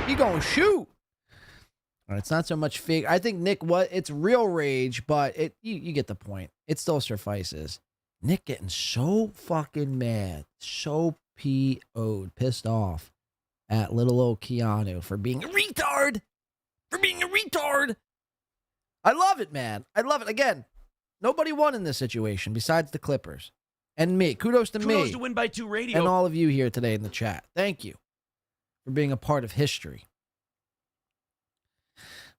You gonna shoot. All right, it's not so much fake. I think Nick, it's real rage, but you get the point. It still suffices. Nick getting so fucking mad, so PO'd, pissed off at little old Keanu for being a retard. I love it, man. I love it. Again, nobody won in this situation besides the Clippers. And me. Kudos to me. Kudos to Win by Two Radio. And all of you here today in the chat. Thank you for being a part of history.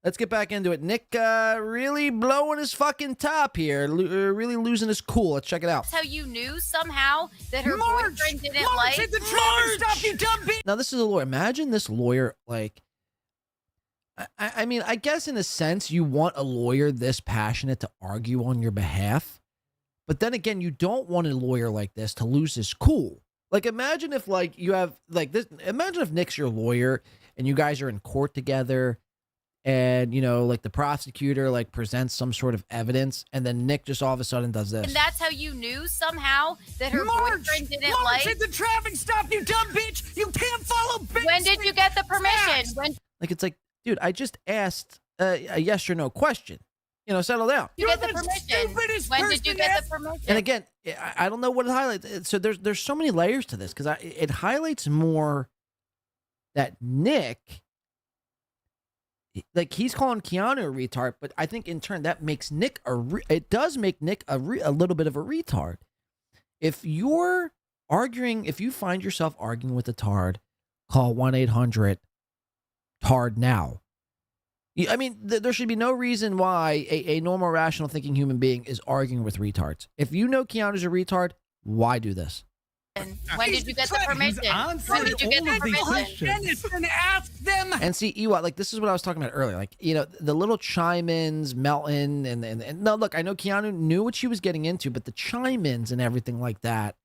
Let's get back into it. Nick really blowing his fucking top here. Really losing his cool. Let's check it out. That's how you knew somehow that her boyfriend didn't like. Stop, you dumb bitch. Now, this is a lawyer. Imagine this lawyer, like, I mean, I guess in a sense, you want a lawyer this passionate to argue on your behalf. But then again, you don't want a lawyer like this to lose his cool. Like, imagine if, like, you have, like, this. Imagine if Nick's your lawyer and you guys are in court together and, you know, like, the prosecutor, like, presents some sort of evidence and then Nick just all of a sudden does this. And that's how you knew somehow that her boyfriend didn't like. At the traffic stop, you dumb bitch. You can't follow. When did you get the permission? When? Like, it's like, dude, I just asked a yes or no question. You know, settle down. You get the permission. When did you get the permission? And again, I don't know what it highlights. So there's so many layers to this because it highlights more that Nick, like, he's calling Keanu a retard, but I think in turn that makes Nick it does make Nick a little bit of a retard. If you're arguing, if you find yourself arguing with a tard, call 1-800-TARD now. I mean, there should be no reason why a normal, rational thinking human being is arguing with retards. If you know Keanu's a retard, why do this? When did you get the permission? When did you get the permission? And ask them. And see, Ewok, like, this is what I was talking about earlier. Like, you know, the little chime-ins, Melton, and no, look, I know Keanu knew what she was getting into, but the chime-ins and everything like that,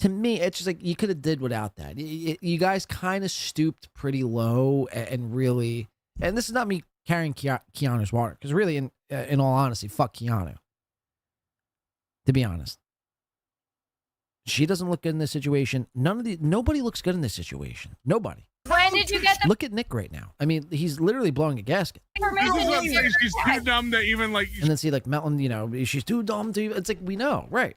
to me, it's just like you could have did without that. You guys kind of stooped pretty low and really... And this is not me carrying Keanu's water, because really, in all honesty, fuck Keanu. To be honest, she doesn't look good in this situation. Nobody looks good in this situation. Nobody. When did you get the Look at Nick right now. I mean, he's literally blowing a gasket. permission? She's too dumb to even, like. And then see, like, Melton, you know, she's too dumb to. It's like, we know, right?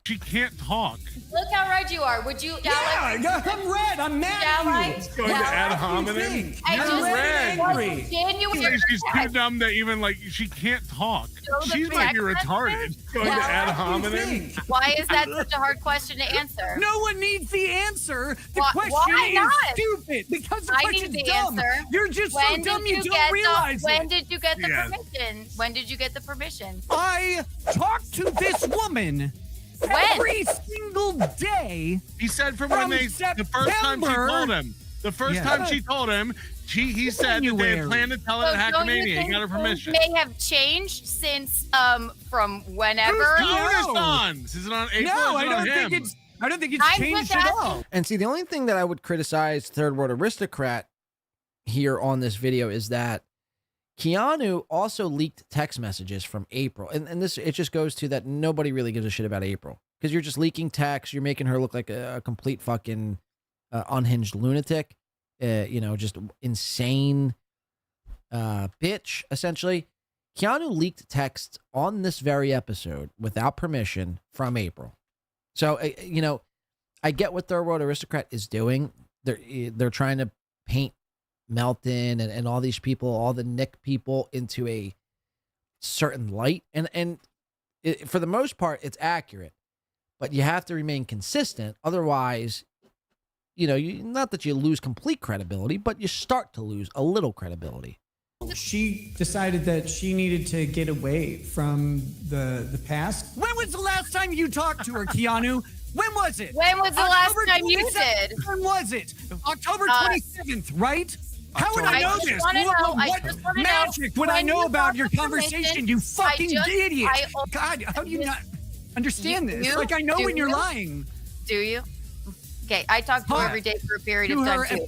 She can't talk. Look how red you are. Would you? I'm red. I'm mad at you. It's going to ad hominem. You're red. Genuine. She's too dumb to even, like, she can't talk. the She might be text retarded. Going to ad hominem. Why is that such a hard question to answer? No one needs the answer. The question why is not? stupid. Because the I question's need the dumb. answer. You're just When so did dumb you get don't realize When it. did you get the Yes. permission? When did you get the permission? I talked to this woman every single day. He said from when the first time she told him. The first time she told him, he said that they had planned to tell her So at don't you Hackmania. He think got her permission. things may have changed since from whenever. Whose phone is on? Is it on April? No, or is it on him? I don't think it's I'm changed just at asking. all. And see, the only thing that I would criticize Third World Aristocrat here on this video is that Keanu also leaked text messages from April. And this, it just goes to that nobody really gives a shit about April. Because you're just leaking text. You're making her look like a complete fucking unhinged lunatic. You know, just insane bitch, essentially. Keanu leaked texts on this very episode without permission from April. So, you know, I get what Third World Aristocrat is doing. They're trying to paint Melton and all these people, all the Nick people, into a certain light. And for the most part, it's accurate. But you have to remain consistent. Otherwise, you know, not that you lose complete credibility, but you start to lose a little credibility. she decided that she needed to get away from the past. When was the last time you talked to her, Keanu? When was it? When was the last time you 27th? did? When was it? October 27th, right? How would I know this? just wanna know- I What just wanna know magic would I when know you about got your the conversation, permission. you fucking idiot? I- God, how do you not understand this? You- Like, I know do when you're you? lying. Do you? Okay, I talked to her Huh. every day for a period To of time her- too.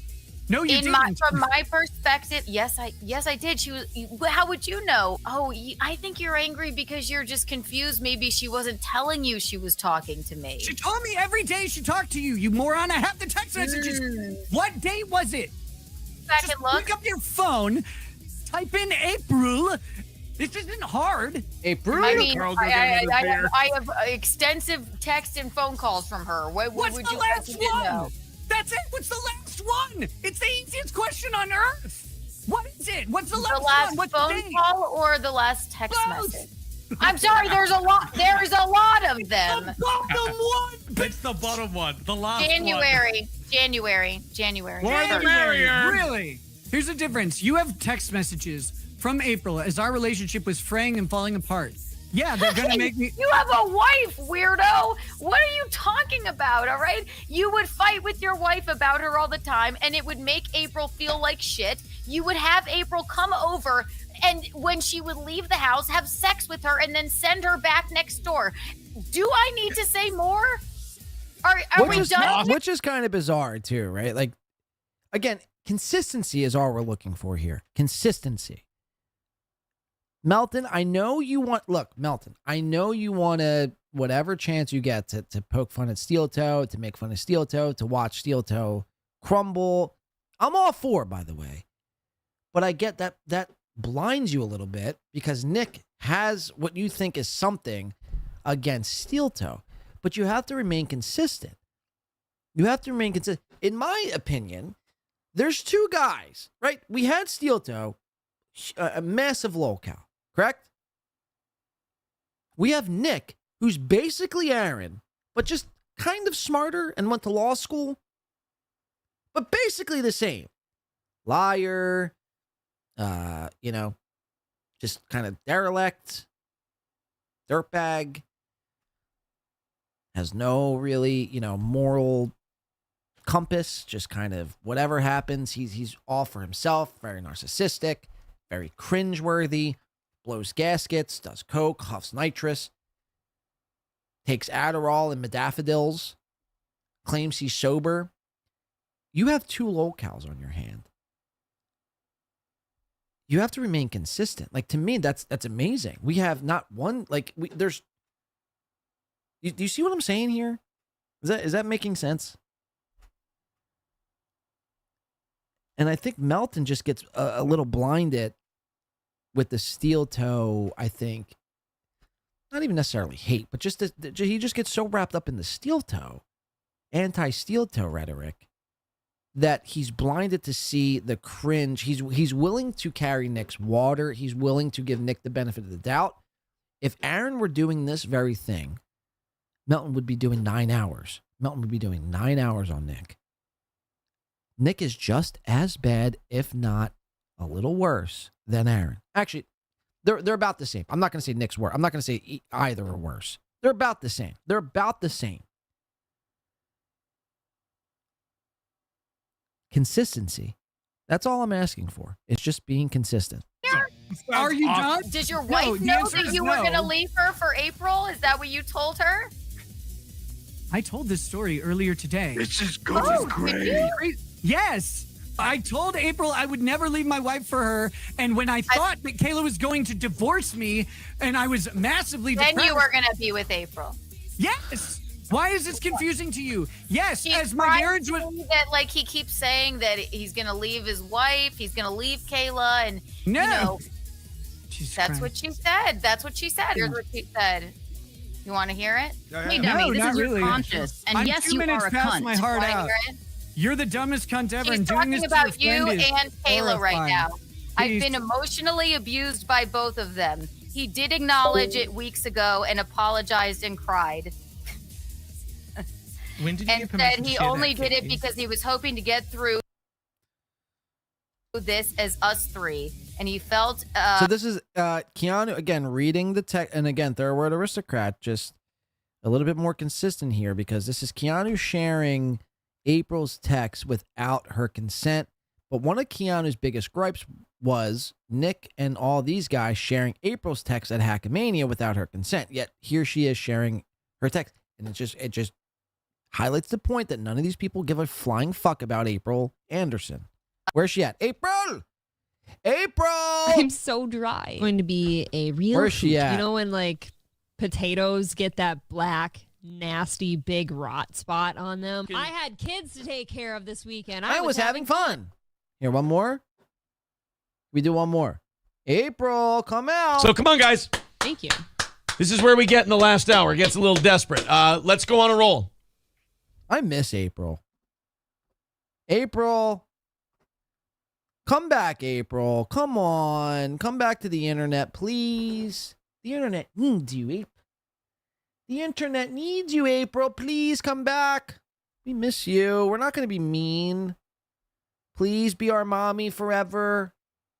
No, you didn't. From my perspective, yes, I did. She was. How would you know? Oh, I think you're angry because you're just confused. Maybe she wasn't telling you she was talking to me. She told me every day she talked to you, you moron. I have the text messages. What date was it? Back Just and look. pick up your phone, type in April. This isn't hard. April. I mean, I have extensive text and phone calls from her. What What's would the you last like to one? know? That's it. What's the last one? It's the easiest question on earth. What is it? What's the last, The last one? What's the phone date? call or the last text Both. message? I'm sorry. There's a lot. There's a lot of them. The bottom one. It's the bottom one. The last January. Really? Here's the difference. You have text messages from April as our relationship was fraying and falling apart. Yeah, they're gonna make me. You have a wife, weirdo. What are you talking about? All right, you would fight with your wife about her all the time, and it would make April feel like shit. You would have April come over, and when she would leave the house, have sex with her, and then send her back next door. Do I need to say more? Are we done? Which is kind of bizarre too, right? Like, again, consistency is all we're looking for here. Consistency. Melton, I know you want, Melton, I know you want to, whatever chance you get to poke fun at Steel Toe, to make fun of Steel Toe, to watch Steel Toe crumble. I'm all for, by the way. But I get that blinds you a little bit because Nick has what you think is something against Steel Toe. But you have to remain consistent. You have to remain consistent. In my opinion, there's two guys, right? We had Steel Toe, a massive lolcow, correct? We have Nick, who's basically Aaron, but just kind of smarter and went to law school, but basically the same. Liar, just kind of derelict, dirtbag, has no really, moral compass, just kind of whatever happens, he's all for himself, very narcissistic, very cringeworthy, blows gaskets, does coke, huffs nitrous, takes Adderall and modafinils, claims he's sober. You have two lolcows on your hand. You have to remain consistent. Like, to me, that's amazing. We have not one, there's, do you see what I'm saying here? Is that making sense? And I think Melton just gets a little blinded with the Steel Toe, I think. Not even necessarily hate, but just he just gets so wrapped up in the Steel Toe, anti-Steel Toe rhetoric, that he's blinded to see the cringe. He's willing to carry Nick's water. He's willing to give Nick the benefit of the doubt. If Aaron were doing this very thing, Melton would be doing 9 hours. Melton would be doing 9 hours on Nick. Nick is just as bad, if not a little worse, than Aaron. Actually, they're about the same. I'm not going to say Nick's worse. I'm not going to say either are worse. They're about the same. They're about the same. Consistency. That's all I'm asking for. It's just being consistent. Are you done? Does your No, wife the know answer that is you were no. going to leave her for April? Is that what you told her? I told this story earlier today. This is great. Yes. I told April I would never leave my wife for her. And when I thought that Kayla was going to divorce me and I was massively Then depressed. you were going to be with April. Yes. Why is this confusing to you? Yes, She's as my trying marriage to was. say that, like, he keeps saying that he's going to leave his wife, he's going to leave Kayla, and No. That's what she said. That's what she said. Here's what she said. You want to hear it? Hey, dummy, this is your conscience. And I'm yes, 2 minutes past my heart out. You're the dumbest cunt ever. He's and doing talking this about to your you friend is and Kayla right horrifying. now. I've Please. been emotionally abused by both of them. He did acknowledge it weeks ago and apologized and cried. When did you And get permission said to he share only that, did it Katie? because he was hoping to get through. this as us three, and he felt. So this is Keanu again reading the text, and again, third word aristocrat, just a little bit more consistent here because this is Keanu sharing April's text without her consent. But one of Keanu's biggest gripes was Nick and all these guys sharing April's text at Hackamania without her consent. Yet here she is sharing her text, and it just highlights the point that none of these people give a flying fuck about April Anderson. Where's she at? April! I'm so dry. Going to be a real Where's she hoot. at? You know when like potatoes get that black, nasty, big rot spot on them? I had kids to take care of this weekend. I was having fun. Here, one more. We do one more. April, come out. So come on, guys. Thank you. This is where we get in the last hour. It gets a little desperate. Let's go on a roll. I miss April. April. Come back, April. Come on. Come back to the internet, please. The internet needs you, April. The internet needs you, April. Please come back. We miss you. We're not going to be mean. Please be our mommy forever.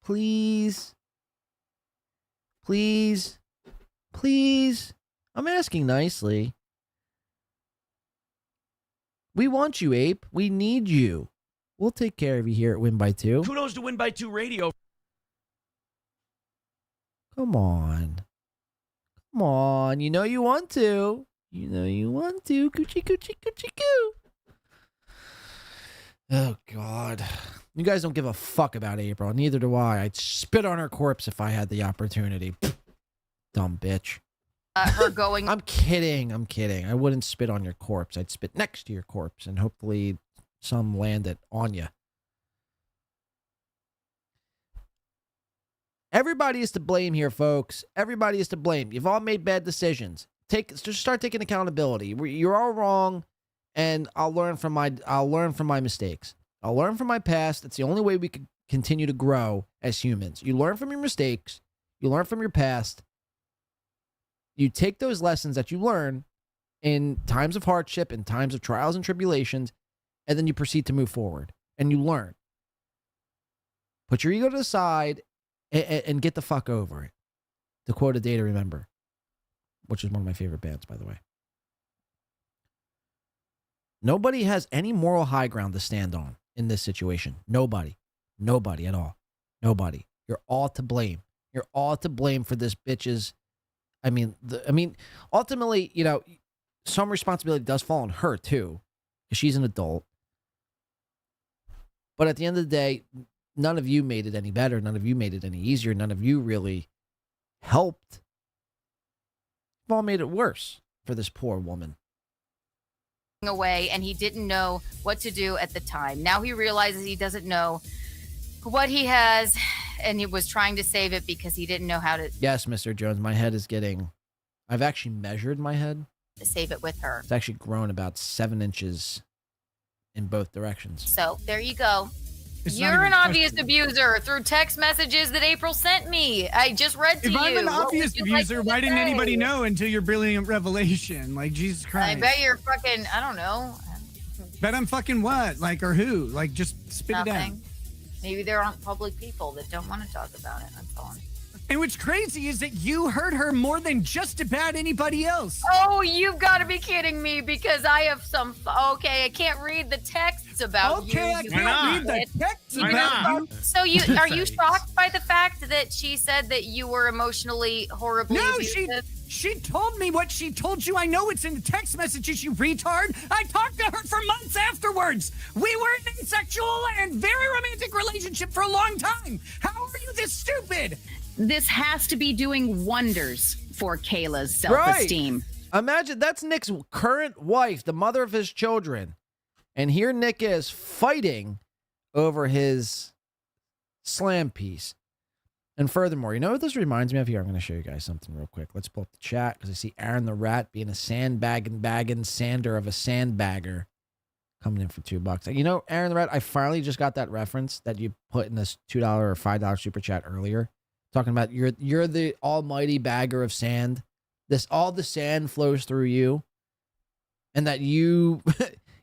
Please. Please. Please. I'm asking nicely. We want you, Ape. We need you. We'll take care of you here at Win by 2. Kudos to Win by 2 Radio. Come on. Come on. You know you want to. You know you want to. Coochie, coochie, coochie, coo. Oh, God. You guys don't give a fuck about April. Neither do I. I'd spit on her corpse if I had the opportunity. Dumb bitch. Her going. I'm kidding. I'm kidding. I wouldn't spit on your corpse. I'd spit next to your corpse and hopefully some landed on you. Everybody is to blame here, folks. Everybody is to blame. You've all made bad decisions. Just start taking accountability. You're all wrong, and I'll learn from my mistakes. I'll learn from my past. It's the only way we can continue to grow as humans. You learn from your mistakes. You learn from your past. You take those lessons that you learn in times of hardship, in times of trials and tribulations, and then you proceed to move forward. And you learn. Put your ego to the side and get the fuck over it. To quote A Day to Remember, which is one of my favorite bands, by the way. Nobody has any moral high ground to stand on in this situation. Nobody. Nobody at all. Nobody. You're all to blame. You're all to blame for this bitch's. I mean, ultimately, you know, some responsibility does fall on her too, because she's an adult. But at the end of the day, none of you made it any better. None of you made it any easier. None of you really helped. You've all made it worse for this poor woman. Away, and he didn't know what to do at the time. Now he realizes he doesn't know what he has, and he was trying to save it because he didn't know how to Yes, Mr. Jones, my head is getting... I've actually measured my head. save it with her. It's actually grown about 7 inches in both directions. So there you go. It's not You're even an obvious abuser through text messages that April sent me. I just read to If you. I'm an What obvious would you like abuser, me to why didn't say? anybody know until your brilliant revelation? Like, Jesus Christ. I bet you're fucking, I don't know. Bet I'm fucking what? Like, or who? Like, just spit it out. Nothing. Maybe there aren't public people that don't want to talk about it. That's all. And what's crazy is that you hurt her more than just about anybody else. Oh, you've got to be kidding me because I have some. Okay, I can't read the texts about you. Okay, I you can't read the texts about you. So are you shocked by the fact that she said that you were emotionally horribly No, abusive? she told me what she told you. I know it's in the text messages, you retard. I talked to her for months afterwards. We were in a sexual and very romantic relationship for a long time. How are you this stupid? This has to be doing wonders for Kayla's self-esteem. Right. Imagine that's Nick's current wife, the mother of his children. And here Nick is fighting over his slam piece. And furthermore, you know what this reminds me of? Here, I'm going to show you guys something real quick. Let's pull up the chat because I see Aaron the Rat being a bagging sander of a sandbagger coming in for $2. You know, Aaron the Rat, I finally just got that reference that you put in this $2 or $5 super chat earlier. Talking about you're the almighty bagger of sand. All the sand flows through you. And that you,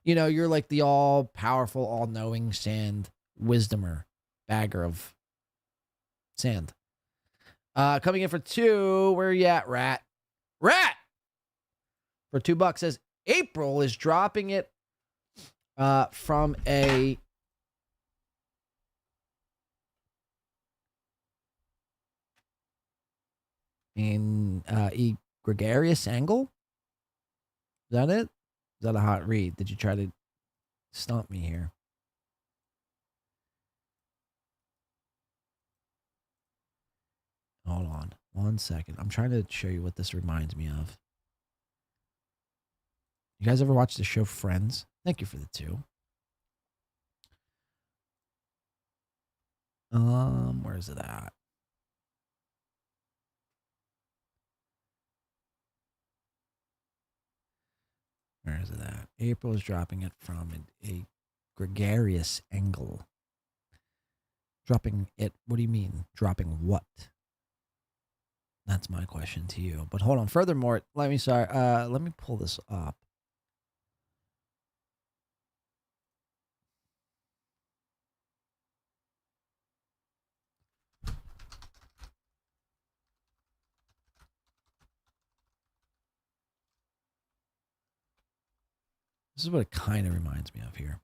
you know, you're like the all-powerful, all-knowing sand wisdomer. bagger of sand. Coming in for 2, where you at, Rat? Rat! For $2 says April is dropping it from a gregarious angle. Is that it? Is that a hot read? Did you try to stump me here? Hold on 1 second. I'm trying to show you what this reminds me of. You guys ever watch the show Friends? Thank you for the 2. Where's it at? Where is it at? April is dropping it from a gregarious angle. Dropping it, what do you mean? Dropping what? That's my question to you. But hold on. Furthermore, let me pull this up. This is what it kind of reminds me of here.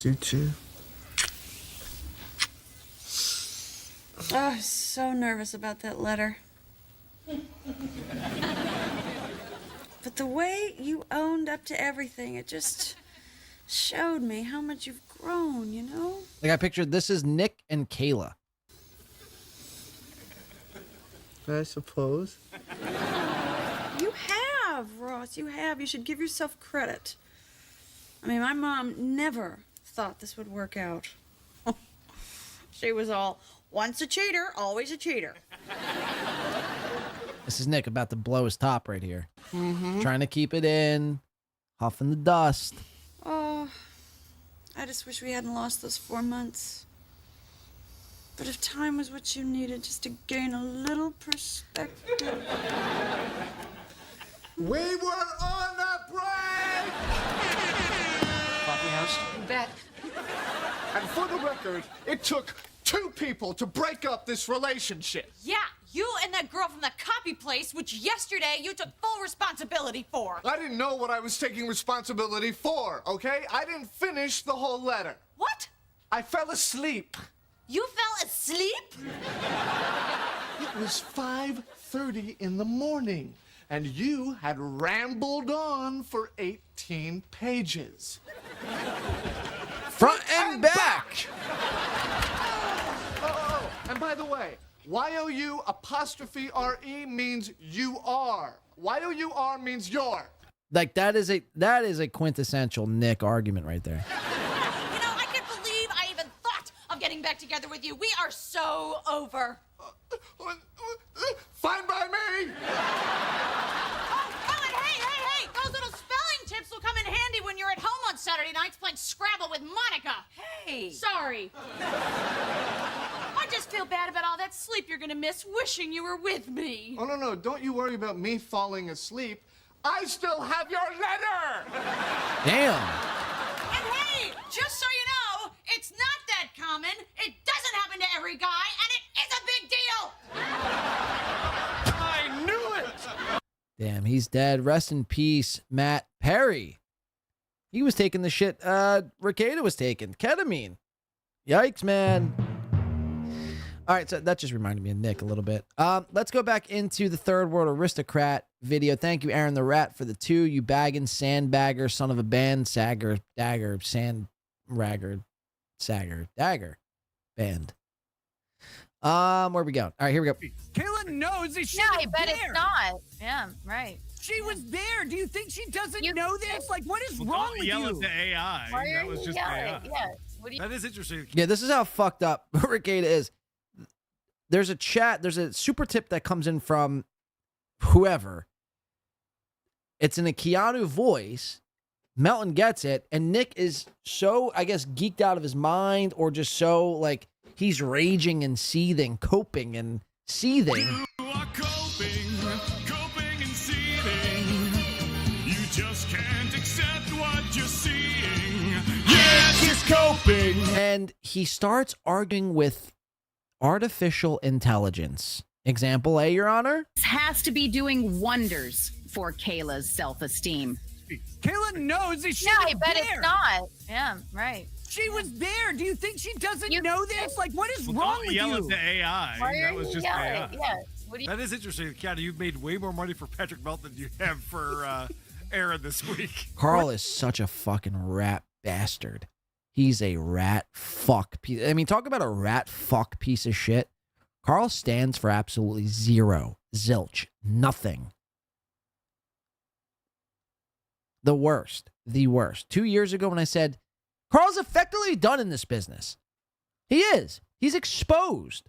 Choo-choo. Oh, I was so nervous about that letter. But the way you owned up to everything, it just showed me how much you've grown, you know? Like I pictured, this is Nick and Kayla. I suppose. You have, Ross. You have. You should give yourself credit. I mean, my mom never thought this would work out. She was all, once a cheater, always a cheater. This is Nick about to blow his top right here. Mm-hmm. Trying to keep it in, huffing the dust. Oh, I just wish we hadn't lost those 4 months. But if time was what you needed just to gain a little perspective. We were on a break! Coffee house? Bet. And for the record, it took 2 people to break up this relationship. Yeah, you and that girl from the copy place, which yesterday you took full responsibility for. I didn't know what I was taking responsibility for, okay? I didn't finish the whole letter. What? I fell asleep. You fell asleep? It was 5:30 in the morning, and you had rambled on for 18 pages. Front and back! Oh, and by the way, Y-O-U''RE means you are. Y-O-U-R means you're. Like that is a quintessential Nick argument right there. You know, I can't believe I even thought of getting back together with you. We are so over. Fine by me! Oh, and hey, those little spelling tips will come in handy when you're at home on Saturday nights playing Scrabble with Monica. Hey. Sorry. I just feel bad about all that sleep you're gonna miss wishing you were with me. Oh, no, don't you worry about me falling asleep. I still have your letter! Damn. And hey, just so you know, it's not that common. It doesn't happen to every guy, and it is a big deal. I knew it! Damn, he's dead. Rest in peace, Matt Perry. He was taking the shit Rekieta was taking. Ketamine. Yikes, man. All right, so that just reminded me of Nick a little bit. Let's go back into the Third World Aristocrat video. Thank you, Aaron the Rat, for the 2. You bagging sandbagger, son of a band, sagger, dagger, sand, ragger, sagger, dagger, band. Where we going? All right, here we go. Kayla knows that she Yeah, was I bet there. it's not. Yeah, right. She was there. Do you think she doesn't know this? Like, what is Well, wrong don't with yell you? at the AI. Why That are was you just yelling? AI. Yeah. What do you? That is interesting. Yeah, this is how fucked up Rekieta is. There's a chat, there's a super tip that comes in from whoever. It's in a Keanu voice. Melton gets it, and Nick is so, I guess, geeked out of his mind, or just so, like, he's raging and seething, coping and seething. You are coping and seething. You just can't accept what you see. And he starts arguing with artificial intelligence. Example A, Your Honor? This has to be doing wonders for Kayla's self-esteem. Kayla knows that she Yeah, was I bet there. it's not. Yeah, right. She was there. Do you think she doesn't know this? Like, what is Well, wrong don't with yell you? at the AI. Why That are was you just yelling? AI. Yeah. What do you? That is interesting, Keanu. You've made way more money for Patrick Melton than you have for Aaron this week. Carl is such a fucking rat bastard. He's a rat fuck. I mean, talk about a rat fuck piece of shit. Carl stands for absolutely zero. Zilch. Nothing. The worst. The worst. 2 years ago when I said, Carl's effectively done in this business. He is. He's exposed.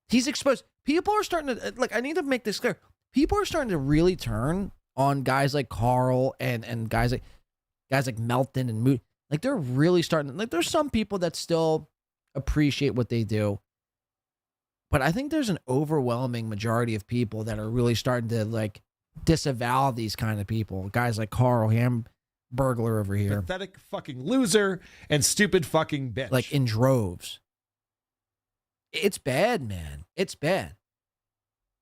He's exposed. People are starting to, like, I need to make this clear. People are starting to really turn on guys like Carl and guys like Melton and Moot. Like, they're really starting, like, there's some people that still appreciate what they do. But I think there's an overwhelming majority of people that are really starting to, like, disavow these kind of people. Guys like Carl Hamburglar over here. Pathetic fucking loser and stupid fucking bitch. Like, in droves. It's bad, man. It's bad.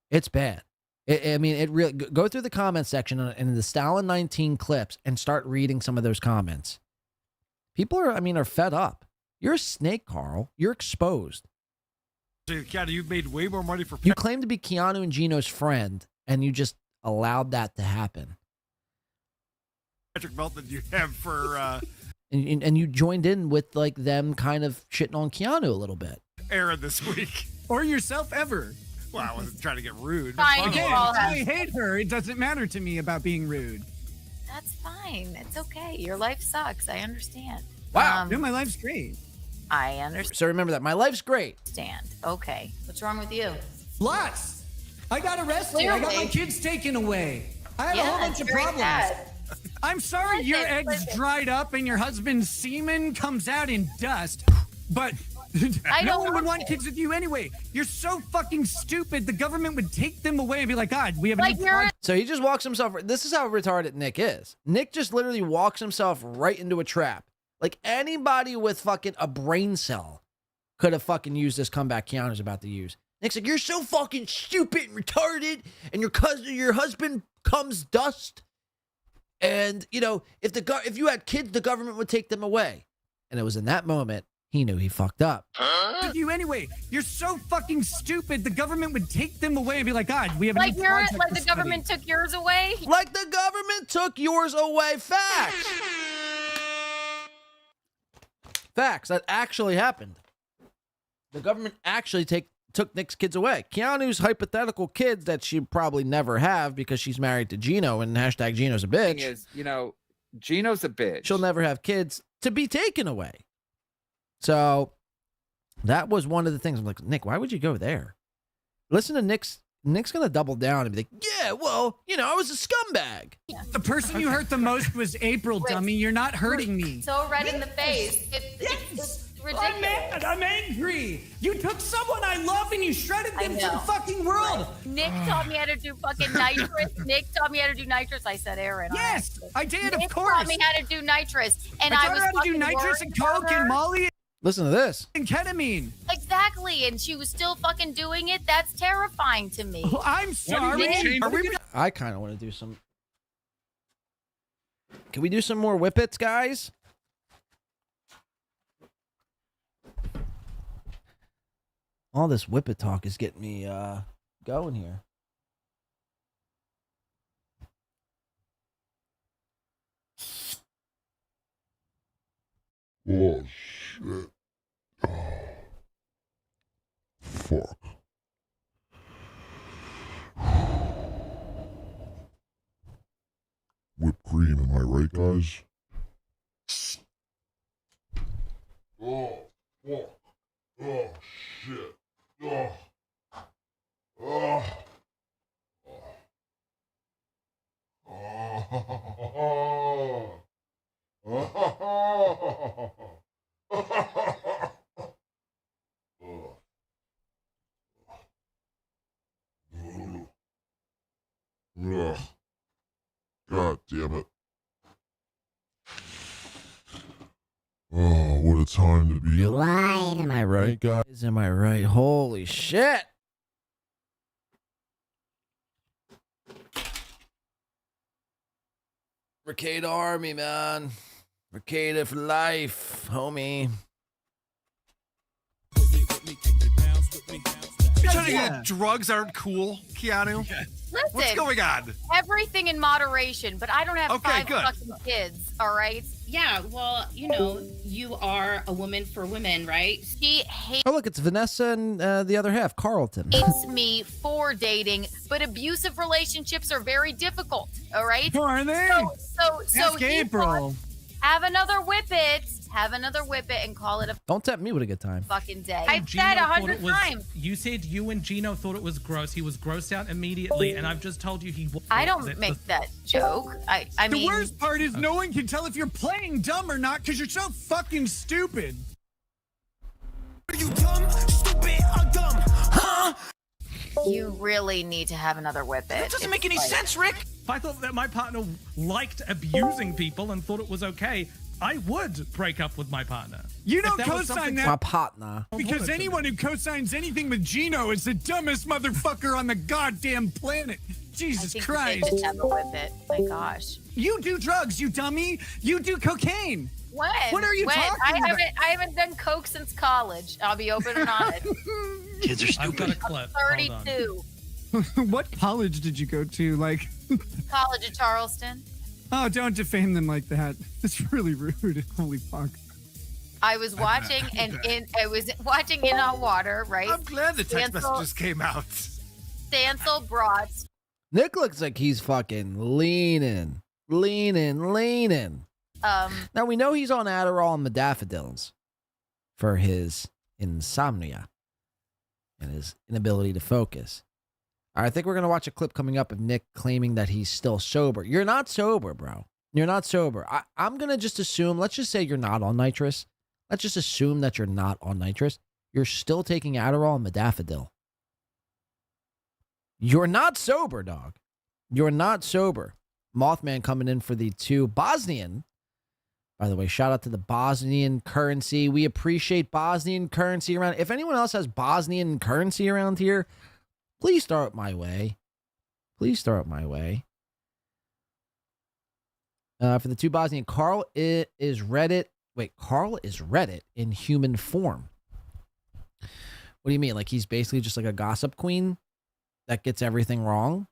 It's bad. I mean, it really, go through the comment section and the Stalin 19 clips and start reading some of those comments. People are fed up. You're a snake, Carl. You're exposed. Keanu, you've made way more money for You claim to be Keanu and Gino's friend, and you just allowed that to happen. Patrick Melton than you have for And you joined in with, like, them kind of shitting on Keanu a little bit. Aaron this week. Or yourself ever. Well, I wasn't trying to get rude. Fine, Again, you all I have- hate her. It doesn't matter to me about being rude. That's fine. It's okay. Your life sucks. I understand. Wow. No, my life's great. I understand. So remember that. My life's great. Okay. What's wrong with you? Lots. I got arrested. I got my kids taken away. I had a whole bunch of very problems. sad. I'm sorry your Listen, eggs listen. dried up and your husband's semen comes out in dust, but I no don't one would want want it. kids with you anyway. You're so fucking stupid. The government would take them away and be like, God, we have Like a new you're- project. So he just walks himself. This is how retarded Nick is. Nick just literally walks himself right into a trap. Like, anybody with fucking a brain cell could have fucking used this comeback Keanu's about to use. Nick's like, you're so fucking stupid and retarded, and your husband comes dust. And, you know, if you had kids, the government would take them away. And it was in that moment he knew he fucked up. With you anyway. You're so fucking stupid. The government would take them away and be like, God, we have a Like new you're project like to the study." government took yours away. Like the government took yours away. Facts. Facts. That actually happened. The government actually took Nick's kids away. Keanu's hypothetical kids that she probably never have because she's married to Gino and hashtag Gino's a bitch. Thing is, you know, Gino's a bitch. She'll never have kids to be taken away. So that was one of the things. I'm like, Nick, why would you go there? Listen to Nick's going to double down and be like, yeah, well, you know, I was a scumbag. The person you hurt the most was April, dummy. You're not hurting me. So red in the face. It's ridiculous. I'm mad. I'm angry. You took someone I love and you shredded them to the know. fucking world. Nick taught me how to do fucking nitrous. Nick taught me how to do nitrous. I said Aaron. Yes, I did, Nick of course. taught me how to do nitrous, and I I, taught was her how to do fucking nitrous worried and about coke her. and Molly Listen to this. and ketamine. Exactly, and she was still fucking doing it. That's terrifying to me. Oh, I'm sorry. I kind of want to do some. Can we do some more whippets, guys? All this whippet talk is getting me going here. Oh, shit. Fuck. Whipped cream, am I right, guys? Oh, fuck. Oh, shit. Oh. Oh. Ugh. God damn it. Oh, what a time to be alive. Am I right, guys? Am I right? Holy shit. Rekieta Army, man. Rekieta for life, homie. You trying to get drugs aren't cool, Keanu? Listen, What's going on? Everything in moderation, but I don't have Okay, 5 good. fucking kids, all right? Yeah, well, you know, you are a woman for women, right? She hates Oh, look, it's Vanessa and the other half, Carlton. me for dating, but abusive relationships are very difficult, all right? Are they? So Ask he April. wants- have another whippet, and call it a Don't tempt me with a good time. fucking day. You I've and Gino said thought 100 it was- times. You said you and Gino thought it was gross. He was grossed out immediately, and I've just told you he. I don't make that joke. I The mean, worst part is no one can tell if you're playing dumb or not because you're so fucking stupid. Are you dumb, stupid, or dumb? Huh? you really need to have another whippet. That doesn't make any sense, Rick. If I thought that my partner liked abusing people and thought it was okay, I would break up with my partner. You If don't that was co-sign something- that. My partner. Because anyone who co-signs anything with Gino is the dumbest motherfucker on the goddamn planet. Jesus I think Christ. You should have a whippet. My gosh. You do drugs, you dummy. You do cocaine. When? What are you When? talking about? I haven't done coke since college. I'll be open and honest. Kids are stupid. I've got a clip. 32. What college did you go to? Like, College of Charleston. oh, don't defame them like that. That's really rude. Holy fuck. I was watching I was watching In Hot Water, right? I'm glad the text Stancil- messages came out. Stancil brought Nick looks like he's fucking leaning. Now we know he's on Adderall and modafinils for his insomnia and his inability to focus. All right, I think we're gonna watch a clip coming up of Nick claiming that he's still sober. You're not sober, bro. You're not sober. I'm gonna just assume. Let's just say you're not on nitrous. Let's just assume that you're not on nitrous. You're still taking Adderall and modafinil. You're not sober, dog. You're not sober. Mothman coming in for the 2 Bosnian. By the way, shout out to the Bosnian currency. We appreciate Bosnian currency around. If anyone else has Bosnian currency around here, please throw it my way. Please throw it my way. For the 2 Bosnian, Carl is Reddit. Wait, Carl is Reddit in human form. What do you mean? Like he's basically just like a gossip queen that gets everything wrong?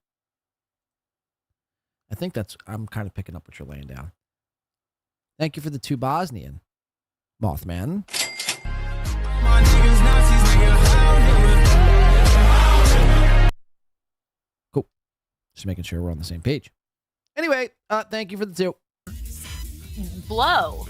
I think I'm kind of picking up what you're laying down. Thank you for the 2 Bosnian, Mothman. Cool. Just making sure we're on the same page. Anyway, thank you for the 2. blow.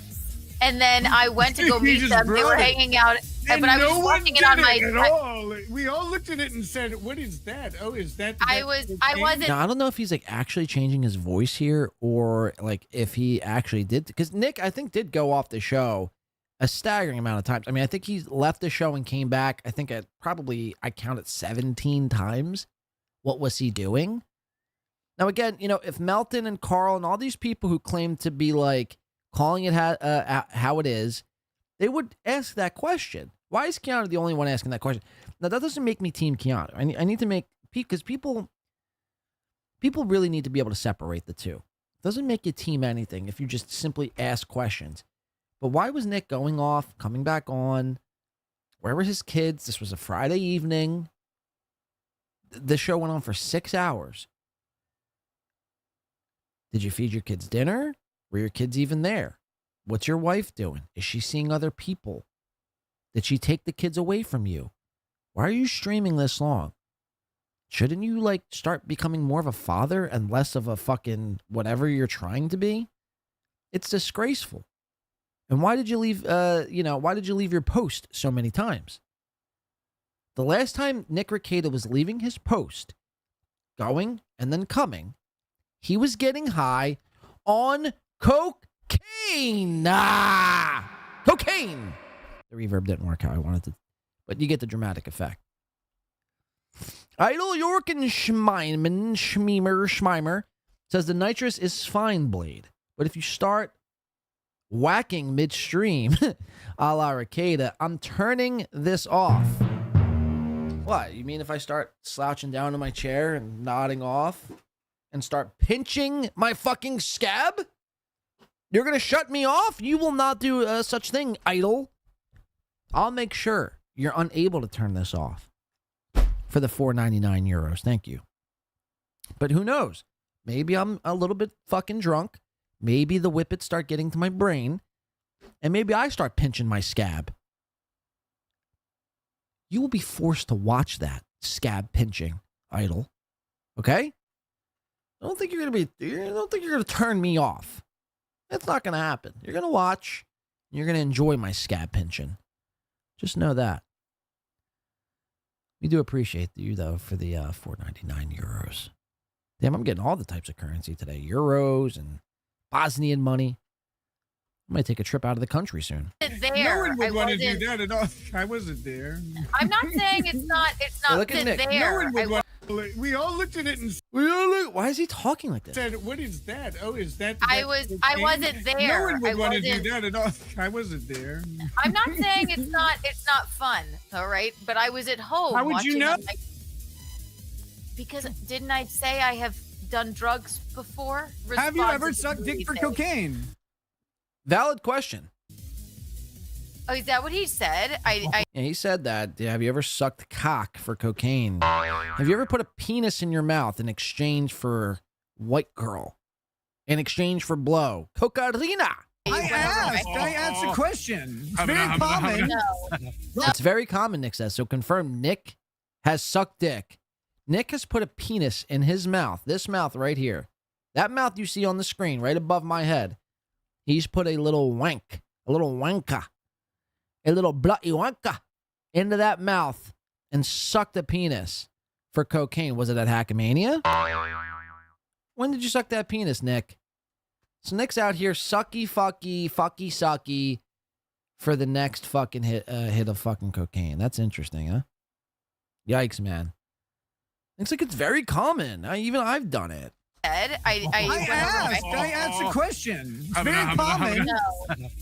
And then I went to go You meet just them. They were brought it. hanging out. And But I was no one watching did it on at my. all. We all looked at it and said, "What is that? Oh, is that?" I wasn't. Now, I don't know if he's like actually changing his voice here or like if he actually did. Because Nick, I think, did go off the show a staggering amount of times. I mean, I think he's left the show and came back. I think I counted 17 times. What was he doing? Now, again, you know, if Melton and Carl and all these people who claim to be like calling it how it is, they would ask that question. Why is Keanu the only one asking that question? Now, that doesn't make me Team Keanu. I need to make, because people really need to be able to separate the two. It doesn't make you team anything if you just simply ask questions. But why was Nick going off, coming back on? Where were his kids? This was a Friday evening. The show went on for 6 hours. Did you feed your kids dinner? Were your kids even there? What's your wife doing? Is she seeing other people? Did she take the kids away from you? Why are you streaming this long? Shouldn't you like start becoming more of a father and less of a fucking whatever you're trying to be? It's disgraceful. And why did you leave, why did you leave your post so many times? The last time Nick Rekieta was leaving his post, going and then coming, he was getting high on cocaine. Cocaine. The reverb didn't work how I wanted to, but you get the dramatic effect. Idle Yorken Schmeimer says the nitrous is fine blade, but if you start whacking midstream, a la Rekieta. I'm turning this off. What? You mean if I start slouching down in my chair and nodding off and start pinching my fucking scab? You're going to shut me off? You will not do such thing, idol. I'll make sure you're unable to turn this off for the €4.99. Thank you. But who knows? Maybe I'm a little bit fucking drunk. Maybe the whippets start getting to my brain. And maybe I start pinching my scab. You will be forced to watch that scab pinching, idol. Okay? I don't think you're gonna turn me off. It's not gonna happen. You're gonna watch. You're gonna enjoy my scab pinching. Just know that. We do appreciate you though for the €4.99. Damn, I'm getting all the types of currency today. Euros and Bosnian money. I might take a trip out of the country soon. No one would want to do that at all. I wasn't there. I'm not saying it's not look at Nick. there. No one would want. We all looked at it and why is he talking like this? said, "What is that? Oh, is that?" I wasn't there. No one would I want to do wasn't- that at all. I wasn't there. I'm not saying it's not fun, all right? But I was at home. How would you watching know? it, because didn't I say I have done drugs before? Have you ever sucked dick for cocaine? Valid question. Oh, is that what he said? I Yeah, he said that. Yeah, have you ever sucked cock for cocaine? Have you ever put a penis in your mouth in exchange for white girl? In exchange for blow? Cocaina. I asked a question. It's very common. It's very common, Nick says. So confirm Nick has sucked dick. Nick has put a penis in his mouth. This mouth right here. That mouth you see on the screen right above my head. He's put a little wank, a little wanka, a little bloody wanka into that mouth and sucked the penis for cocaine. Was it at Hackamania? When did you suck that penis, Nick? So Nick's out here sucky, sucky for the next fucking hit of fucking cocaine. That's interesting, huh? Yikes, man. Looks like it's very common. Even I've done it. I asked a question. It's very common.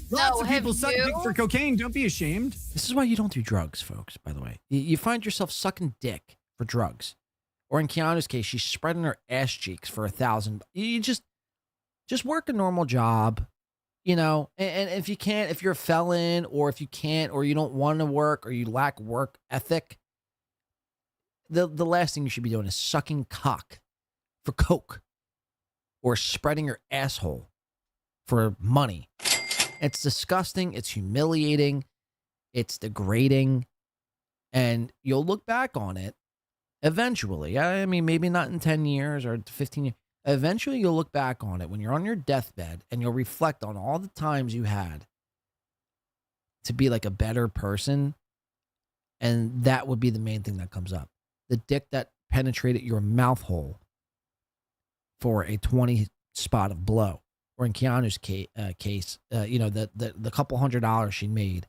Lots of people suck dick for cocaine. Don't be ashamed. This is why you don't do drugs, folks, by the way. You find yourself sucking dick for drugs. Or in Keanu's case, she's spreading her ass cheeks for $1,000. You just work a normal job, you know, and if you can't, if you're a felon, or if you can't, or you don't want to work, or you lack work ethic, the last thing you should be doing is sucking cock for coke or spreading your asshole for money. It's disgusting. It's humiliating. It's degrading. And you'll look back on it eventually. I mean, maybe not in 10 years or 15 years. Eventually, you'll look back on it when you're on your deathbed and you'll reflect on all the times you had to be like a better person. And that would be the main thing that comes up. The dick that penetrated your mouth hole for a 20 spot of blow. Or in Keanu's case, you know, the couple $100 she made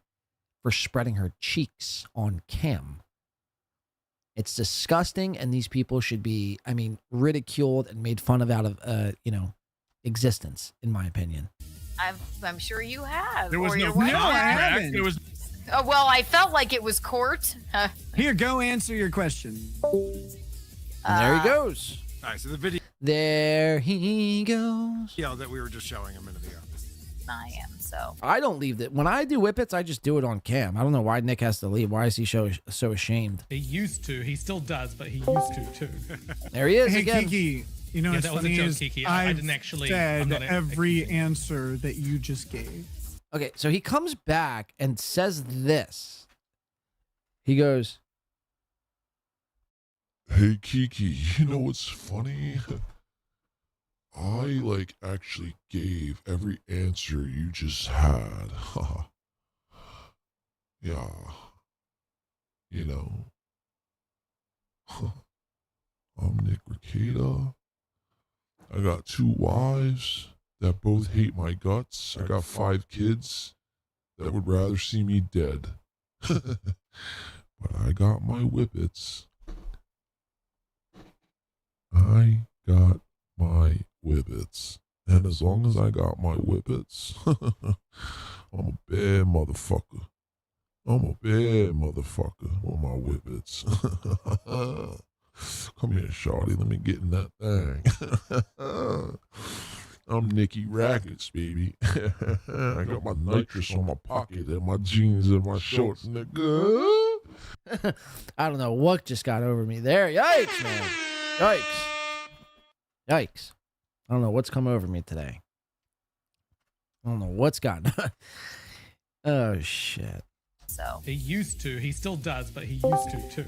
for spreading her cheeks on cam. It's disgusting, and these people should be, I mean, ridiculed and made fun of out of, you know, existence, in my opinion. I'm sure you have. There was or no your wife has. haven't. It was. Well, I felt like it was court. Here, go answer your question. And there he goes. All right, so the video There he goes. that we were just showing a minute ago. I am, so. I don't leave it. When I do whippets, I just do it on cam. I don't know why Nick has to leave. Why is he so ashamed? He used to. He still does, but he used to too. There he is Hey, again. Kiki, you know Yeah, what's that was a funny joke, is Kiki. I I've didn't actually- said I'm not every answer that you just gave. Okay, so he comes back and says this. He goes, Hey Kiki, you know what's funny? I actually gave every answer you just had. Yeah. You know. I'm Nick Rekieta. I got 2 wives that both hate my guts. I got 5 kids that would rather see me dead. But I got my whippets. I got my whippets. And as long as I got my whippets, I'm a bad motherfucker. I'm a bad motherfucker with my whippets. Come here, shawty. Let me get in that thing. I'm Nicky Rackets, baby. I got my nitrous on my pocket and my jeans and my shorts, nigga. I don't know what just got over me there. Yikes, man. Yikes. Yikes. I don't know what's come over me today. I don't know what's gotten. Oh, shit. So he used to. He still does, but he used to too.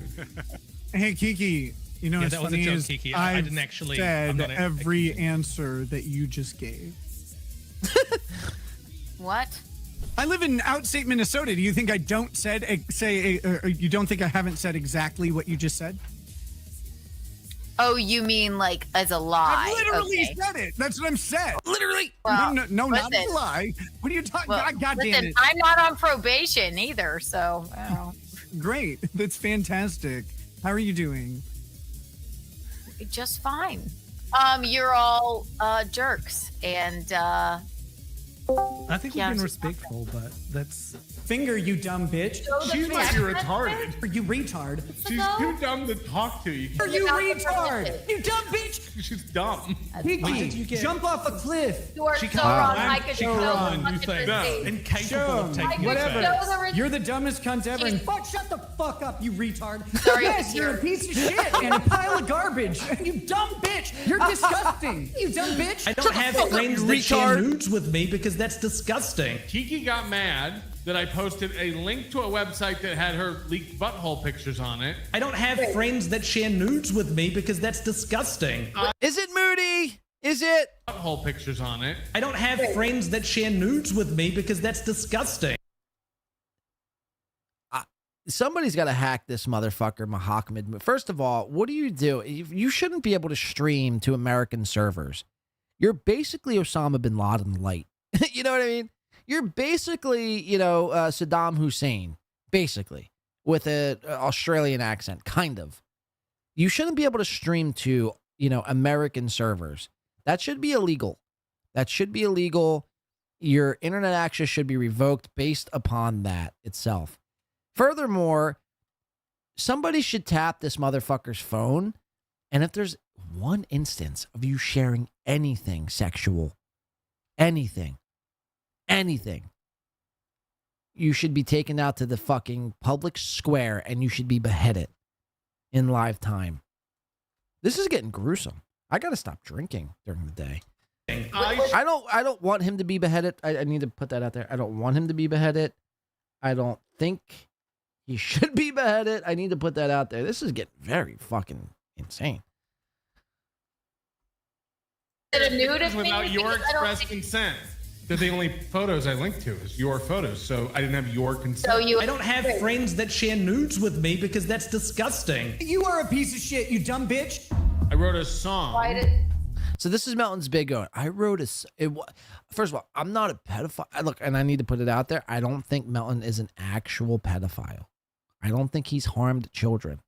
Hey, Kiki. You know, Yeah, what's that was a funny joke, is Kiki. I I've didn't actually- said I'm not every answer that you just gave. what? I live in outstate Minnesota. Do you think I don't you don't think I haven't said exactly what you just said? Oh, you mean like as a lie? I literally Okay. said it. That's what I'm saying. Literally. Well, no, not a listen. lie. What are you talking Well, about? God damn listen, it. I'm not on probation either, so. Great. That's fantastic. How are you doing? Just fine. You're all jerks, and I think we've Yeah. been respectful, but that's Finger, you dumb bitch. She might be retarded. You retard. She's too dumb to talk to you. You retard. You dumb bitch. She's dumb. Kiki, jump off a cliff. You are She so can't- wrong. I could Show show her the new fucking thing. receipt. Incapable Show of 'em. taking I could Whatever. show the receipt. You're the dumbest cunt ever. And fuck, shut the fuck up, you retard. Sorry, Yes, you're a piece of shit and a pile of garbage. You dumb bitch. You're disgusting. You dumb bitch. I don't have friends that share nudes with me because that's disgusting. Kiki got mad that I posted a link to a website that had her leaked butthole pictures on it. I don't have friends that share nudes with me because that's disgusting. Is it Moody? Is it? Butthole pictures on it. I don't have friends that share nudes with me because that's disgusting. Somebody's got to hack this motherfucker, Mahomet. First of all, what do? You shouldn't be able to stream to American servers. You're basically Osama bin Laden light. You know what I mean? You're basically, Saddam Hussein, basically, with an Australian accent, kind of. You shouldn't be able to stream to, American servers. That should be illegal. That should be illegal. Your internet access should be revoked based upon that itself. Furthermore, somebody should tap this motherfucker's phone, and if there's one instance of you sharing anything sexual, anything, you should be taken out to the fucking public square and you should be beheaded in live time. This is getting gruesome. I gotta stop drinking during the day. I don't want him to be beheaded. I need to put that out there. I don't want him to be beheaded. I don't think he should be beheaded. I need to put that out there. This is getting very fucking insane. Is it a nude of me? Without your Because I don't express think- consent. They're the only photos I linked to is your photos, so I didn't have your consent. I don't have friends that share nudes with me because that's disgusting. You are a piece of shit, you dumb bitch. I wrote a song. So this is Melton's big one. I wrote first of all, I'm not a pedophile. Look, and I need to put it out there. I don't think Melton is an actual pedophile. I don't think he's harmed children.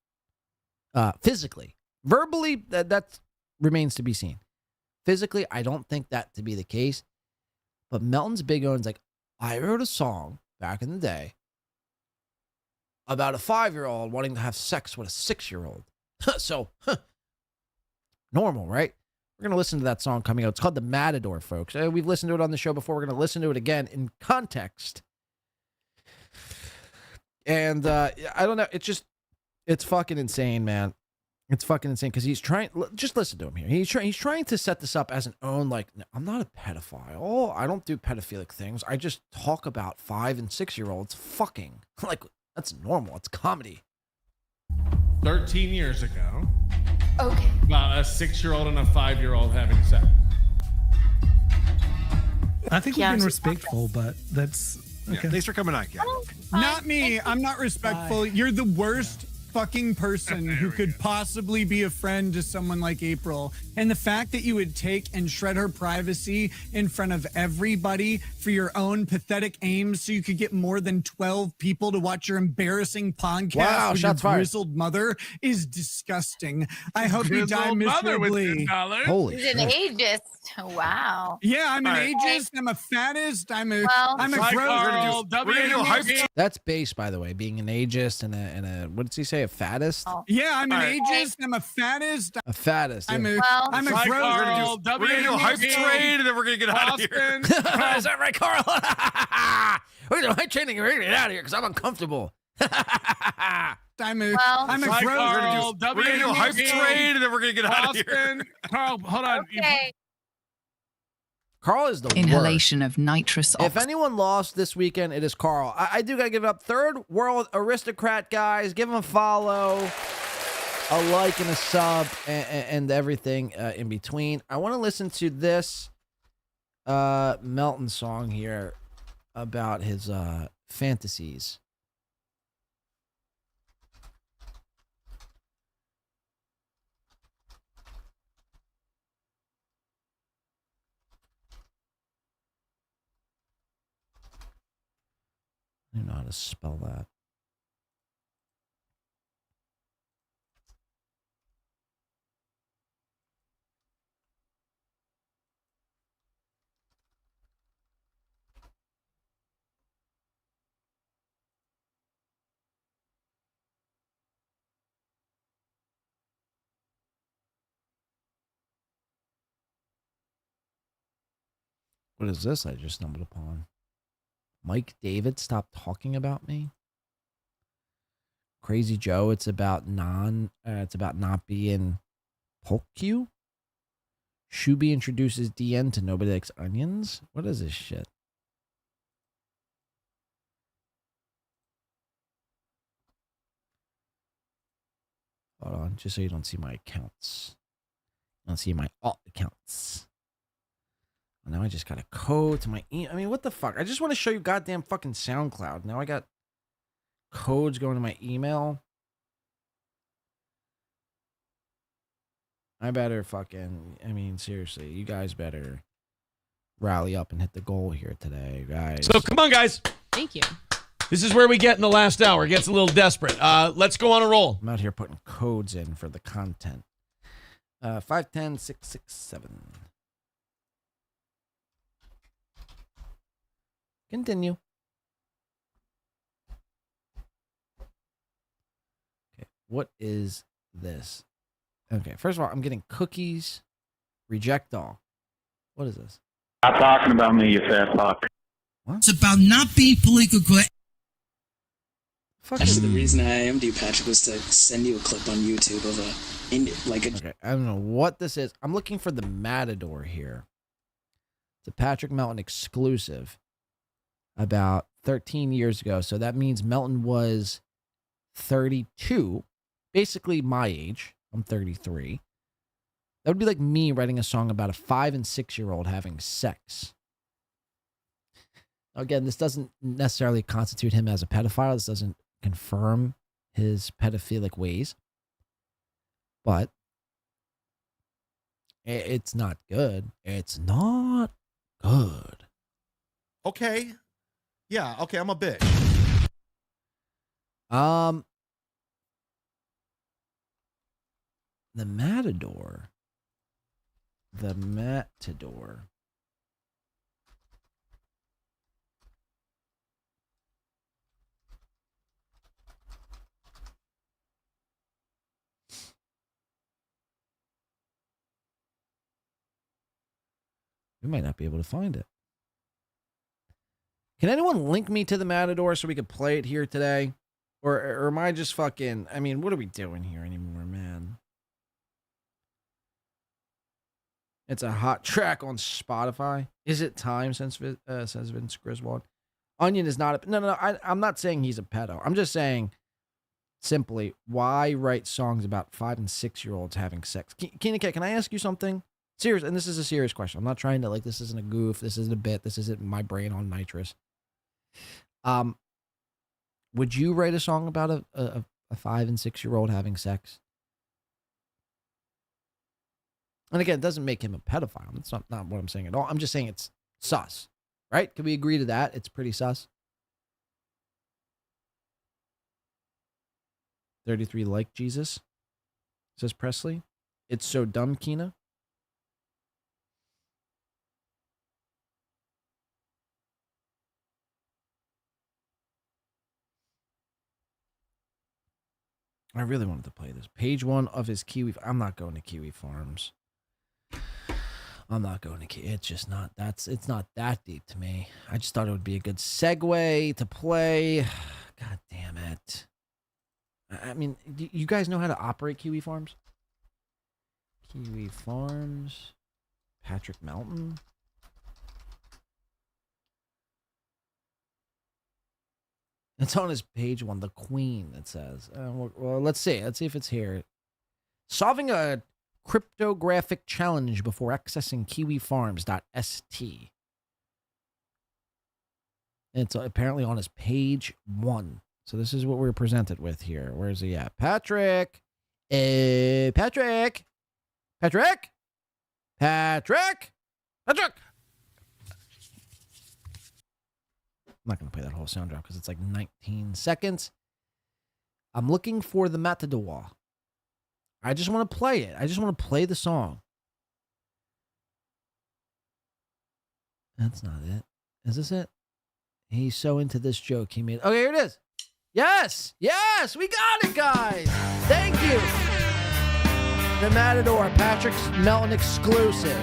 Physically. Verbally, that remains to be seen. Physically, I don't think that to be the case. But Melton's big one's like, I wrote a song back in the day about a 5-year-old wanting to have sex with a 6-year-old. So, normal, right? We're going to listen to that song coming out. It's called The Matador, folks. We've listened to it on the show before. We're going to listen to it again in context. And I don't know. It's fucking insane, man. It's fucking insane because he's trying. Just listen to him here. He's trying to set this up as an own. Like, I'm not a pedophile. I don't do pedophilic things. I just talk about 5- and 6-year-olds fucking. Like, that's normal. It's comedy. 13 years ago. Okay. About a 6-year-old and a 5-year-old having sex. I think we've been respectful, but that's okay. Thanks for coming on, Ken. Not me. I'm not respectful. You're the worst fucking person who could possibly be a friend to someone like April. And the fact that you would take and shred her privacy in front of everybody for your own pathetic aims so you could get more than 12 people to watch your embarrassing podcast with your grizzled mother is disgusting. I hope you die miserably. Holy He's an ageist. Wow. Yeah, I'm an ageist. I'm a fattest. I'm a gross. That's base, by the way, being an ageist and a what did he say? A fattest? Yeah, I'm an ageist. I'm a fattist. A fattest. I'm yeah. I'm a gross. We're gonna do a hype train, and then we're gonna get out of here. Is that right, Carl? We're gonna do hype training. We're gonna get out of here because I'm uncomfortable. I'm a gross. We're gonna do a hype train, and then we're gonna get out of here. Carl, hold on. Okay. Carl is the Inhalation worst. of nitrous If oxide. anyone lost this weekend, it is Carl. I do gotta give it up. Third World Aristocrat, guys. Give him a follow, a like, and a sub, and everything in between. I want to listen to this Melton song here about his fantasies. I don't know how to spell that. What is this I just stumbled upon? Mike David, stop talking about me. Crazy Joe, it's about not being Polk Q. Shuby introduces DN to Nobody Likes Onions. What is this shit? Hold on, just so you don't see my accounts. You don't see my alt accounts. Now I just got a code to my email. I mean, what the fuck? I just want to show you goddamn fucking SoundCloud. Now I got codes going to my email. I better fucking, I mean, seriously, you guys better rally up and hit the goal here today, guys. So come on, guys. Thank you. This is where we get in the last hour. It gets a little desperate. Let's go on a roll. I'm out here putting codes in for the content. 510667. Continue. Okay, what is this? Okay, first of all, I'm getting cookies. Reject all. What is this? Stop talking about me, you fat fuck. What? It's about not being politically correct. Actually, the reason I IM'd you, Patrick, was to send you a clip on YouTube of Okay, I don't know what this is. I'm looking for the Matador here. It's a Patrick Melton exclusive. About 13 years ago. So that means Melton was 32, basically my age. I'm 33. That would be like me writing a song about a 5 and 6 year old having sex. Again, this doesn't necessarily constitute him as a pedophile. This doesn't confirm his pedophilic ways. But it's not good. It's not good. Okay. Yeah, okay, I'm a bitch. The Matador. The Matador. We might not be able to find it. Can anyone link me to the Matador so we could play it here today? Or am I just fucking... I mean, what are we doing here anymore, man? It's a hot track on Spotify. Is it time, says Vince Griswold? Onion is not a... No. I'm not saying he's a pedo. I'm just saying, simply, why write songs about 5 and 6 year olds having sex? Can I ask you something? Serious, and this is a serious question. I'm not trying to, like, this isn't a goof. This isn't a bit. This isn't my brain on Nitrous. Would you write a song about a a 5 and 6 year old having sex. And again, it doesn't make him a pedophile. That's not what I'm saying at all. I'm just saying it's sus, right? Can we agree to that? It's pretty sus. 33 like Jesus, says Presley. It's so dumb, Keena. I really wanted to play this. Page 1 of his Kiwi. I'm not going to Kiwi Farms. I'm not going to Kiwi. It's just not. It's not that deep to me. I just thought it would be a good segue to play. God damn it. I mean, do you guys know how to operate Kiwi Farms? Kiwi Farms. Patrick Melton. It's on his page 1, the Queen, it says. Well, let's see. Let's see if it's here. Solving a cryptographic challenge before accessing kiwifarms.st. It's apparently on his page 1. So this is what we're presented with here. Where is he at? Patrick! Patrick! Patrick! Patrick! Patrick! I'm not going to play that whole sound drop because it's like 19 seconds. I'm looking for the Matador. I just want to play it. I just want to play the song. That's not it. Is this it? He's so into this joke he made. Okay, here it is. Yes! Yes! We got it, guys! Thank you! The Matador, Patrick's Melton exclusive.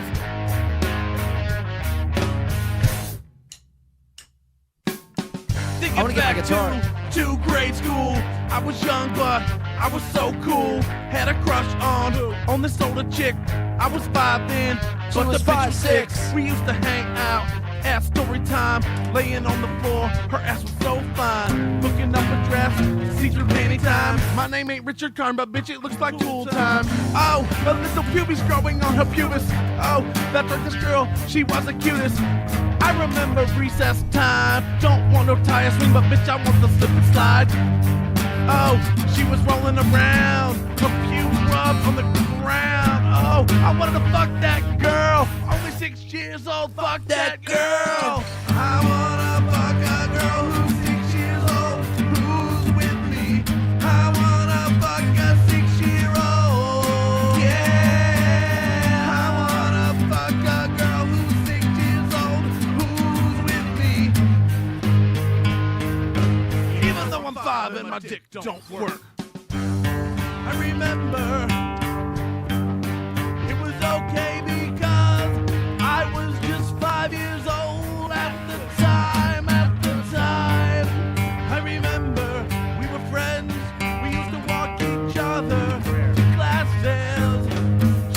I want to get my guitar. To grade school, I was young, but I was so cool. Had a crush on this older chick. I was 5 then, but the bitch was 6. We used to hang out at story time, laying on the floor. Her ass was so fine, looking up a dress, see-through panty time. My name ain't Richard Karn, but bitch, it looks like tool time. Oh, a little pubes growing on her pubis. Oh, that's right, this girl, she was the cutest. I remember recess time. Don't want no tire swing, but bitch, I want the slip and slide. Oh, she was rolling around, her pubes rubbed on the ground. Oh, I wanted to fuck that girl. Only 6 years old, fuck that girl. I wanna fuck a girl who's 6 years old, who's with me. I wanna fuck a 6-year-old. Yeah, I wanna fuck a girl who's 6 years old, who's with me. Even though I'm 5 and my dick don't work. I remember it was okay because I was just 5 years old at the time, I remember we were friends, we used to walk each other to classes.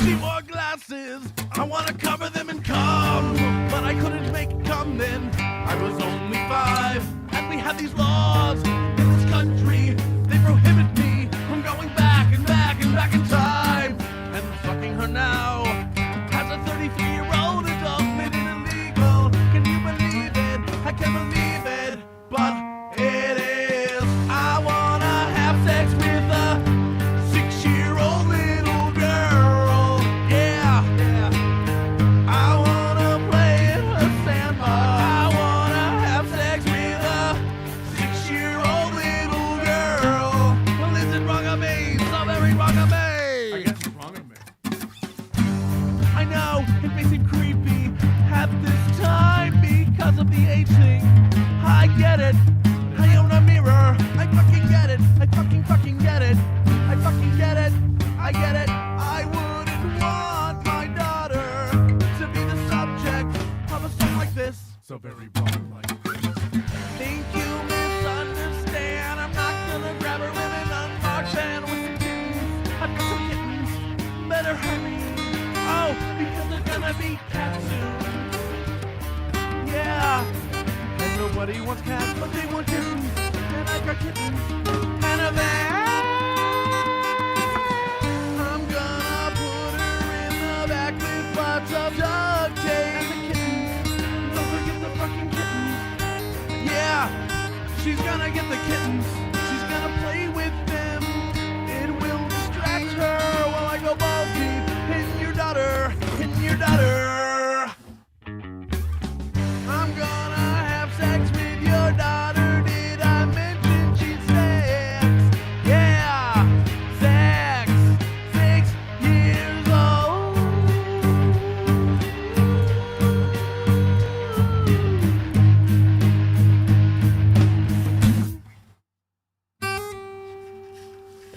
She wore glasses, I want to cover them in cum, but I couldn't make it come then. I was only 5, and we had these laws in this country. They prohibit me from going back and back and back in time. And fucking her now has a 33-year-old adult made it illegal. Can you believe it? I can't believe it, but it is. I wanna have sex with a 6-year-old little girl. Yeah. I wanna play in her sandbox. I wanna have sex with a 6-year-old little girl. Well, is it wrong of me? So very wrong of me. I guess it's wrong of me. I know, it may seem creepy at this time because of the age thing. I get it. I own a mirror. I fucking get it. I fucking get it. I fucking get it. I get it. I wouldn't want my daughter to be the subject of a song like this. So very wrong like this. Think you misunderstand. I'm not gonna grab her with an unmarked van with some kittens. I've got some kittens. Better hurry. Oh, because they're gonna be cats soon. Yeah. And nobody wants cats, but they want kittens. And I've got kittens. And a van. I'm gonna put her in the back with lots of duct tape. And the kittens. Don't forget the fucking kittens. Yeah. She's gonna get the kittens. She's gonna play with them.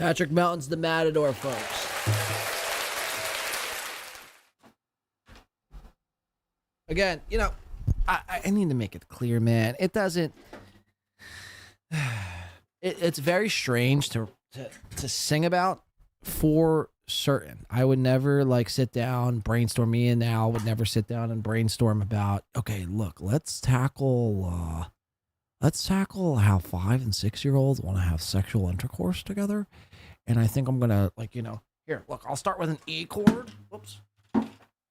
Patrick Melton's the Matador, folks. Again, you know, I need to make it clear, man. It doesn't. It's very strange to sing about for certain. I would never like sit down, brainstorm. Me and Al would never sit down and brainstorm about, okay, look, let's tackle how 5 and 6 year olds want to have sexual intercourse together. And I think I'm gonna, like, you know, here, look, I'll start with an E chord. Whoops.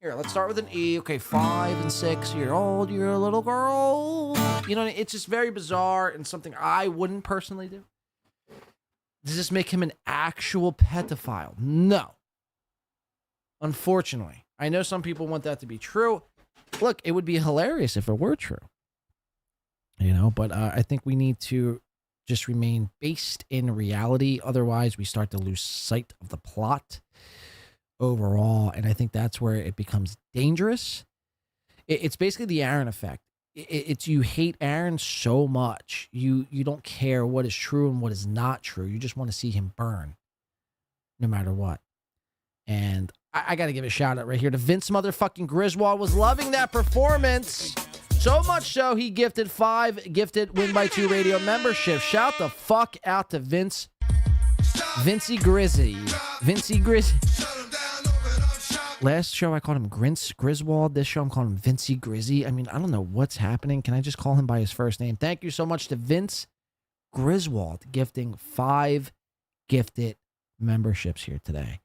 Here, let's start with an E. Okay, 5 and 6 year old, you're a little girl. You know, it's just very bizarre and something I wouldn't personally do. Does this make him an actual pedophile? No. Unfortunately. I know some people want that to be true. Look, it would be hilarious if it were true. You know, but I think we need to just remain based in reality. Otherwise, we start to lose sight of the plot overall. And I think that's where it becomes dangerous. It's basically the Aaron effect. It's you hate Aaron so much. You don't care what is true and what is not true. You just want to see him burn no matter what. And I got to give a shout out right here to Vince motherfucking Griswold. Was loving that performance. So much so, he gifted 5 gifted Win by 2 radio memberships. Shout the fuck out to Vince. Vincey Grizzy. Last show, I called him Griswold. This show, I'm calling him Vincey Grizzy. I mean, I don't know what's happening. Can I just call him by his first name? Thank you so much to Vince Griswold, gifting 5 gifted memberships here today.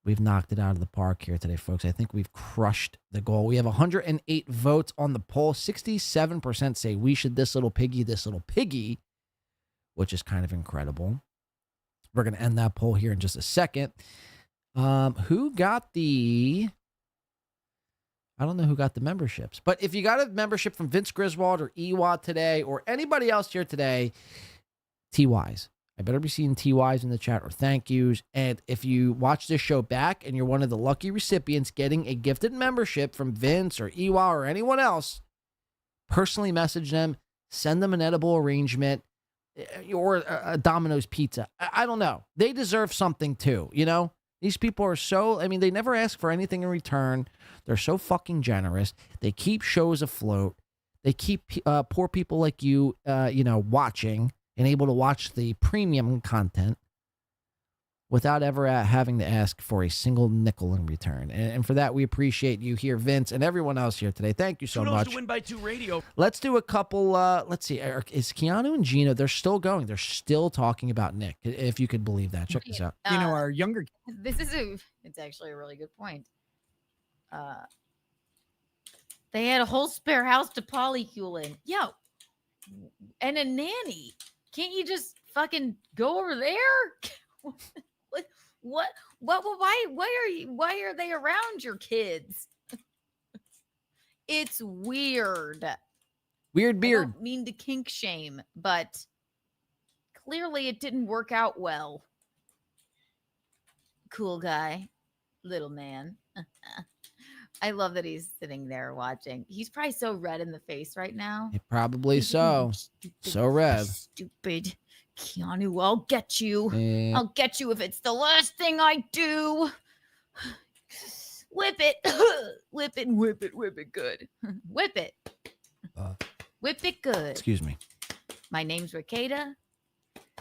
We've knocked it out of the park here today, folks. I think we've crushed the goal. We have 108 votes on the poll. 67% say we should this little piggy, which is kind of incredible. We're going to end that poll here in just a second. Who got the... I don't know who got the memberships. But if you got a membership from Vince Griswold or Ewad today or anybody else here today, TYs. I better be seeing TYs in the chat or thank yous. And if you watch this show back and you're one of the lucky recipients getting a gifted membership from Vince or Ewa or anyone else, personally message them, send them an edible arrangement or a Domino's pizza. I don't know. They deserve something too, you know? These people are so, I mean, they never ask for anything in return. They're so fucking generous. They keep shows afloat. They keep poor people like you, watching and able to watch the premium content without ever having to ask for a single nickel in return. And for that, we appreciate you here, Vince, and everyone else here today. Thank you so much. To Win by 2 radio. Let's do a couple, let's see. Is Keanu and Gino, they're still going. They're still talking about Nick, if you could believe that. Check this out. You know, our younger... It's actually a really good point. They had a whole spare house to polycule in. Yo, and a nanny. Can't you just fucking go over there? Why are they around your kids? It's weird. Weird beard. I don't mean to kink shame, but clearly it didn't work out well. Cool guy, little man. I love that he's sitting there watching. He's probably so red in the face right now. Probably so. So red. Stupid Keanu, I'll get you. Yeah. I'll get you if it's the last thing I do. Whip it. Whip it, whip it, whip it good. Whip it. Whip it good. Excuse me. My name's Rekieta.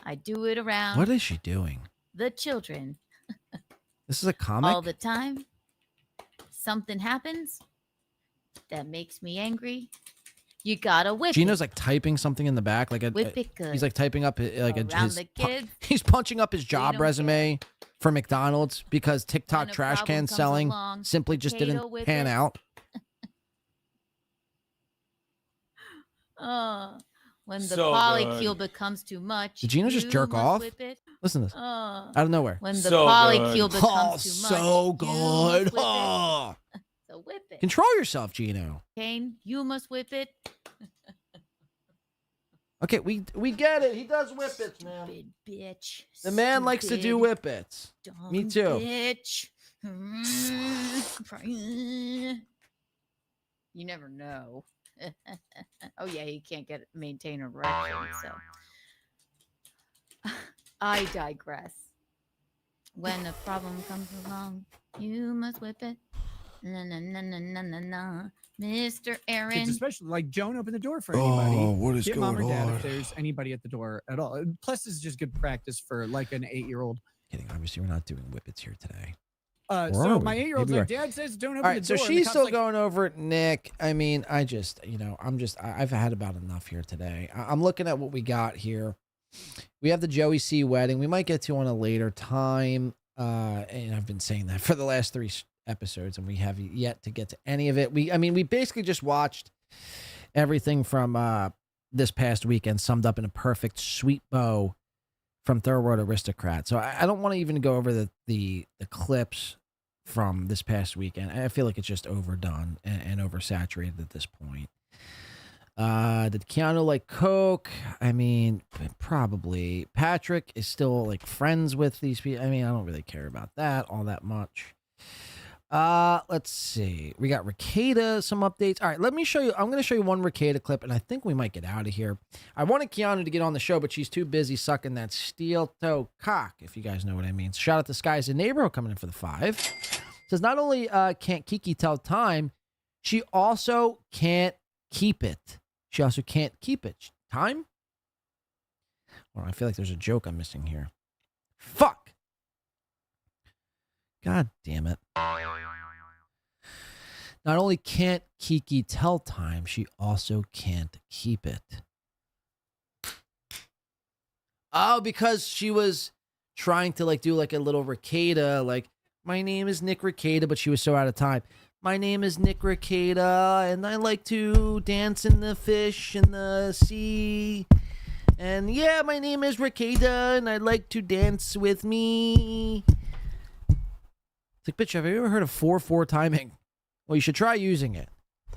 I do it around. What is she doing? The children. This is a comic? All the time. Something happens that makes me angry. You gotta whip Gino's it. like typing something in the back, like Whip it good. he's like typing up like Around the kids. He's punching up his job don't resume for McDonald's because TikTok When a trash problem can comes selling along, simply just potato didn't whip pan it. out. When the So polycule good. becomes too much. Did Gino just you jerk must off? whip it. Listen to this. Out of nowhere. When the polycule becomes too much. so you good. must whip it. Oh. So whip it. Control yourself, Gino. Kane, you must whip it. Okay, we get it. He does whippets, man. Stupid bitch. The man likes to do Stupid, whippets. Me dumb too. Bitch. You never know. Oh yeah, he can't maintain an erection. So I digress. When a problem comes along, you must whip it. Na na na na na na na. Mr. Aaron. Kids especially, like, don't open the door for anybody. Oh, what is Get going mom or dad on? if there's anybody at the door at all. Plus, it's just good practice for like an 8-year-old. Kidding. Obviously, we're not doing whippets here today. So my 8-year-old's like, Dad says don't open All right, the door. so and the she's cop's still like, going over it, Nick. I mean, I've had about enough here today. I'm looking at what we got here. We have the Joey C wedding. We might get to on a later time. And I've been saying that for the last 3 episodes, and we have yet to get to any of it. We basically just watched everything from this past weekend, summed up in a perfect sweet bow from Third World Aristocrat. So I don't want to even go over the clips from this past weekend. I feel like it's just overdone and oversaturated at this point. Did Keanu like Coke? I mean, probably. Patrick is still like friends with these people. I mean, I don't really care about that all that much. Let's see. We got Rekieta, some updates. All right, let me show you. I'm going to show you one Rekieta clip, and I think we might get out of here. I wanted Keanu to get on the show, but she's too busy sucking that steel toe cock, if you guys know what I mean. Shout out to Sky's a Neighborhood coming in for the 5. Says not only can't Kiki tell time, she also can't keep it. She also can't keep it. Time? Well, I feel like there's a joke I'm missing here. Fuck. God damn it. Not only can't Kiki tell time, she also can't keep it. Oh, because she was trying to do like a little Rekieta, like, my name is Nick Rekieta, but she was so out of time. My name is Nick Rekieta, and I like to dance in the fish in the sea. And yeah, my name is Rekieta, and I'd like to dance with me. It's like, bitch, have you ever heard of 4/4 timing? Well, you should try using it.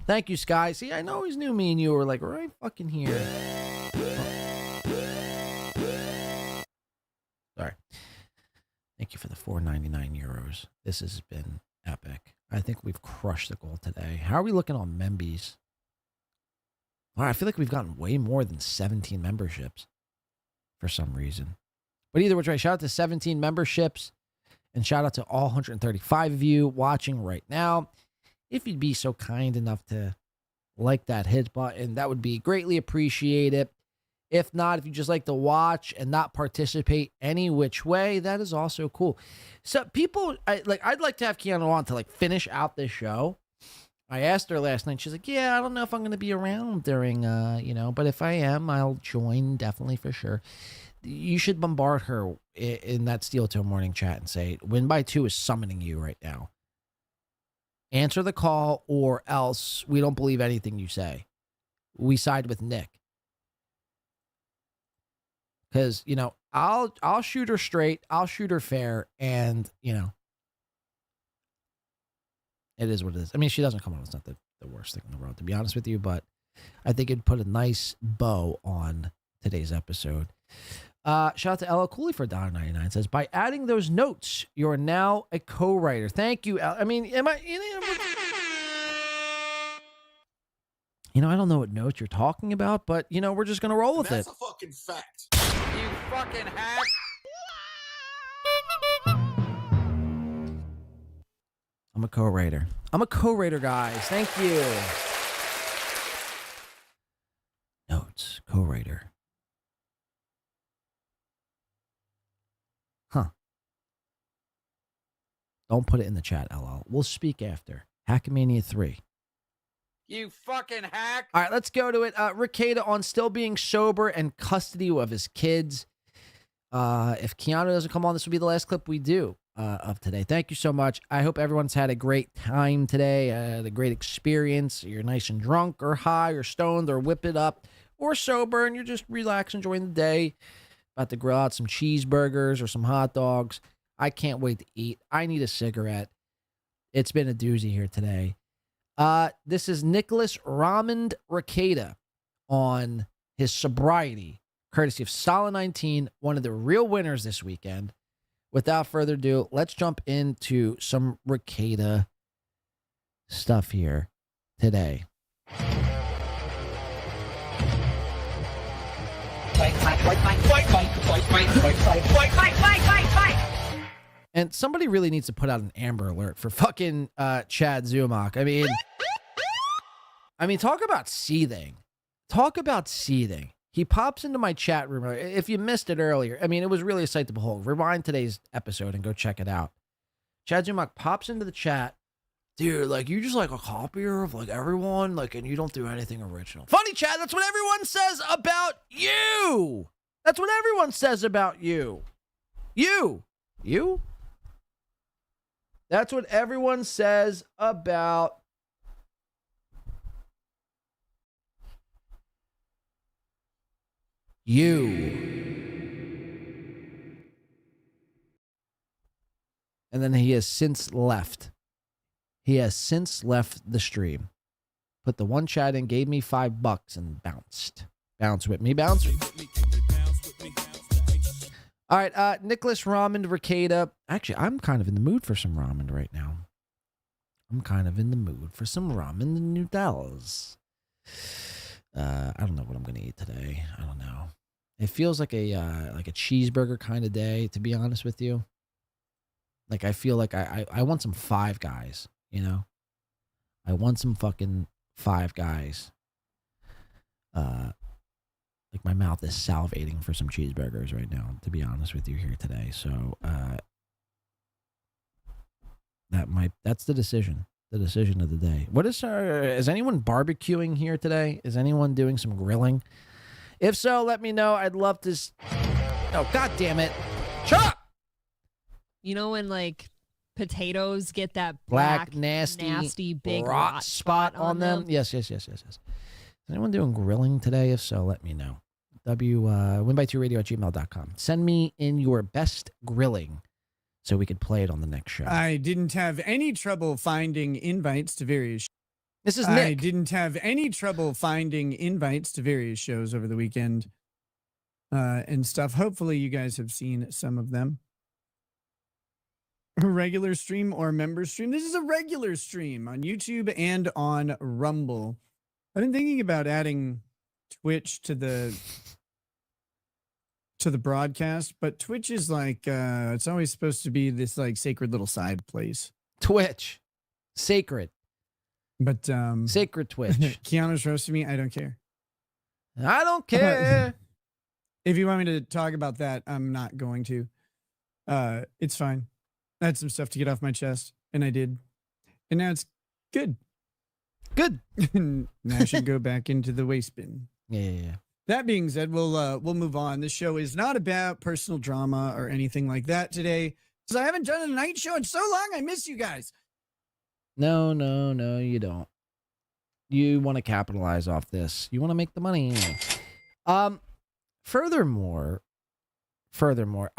Thank you, Sky. See, I always knew me and you were like right fucking here. Sorry. Thank you for the 4.99 euros. This has been epic. I think we've crushed the goal today. How are we looking on Membies? All right, I feel like we've gotten way more than 17 memberships for some reason. But either which way, shout out to 17 memberships and shout out to all 135 of you watching right now. If you'd be so kind enough to like that hit button, that would be greatly appreciated. If not, if you just like to watch and not participate any which way, that is also cool. So people, I'd like to have Keanu on to finish out this show. I asked her last night. She's like, yeah, I don't know if I'm going to be around during, but if I am, I'll join definitely for sure. You should bombard her in that Steel Toe morning chat and say, Win by 2 is summoning you right now. Answer the call or else we don't believe anything you say. We side with Nick. Because, I'll shoot her straight. I'll shoot her fair. And, it is what it is. I mean, she doesn't come on. It's not the worst thing in the world, to be honest with you. But I think it'd put a nice bow on today's episode. Shout out to LL Cooley for $1.99. Says, by adding those notes, you're now a co-writer. Thank you. I mean, am I... I don't know what notes you're talking about, but, we're just going to roll with it. That's a fucking fact. You fucking hack. I'm a co-writer. I'm a co-writer, guys. Thank you. Notes, co-writer. Huh. Don't put it in the chat, LL. We'll speak after. Hackmania 3. You fucking hack. All right, let's go to it. Rekieta on still being sober and custody of his kids. If Keanu doesn't come on, this will be the last clip we do of today. Thank you so much. I hope everyone's had a great time today, a great experience. You're nice and drunk or high or stoned or whip it up or sober and you're just relaxing, enjoying the day. About to grill out some cheeseburgers or some hot dogs. I can't wait to eat. I need a cigarette. It's been a doozy here today. This is Nicholas Ramond Rekieta on his sobriety, courtesy of Solid 19, one of the real winners this weekend. Without further ado, let's jump into some Rekieta stuff here today. And somebody really needs to put out an Amber Alert for fucking Chad Zumock. I mean, talk about seething. Talk about seething. He pops into my chat room. If you missed it earlier, I mean, it was really a sight to behold. Rewind today's episode and go check it out. Chad Zumock pops into the chat. Dude, like, you just like a copier of like everyone, like, and you don't do anything original. Funny, Chad, that's what everyone says about you. That's what everyone says about you. You. That's what everyone says about you. And then he has since left. He has since left the stream. Put the one chat in, gave me $5 and bounced. Bounce with me, bounce with me. All right, Nicholas Ramen Rekieta. Actually, I'm kind of in the mood for some ramen right now. I'm kind of in the mood for some ramen noodles. I don't know what I'm going to eat today. I don't know. It feels like a cheeseburger kind of day, to be honest with you. Like, I feel like I want some Five Guys, you know? I want some fucking Five Guys. Like, my mouth is salivating for some cheeseburgers right now, to be honest with you here today. So, that's the decision of the day. Is anyone barbecuing here today? Is anyone doing some grilling? If so, let me know. I'd love to. Oh, God damn it. Shut up! You know when, like, potatoes get that black nasty big rot spot on them? Yes. Is anyone doing grilling today? If so, let me know. winby2radio@gmail.com. Send me in your best grilling so we could play it on the next show. I didn't have any trouble finding invites to various. This is Nick. I didn't have any trouble finding invites to various shows over the weekend and stuff. Hopefully, you guys have seen some of them. A regular stream or member stream. This is a regular stream on YouTube and on Rumble. I've been thinking about adding Twitch to the broadcast, but Twitch is like it's always supposed to be this like sacred little side place. Twitch, sacred, but sacred Twitch. Keanu's roasting me. I don't care. I don't care. If you want me to talk about that, I'm not going to. It's fine. I had some stuff to get off my chest, and I did, and now it's good. Good. Now I should go back into the waste bin. Yeah. That being said, we'll move on. This show is not about personal drama or anything like that today, because I haven't done a night show in so long. I miss you guys. No, you don't. You want to capitalize off this. You want to make the money. Furthermore,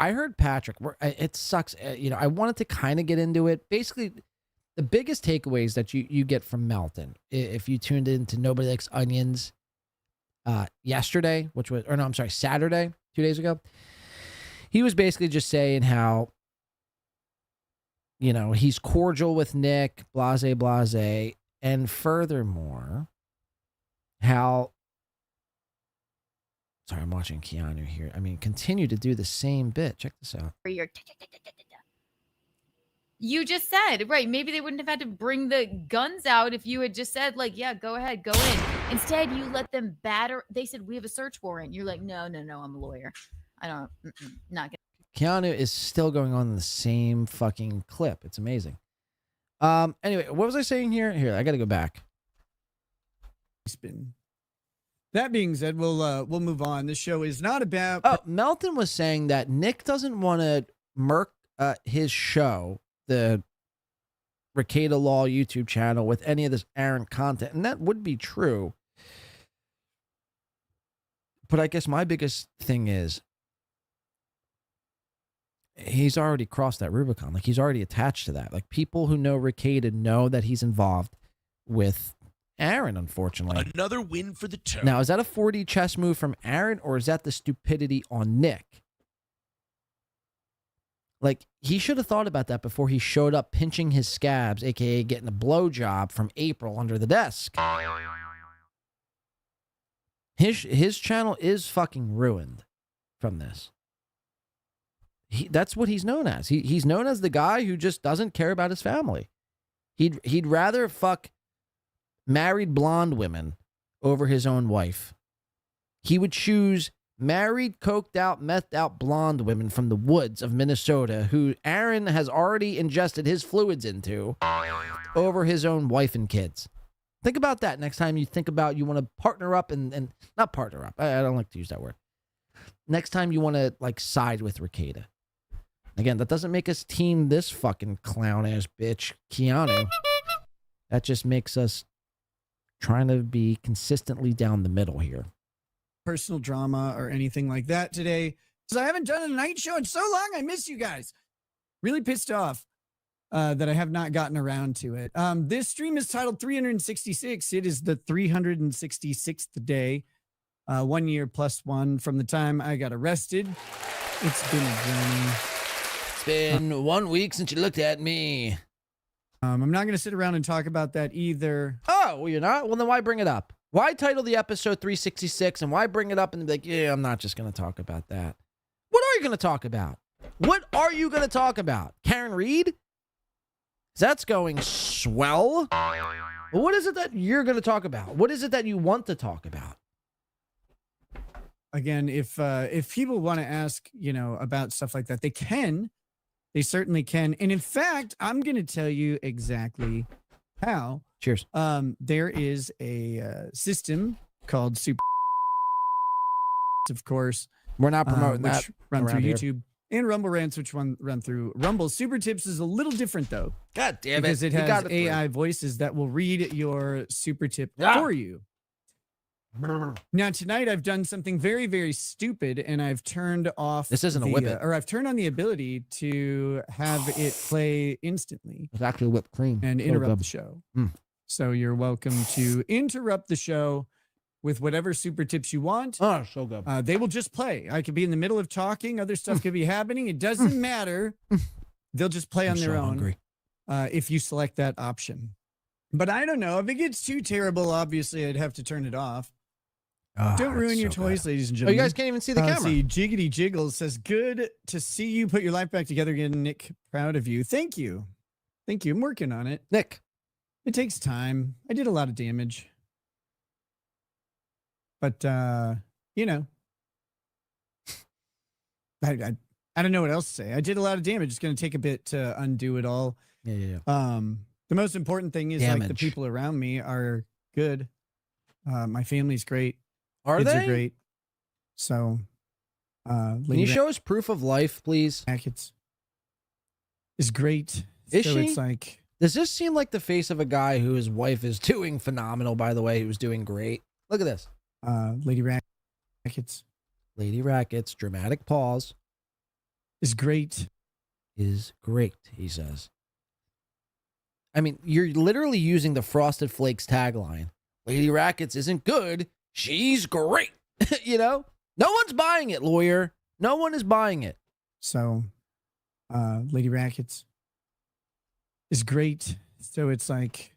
I heard Patrick. It sucks. I wanted to kind of get into it. Basically, the biggest takeaways that you get from Melton, if you tuned into Nobody Likes Onions yesterday, Saturday, 2 days ago, he was basically just saying how, he's cordial with Nick, blase, and furthermore, how. Sorry, I'm watching Keanu here. I mean, continue to do the same bit. Check this out. You just said, right, maybe they wouldn't have had to bring the guns out if you had just said, like, yeah, go ahead, go in. Instead, you let them batter. They said, we have a search warrant. You're like, no, I'm a lawyer. I don't, not gonna. Keanu is still going on the same fucking clip. It's amazing. Anyway, what was I saying here? Here, I got to go back. Spin. That being said, we'll move on. This show is not about. Melton was saying that Nick doesn't want to murk his show, the Rekieta Law YouTube channel, with any of this errant content, and that would be true. But I guess my biggest thing is he's already crossed that Rubicon. Like, he's already attached to that. Like, people who know Rekieta know that he's involved with Aaron, unfortunately. Another win for the toe. Now, is that a 4D chess move from Aaron, or is that the stupidity on Nick? Like, he should have thought about that before he showed up pinching his scabs, a.k.a. getting a blowjob from April under the desk. His channel is fucking ruined from this. That's what he's known as. He's known as the guy who just doesn't care about his family. He'd rather fuck married blonde women over his own wife. He would choose married, coked out, methed out blonde women from the woods of Minnesota who Aaron has already ingested his fluids into over his own wife and kids. Think about that next time you think about you want to partner up and not partner up. I don't like to use that word. Next time you want to like side with Rekieta. Again, that doesn't make us team this fucking clown ass bitch, Keanu. That just makes us trying to be consistently down the middle here. Personal drama or anything like that today, because I haven't done a night show in so long. I miss you guys. Really pissed off that I have not gotten around to it. This stream is titled 366. It is the 366th day, 1 year plus one from the time I got arrested. It's been a journey. It's been 1 week since you looked at me. I'm not going to sit around and talk about that either. Oh, well, you're not? Well, then why bring it up? Why title the episode 366 and why bring it up and be like, yeah, I'm not just going to talk about that. What are you going to talk about? What are you going to talk about? Karen Reed? That's going swell. What is it that you're going to talk about? What is it that you want to talk about? Again, if people want to ask, about stuff like that, they can. They certainly can. And in fact, I'm going to tell you exactly how. Cheers. There is a system called Super, of course. We're not promoting which that. Run through here. YouTube. And Rumble Rants, which one run through Rumble. Super Tips is a little different, though. God damn it. Because it You has got it AI voices that will read your super tip for you. Now, tonight I've done something very, very stupid, and I've turned off. This isn't a whippet. Or I've turned on the ability to have it play instantly. It's actually whipped cream. And So interrupt good. the show. Mm. So you're welcome to interrupt the show with whatever super tips you want. Oh, so good. They will just play. I could be in the middle of talking. Other stuff could be happening. It doesn't matter. They'll just play on I'm their so own hungry. if you select that option. But I don't know. If it gets too terrible, obviously, I'd have to turn it off. Don't ruin your toys, ladies and Oh, gentlemen. you guys can't even see the camera. See, Jiggity Jiggle says, good to see you put your life back together again, Nick. Proud of you. Thank you. Thank you. I'm working on it. Nick. It takes time. I did a lot of damage. But, I don't know what else to say. I did a lot of damage. It's going to take a bit to undo it all. Yeah. The most important thing is like the Damage. people around me are good. My family's great. Are Kids they? are great. So, Can you show us proof of life, please? Packets is great. Is so she? It's like, Does this seem like the face of a guy who his wife is doing phenomenal, by the way, who's doing great? Look at this. Lady Rackets. Lady Rackets, dramatic pause. Is great. Is great, he says. I mean, you're literally using the Frosted Flakes tagline. Lady Rackets isn't good. She's great. No one's buying it, lawyer. No one is buying it. So, Lady Rackets is great. So it's like,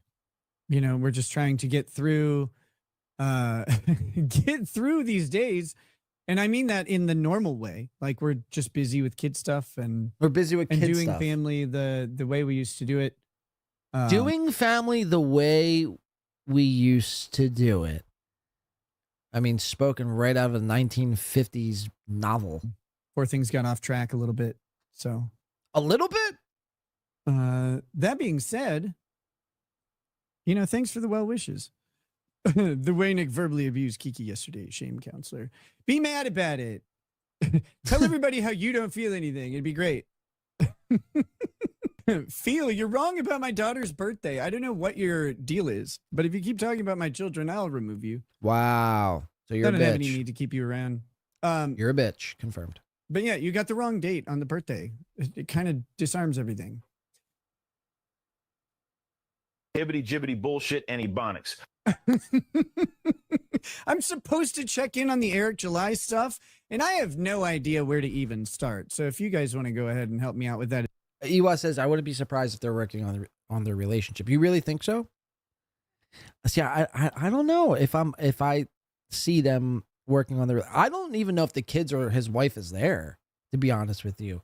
we're just trying to get through these days. And I mean that in the normal way. Like we're just busy with kid stuff and we're busy with and kid doing stuff. family the way we used to do it. Doing family the way we used to do it. I mean, spoken right out of a 1950s novel. Before things got off track a little bit. So a little bit? That being said, thanks for the well wishes. The way Nick verbally abused Kiki yesterday, shame counselor. Be mad about it. Tell everybody how you don't feel anything. It'd be great. Feel, you're wrong about my daughter's birthday. I don't know what your deal is, but if you keep talking about my children, I'll remove you. Wow. So you're I a don't have any bitch. need to keep you around. You're a bitch. Confirmed. But yeah, you got the wrong date on the birthday. It kind of disarms everything. Hibbity jibbity bullshit and ebonics. I'm supposed to check in on the Eric July stuff, and I have no idea where to even start. So if you guys want to go ahead and help me out with that. Ewa says, I wouldn't be surprised if they're working on their relationship. You really think so? See, I don't know if I see them working on the. I don't even know if the kids or his wife is there, to be honest with you.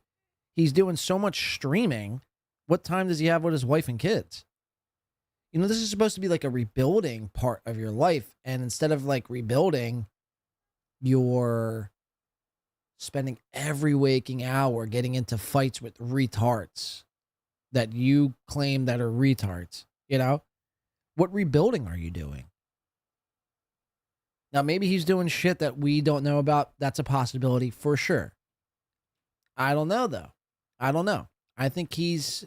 He's doing so much streaming. What time does he have with his wife and kids? You know, this is supposed to be like a rebuilding part of your life. And instead of like rebuilding, you're spending every waking hour getting into fights with retards that you claim that are retards. You know, what rebuilding are you doing? Now, maybe he's doing shit that we don't know about. That's a possibility for sure. I don't know, though. I don't know. I think he's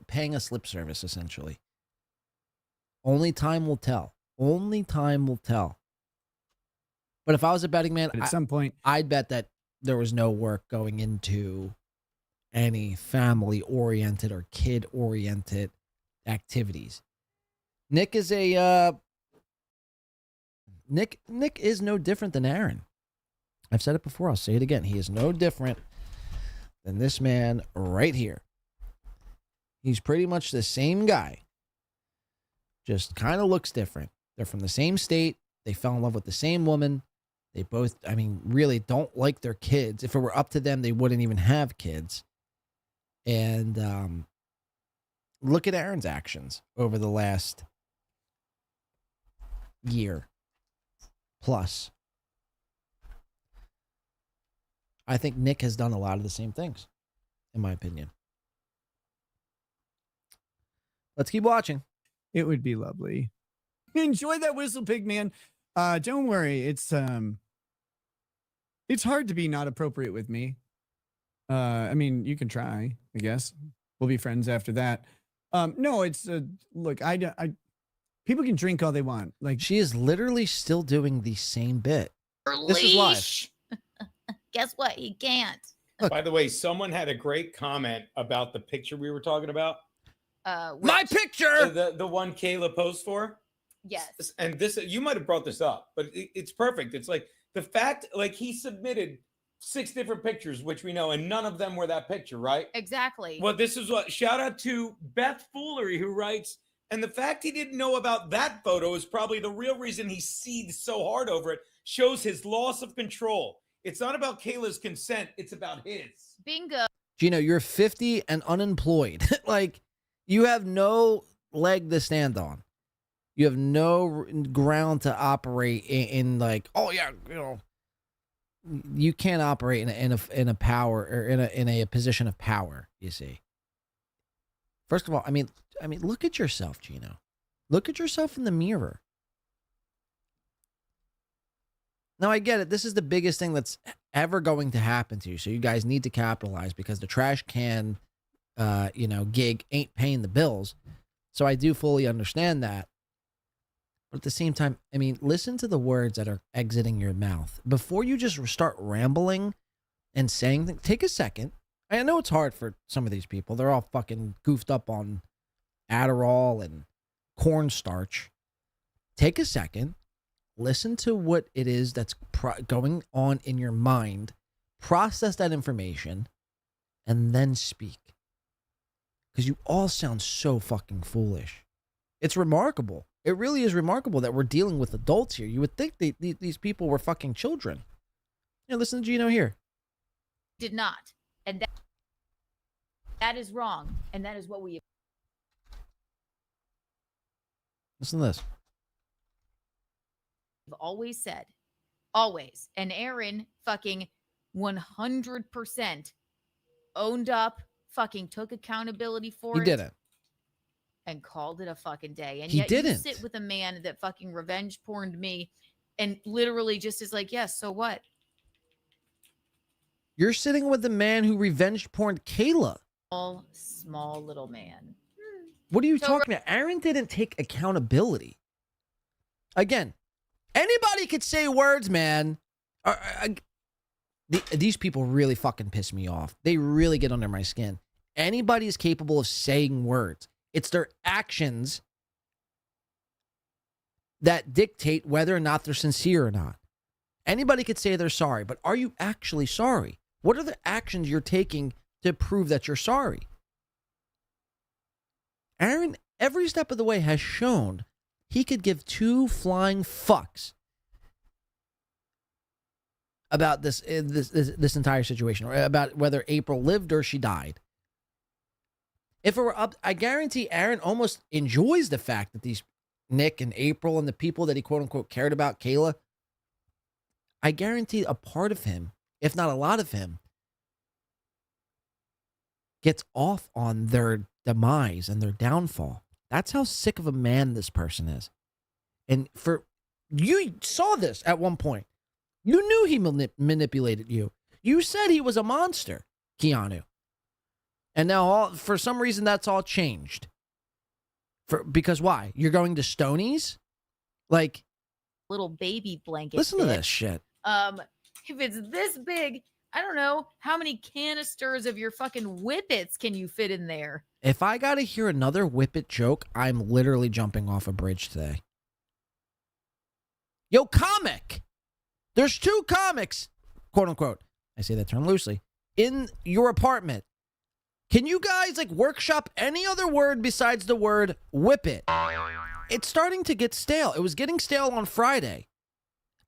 paying a slip service, essentially. Only time will tell. Only time will tell. But if I was a betting man, at some point, I'd bet that there was no work going into any family-oriented or kid-oriented activities. Nick is Nick is no different than Aaron. I've said it before. I'll say it again. He is no different than this man right here. He's pretty much the same guy. Just kind of looks different. They're from the same state. They fell in love with the same woman. They both, I mean, really don't like their kids. If it were up to them, they wouldn't even have kids. And look at Aaron's actions over the last year plus. I think Nick has done a lot of the same things, in my opinion. Let's keep watching. It would be lovely. Enjoy that whistle, pig man. Don't worry. It's hard to be not appropriate with me. I mean, you can try, I guess. We'll be friends after that. No, it's look, I people can drink all they want. Like, she is literally still doing the same bit. This is live. Guess what? He can't. By the way, someone had a great comment about the picture we were talking about. My picture, the one Kayla posed for. Yes. And this, you might have brought this up, but it's perfect. It's like the fact, like he submitted 6 different pictures, which we know, and none of them were that picture, right? Exactly. Well, this is what, shout out to Beth Foolery, who writes, and the fact he didn't know about that photo is probably the real reason he seethed so hard over it, shows his loss of control. It's not about Kayla's consent, it's about his. Bingo. Gino, you're 50 and unemployed. Like, you have no leg to stand on. You have no ground to operate in like, oh yeah, you know, you can't operate in a power or in a position of power. You see. First of all, I mean, look at yourself, Gino. Look at yourself in the mirror. Now I get it. This is the biggest thing that's ever going to happen to you. So you guys need to capitalize because the trash can, gig ain't paying the bills. So I do fully understand that. But at the same time, I mean, listen to the words that are exiting your mouth. Before you just start rambling and saying things, take a second. I know it's hard for some of these people. They're all fucking goofed up on Adderall and cornstarch. Take a second. Listen to what it is that's going on in your mind. Process that information and then speak. Because you all sound so fucking foolish. It's remarkable. It really is remarkable that we're dealing with adults here. You would think these people were fucking children. Yeah, listen to Gino here. Did not. And that is wrong. And that is what we Listen to this. have always said. Always. And Aaron fucking 100% owned up, fucking took accountability for it. He didn't. And called it a fucking day. And He yet didn't. you sit with a man that fucking revenge porned me and literally just is like, yes, so what? You're sitting with the man who revenge porned Kayla. Small little man. What are you talking about? Aaron didn't take accountability. Again, anybody could say words, man. These people really fucking piss me off. They really get under my skin. Anybody is capable of saying words. It's their actions that dictate whether or not they're sincere or not. Anybody could say they're sorry, but are you actually sorry? What are the actions you're taking to prove that you're sorry? Aaron, every step of the way, has shown he could give 2 flying fucks about this entire situation, or about whether April lived or she died. If it were up, I guarantee Aaron almost enjoys the fact that these Nick and April and the people that he quote unquote cared about, Kayla, I guarantee a part of him, if not a lot of him, gets off on their demise and their downfall. That's how sick of a man this person is. And you saw this at one point. You knew he manipulated you. You said he was a monster, Keanu. And now, for some reason, that's all changed. Because why? You're going to Stoney's? Like, little baby blanket. Listen to this shit. If it's this big, I don't know how many canisters of your fucking whippets can you fit in there. If I got to hear another whippet joke, I'm literally jumping off a bridge today. Yo, comic! There's 2 comics, quote unquote, I say that term loosely, in your apartment. Can you guys workshop any other word besides the word whippet? It's starting to get stale. It was getting stale on Friday.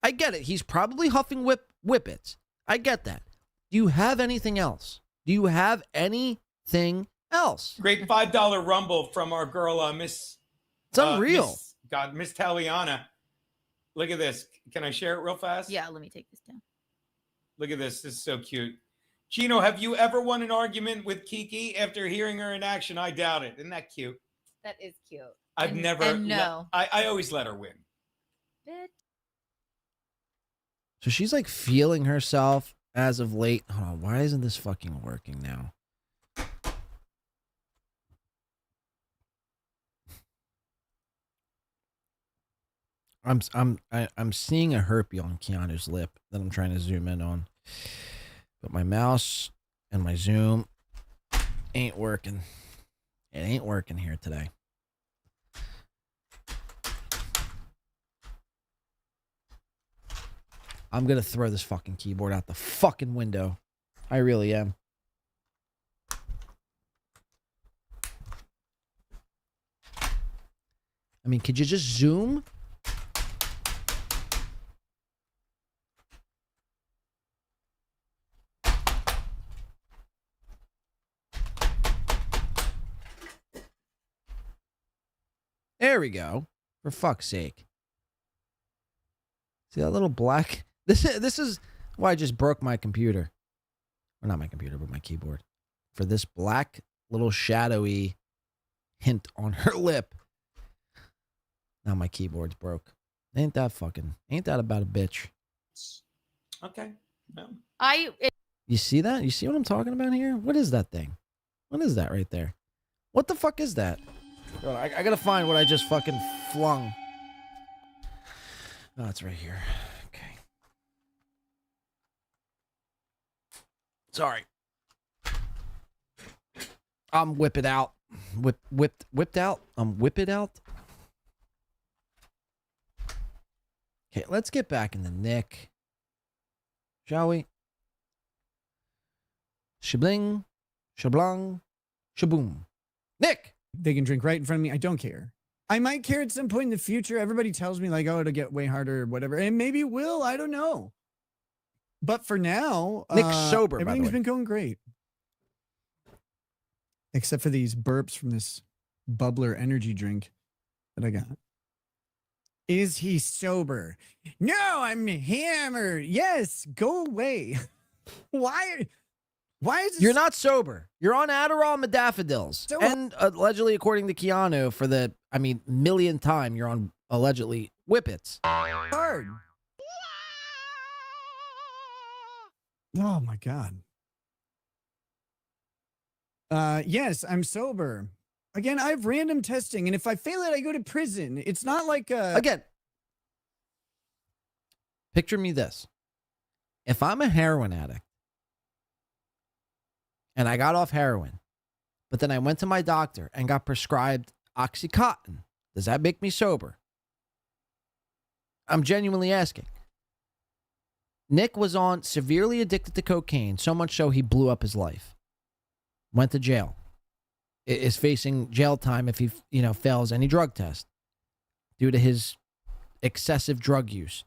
I get it. He's probably huffing whippets. I get that. Do you have anything else? Do you have anything else? Great $5 rumble from our girl, Miss. It's unreal. Miss Taliana. Look at this. Can I share it real fast? Yeah, let me take this down. Look at this. This is so cute. Gino, have you ever won an argument with Kiki after hearing her in action? I doubt it. Isn't that cute? That is cute. I've never. And no. I always let her win. Bitch. So she's feeling herself as of late. Hold on, why isn't this fucking working now? I'm seeing a herpy on Keanu's lip that I'm trying to zoom in on. But my mouse and my zoom ain't working. It ain't working here today. I'm going to throw this fucking keyboard out the fucking window. I really am. I mean, could you just zoom? There we go. For fuck's sake. See that little black? This is why I just broke my computer. Or not my computer, but my keyboard. For this black little shadowy hint on her lip. Now my keyboard's broke. Ain't that about a bitch? Okay. No. You see that? You see what I'm talking about here? What is that thing? What is that right there? What the fuck is that? I gotta find what I just fucking flung. Oh, it's right here. Okay. Sorry. I'm whip it out. Whipped out. Whip it out. Okay, let's get back into Nick. Shall we? Shabling, shablong, shaboom. Nick! They can drink right in front of me. I don't care. I might care at some point in the future. Everybody tells me oh, it'll get way harder or whatever. And maybe it will. I don't know. But for now, Nick's sober, everything's by the way. been going great. Except for these burps from this bubbler energy drink that I got. Is he sober? No, I'm hammered. Yes, go away. Why is this? You're not sober. You're on Adderall and daffodils. And allegedly, according to Keanu, for the, millionth time, you're on allegedly whippets. Hard. Oh my God. Yes, I'm sober. Again, I have random testing, and if I fail it, I go to prison. It's not like Again, picture me this. If I'm a heroin addict, and I got off heroin, but then I went to my doctor and got prescribed Oxycontin, does that make me sober? I'm genuinely asking. Nick was on severely addicted to cocaine, so much so he blew up his life. Went to jail. Is facing jail time if he, fails any drug test due to his excessive drug use.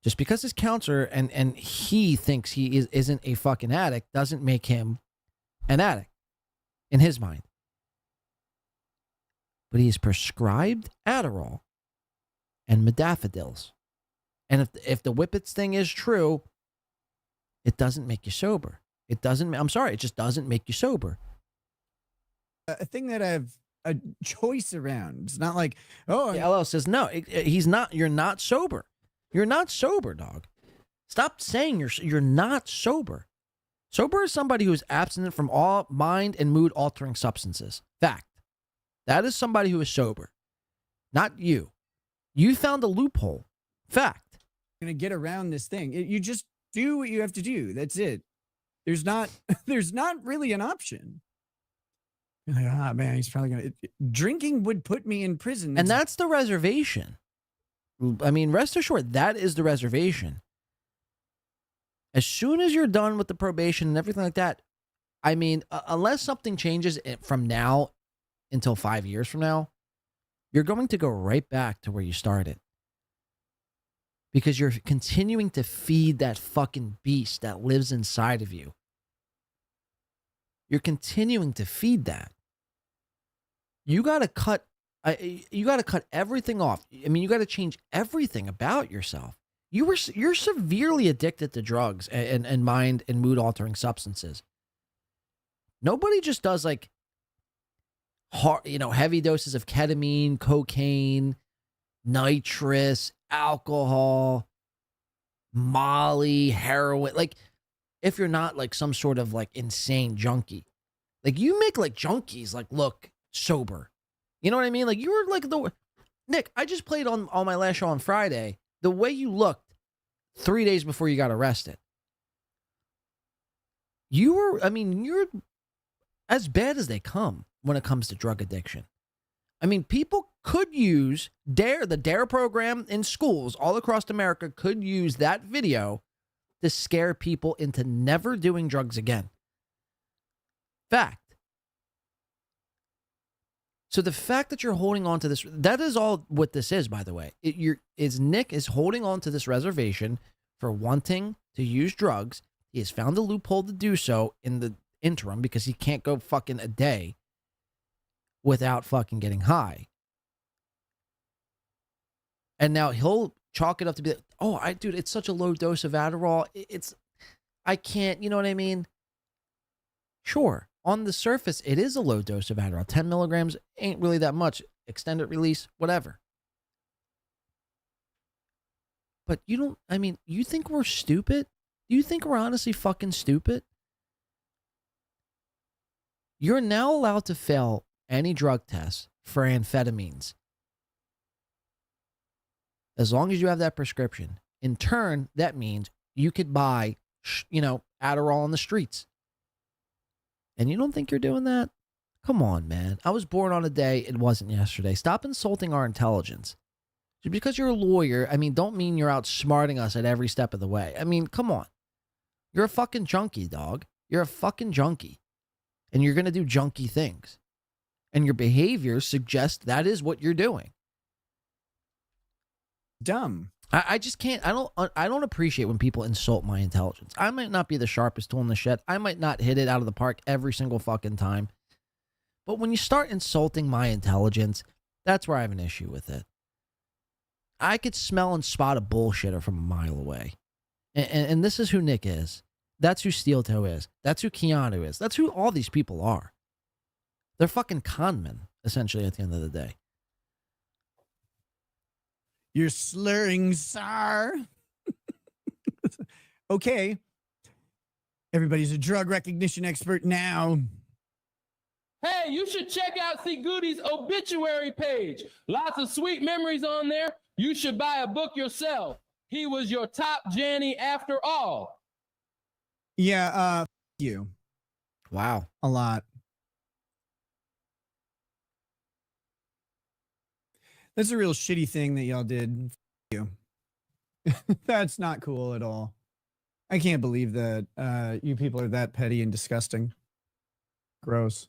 Just because his counselor and he thinks he isn't a fucking addict doesn't make him an addict in his mind. But he is prescribed Adderall and modafinils. And if the Whippets thing is true, it doesn't make you sober. It doesn't. I'm sorry. It just doesn't make you sober. A thing that I have a choice around. It's not like, oh, The LL says no. He's not. You're not sober. You're not sober, dog. Stop saying you're not sober. Sober is somebody who is abstinent from all mind and mood altering substances. Fact. That is somebody who is sober. Not you. You found a loophole. Fact. Going to get around this thing. You just do what you have to do. That's it. There's not really an option. You're like, ah, man, he's probably going to. Drinking would put me in prison. And that's the reservation. I mean, rest assured, that is the reservation. As soon as you're done with the probation and everything like that, I mean, unless something changes from now until 5 years from now, you're going to go right back to where you started. Because you're continuing to feed that fucking beast that lives inside of you. You're continuing to feed that. You got to cut everything off. I mean, you got to change everything about yourself. You're severely addicted to drugs and mind and mood altering substances. Nobody just does like heavy doses of ketamine, cocaine, nitrous, alcohol, Molly, heroin. Like, if you're not like some sort of like insane junkie, like you make like junkies like look sober. You know what I mean? Like you were like Nick, I just played on my last show on Friday the way you looked 3 days before you got arrested. You're as bad as they come when it comes to drug addiction. I mean, people could use the DARE program in schools all across America could use that video to scare people into never doing drugs again. Fact. So the fact that you're holding on to this, that is all what this is, by the way. Nick is holding on to this reservation for wanting to use drugs. He has found a loophole to do so in the interim because he can't go fucking a day without fucking getting high. And now he'll chalk it up to be, dude, it's such a low dose of Adderall. I can't, you know what I mean? Sure. On the surface, it is a low dose of Adderall. 10 milligrams ain't really that much. Extended release, whatever. But you think we're stupid? Do you think we're honestly fucking stupid? You're now allowed to fail any drug test for amphetamines, as long as you have that prescription. In turn, that means you could buy, Adderall on the streets. And you don't think you're doing that? Come on, man. I was born on a day it wasn't yesterday. Stop insulting our intelligence. Just because you're a lawyer, don't mean you're outsmarting us at every step of the way. Come on. You're a fucking junkie, dog. You're a fucking junkie. And you're going to do junkie things. And your behavior suggests that is what you're doing. Dumb. I just can't. I don't appreciate when people insult my intelligence. I might not be the sharpest tool in the shed. I might not hit it out of the park every single fucking time. But when you start insulting my intelligence, that's where I have an issue with it. I could smell and spot a bullshitter from a mile away. And this is who Nick is. That's who Steel Toe is. That's who Keanu is. That's who all these people are. They're fucking con men, essentially, at the end of the day. You're slurring, sir. Okay. Everybody's a drug recognition expert now. Hey, you should check out C. Goody's obituary page. Lots of sweet memories on there. You should buy a book yourself. He was your top Janny after all. Yeah, you. Wow. A lot. That's a real shitty thing that y'all did. You. That's not cool at all. I can't believe that you people are that petty and disgusting. Gross.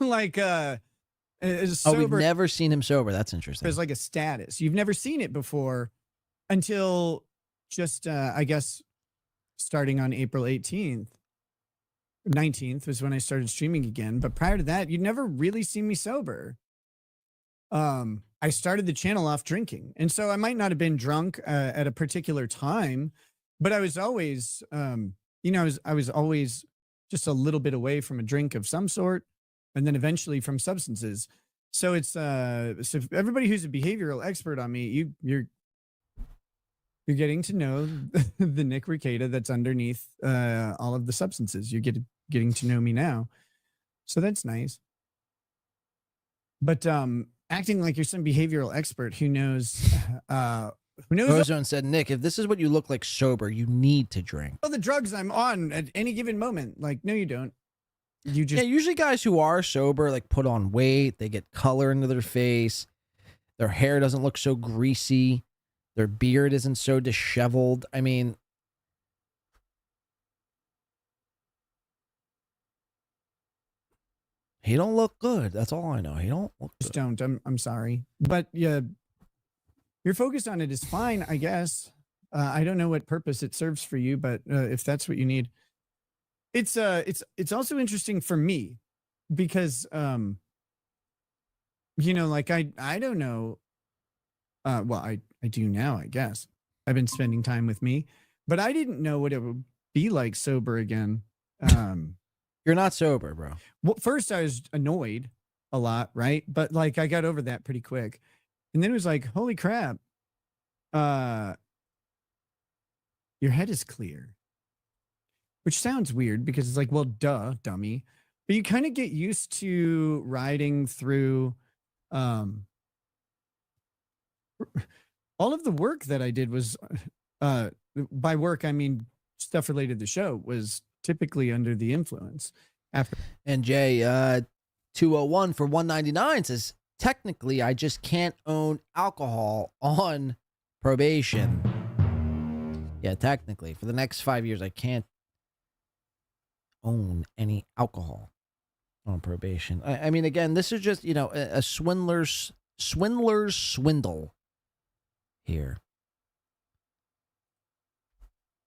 like we've never seen him sober. That's interesting. There's like a status. You've never seen it before until just, I guess, starting on April 18th. 19th was when I started streaming again. But prior to that, you'd never really seen me sober. I started the channel off drinking. And so I might not have been drunk at a particular time, but I was always, I was always just a little bit away from a drink of some sort, and then eventually from substances. So it's so everybody who's a behavioral expert on me, you're getting to know the Nick Rekieta that's underneath all of the substances. You're getting to know me now, so that's nice. But acting like you're some behavioral expert who knows. Who knows? Ozone said, Nick, if this is what you look like sober, you need to drink. All the drugs I'm on at any given moment. Like, no, you don't. You just usually guys who are sober like put on weight, they get color into their face, their hair doesn't look so greasy, their beard isn't so disheveled. I mean, he don't look good. That's all I know. He don't look good. Just don't. I'm sorry, but yeah, you're focused on it is fine, I guess. I don't know what purpose it serves for you, but if that's what you need. It's also interesting for me because like I don't know, well I do now, I guess. I've been spending time with me, but I didn't know what it would be like sober again. You're not sober, bro. Well, first I was annoyed a lot, right? But like I got over that pretty quick. And then it was like, holy crap. Your head is clear. Which sounds weird because it's like, well, duh, dummy. But you kind of get used to riding through all of the work that I did was, by work, I mean stuff related to the show, was typically under the influence. And Jay, 201 for 199 says, technically, I just can't own alcohol on probation. Yeah, technically. For the next 5 years, I can't own any alcohol on probation. I mean, again, this is just, a swindler's swindle here.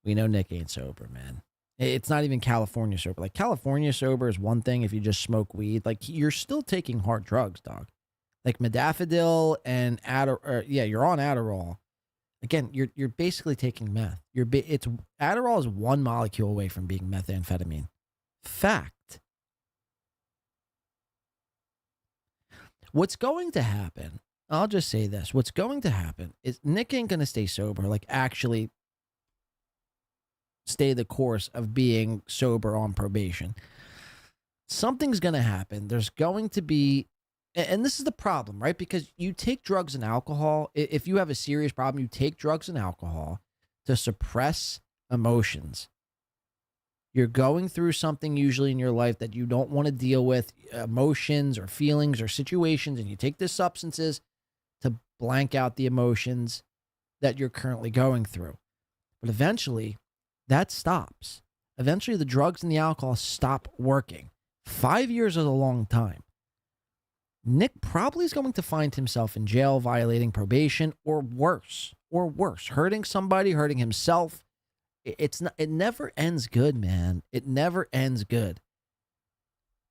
We know Nick ain't sober, man. It's not even California sober. Like, California sober is one thing if you just smoke weed. Like, you're still taking hard drugs, dog. Like Modafinil and you're on Adderall. Again, you're basically taking meth. Adderall is one molecule away from being methamphetamine. Fact. What's going to happen, I'll just say this. What's going to happen is Nick ain't going to stay sober, like actually stay the course of being sober on probation. Something's going to happen. There's going to be, and this is the problem, right? Because you take drugs and alcohol. If you have a serious problem, you take drugs and alcohol to suppress emotions. You're going through something usually in your life that you don't want to deal with, emotions or feelings or situations, and you take the substances to blank out the emotions that you're currently going through. But eventually, that stops. Eventually, the drugs and the alcohol stop working. 5 years is a long time. Nick probably is going to find himself in jail violating probation or worse, hurting somebody, hurting himself. It never ends good, man. It never ends good.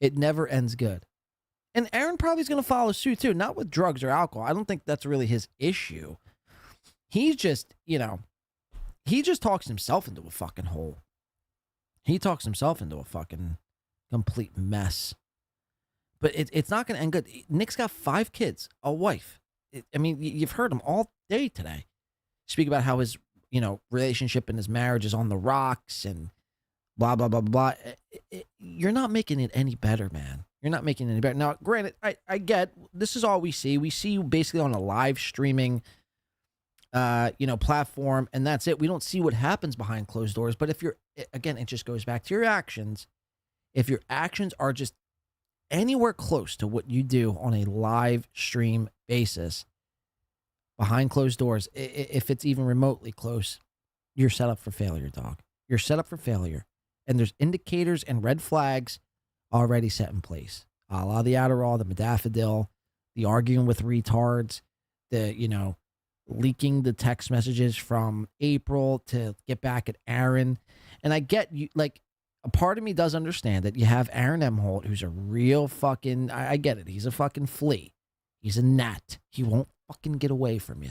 It never ends good. And Aaron probably is going to follow suit too, not with drugs or alcohol. I don't think that's really his issue. He's just, he just talks himself into a fucking hole. He talks himself into a fucking complete mess. But it's not going to end good. Nick's got 5 kids, a wife. You've heard him all day today speak about how his, relationship and his marriage is on the rocks and blah, blah, blah, blah. You're not making it any better, man. You're not making it any better. Now, granted, I get this is all we see. We see you basically on a live streaming, platform, and that's it. We don't see what happens behind closed doors. But if you're, again, it just goes back to your actions. If your actions are just anywhere close to what you do on a live stream basis, behind closed doors, if it's even remotely close, you're set up for failure, dog. You're set up for failure. And there's indicators and red flags already set in place. A lot of the Adderall, the Modafinil, the arguing with retards, the, leaking the text messages from April to get back at Aaron. And I get you, like, a part of me does understand that you have Aaron Emholt, who's a real fucking, I get it. He's a fucking flea. He's a gnat. He won't fucking get away from you.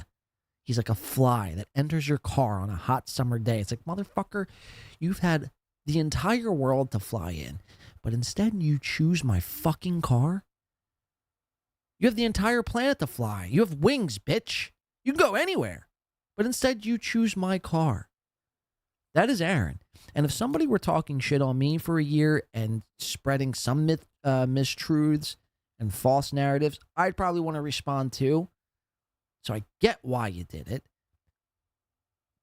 He's like a fly that enters your car on a hot summer day. It's like, motherfucker, you've had the entire world to fly in, but instead you choose my fucking car? You have the entire planet to fly. You have wings, bitch. You can go anywhere, but instead you choose my car. That is Aaron. And if somebody were talking shit on me for a year and spreading some mistruths and false narratives, I'd probably want to respond too. So I get why you did it.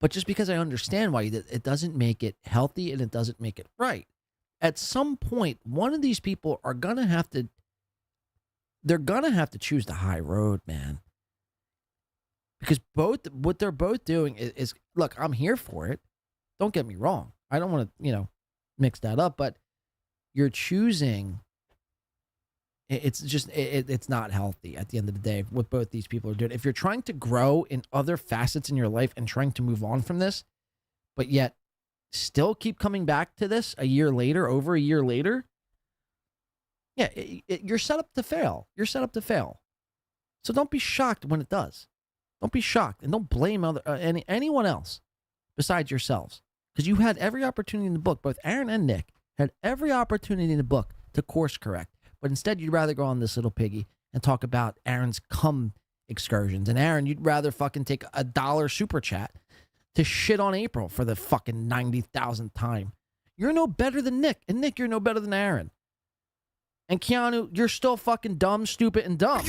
But just because I understand why you did it, it doesn't make it healthy and it doesn't make it right. At some point, one of these people are going to have to, they're going to have to choose the high road, man. Because what they're both doing is, look, I'm here for it. Don't get me wrong. I don't want to, mix that up, but you're choosing, it's just, it's not healthy at the end of the day, what both these people are doing. If you're trying to grow in other facets in your life and trying to move on from this, but yet still keep coming back to this a year later, over a year later, yeah, you're set up to fail. You're set up to fail. So don't be shocked when it does. Don't be shocked, and don't blame anyone else besides yourselves, because you had every opportunity in the book. Both Aaron and Nick had every opportunity in the book to course correct, but instead you'd rather go on this little piggy and talk about Aaron's cum excursions. And Aaron, you'd rather fucking take $1 super chat to shit on April for the fucking 90,000th time. You're no better than Nick, and Nick, you're no better than Aaron. And Keanu, you're still fucking dumb, stupid, and dumb.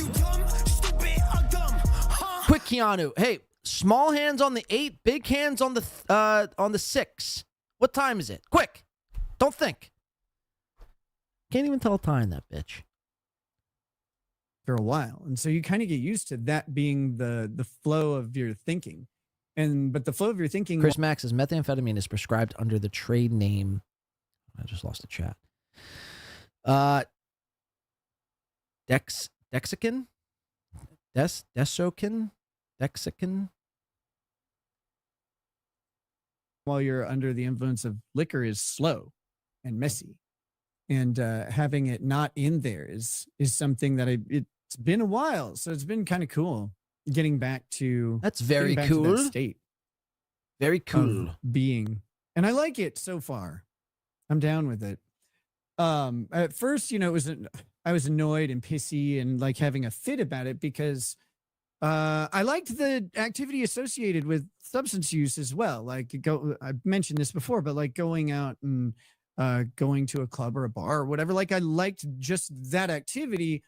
Quick, Keanu. Hey, small hands on the 8, big hands on the 6. What time is it? Quick. Don't think. Can't even tell time, that bitch. For a while. And so you kind of get used to that being the flow of your thinking. But the flow of your thinking. Chris Max says methamphetamine is prescribed under the trade name. I just lost the chat. Dexican? Dexican? While you're under the influence of liquor is slow and messy. And having it not in there is something that it's been a while. So it's been kind of cool getting back to. That's very cool. To that state. Very cool. Being. And I like it so far. I'm down with it. At first, I was annoyed and pissy and like having a fit about it because I liked the activity associated with substance use as well. Like I mentioned this before, but like going out and going to a club or a bar or whatever, like I liked just that activity.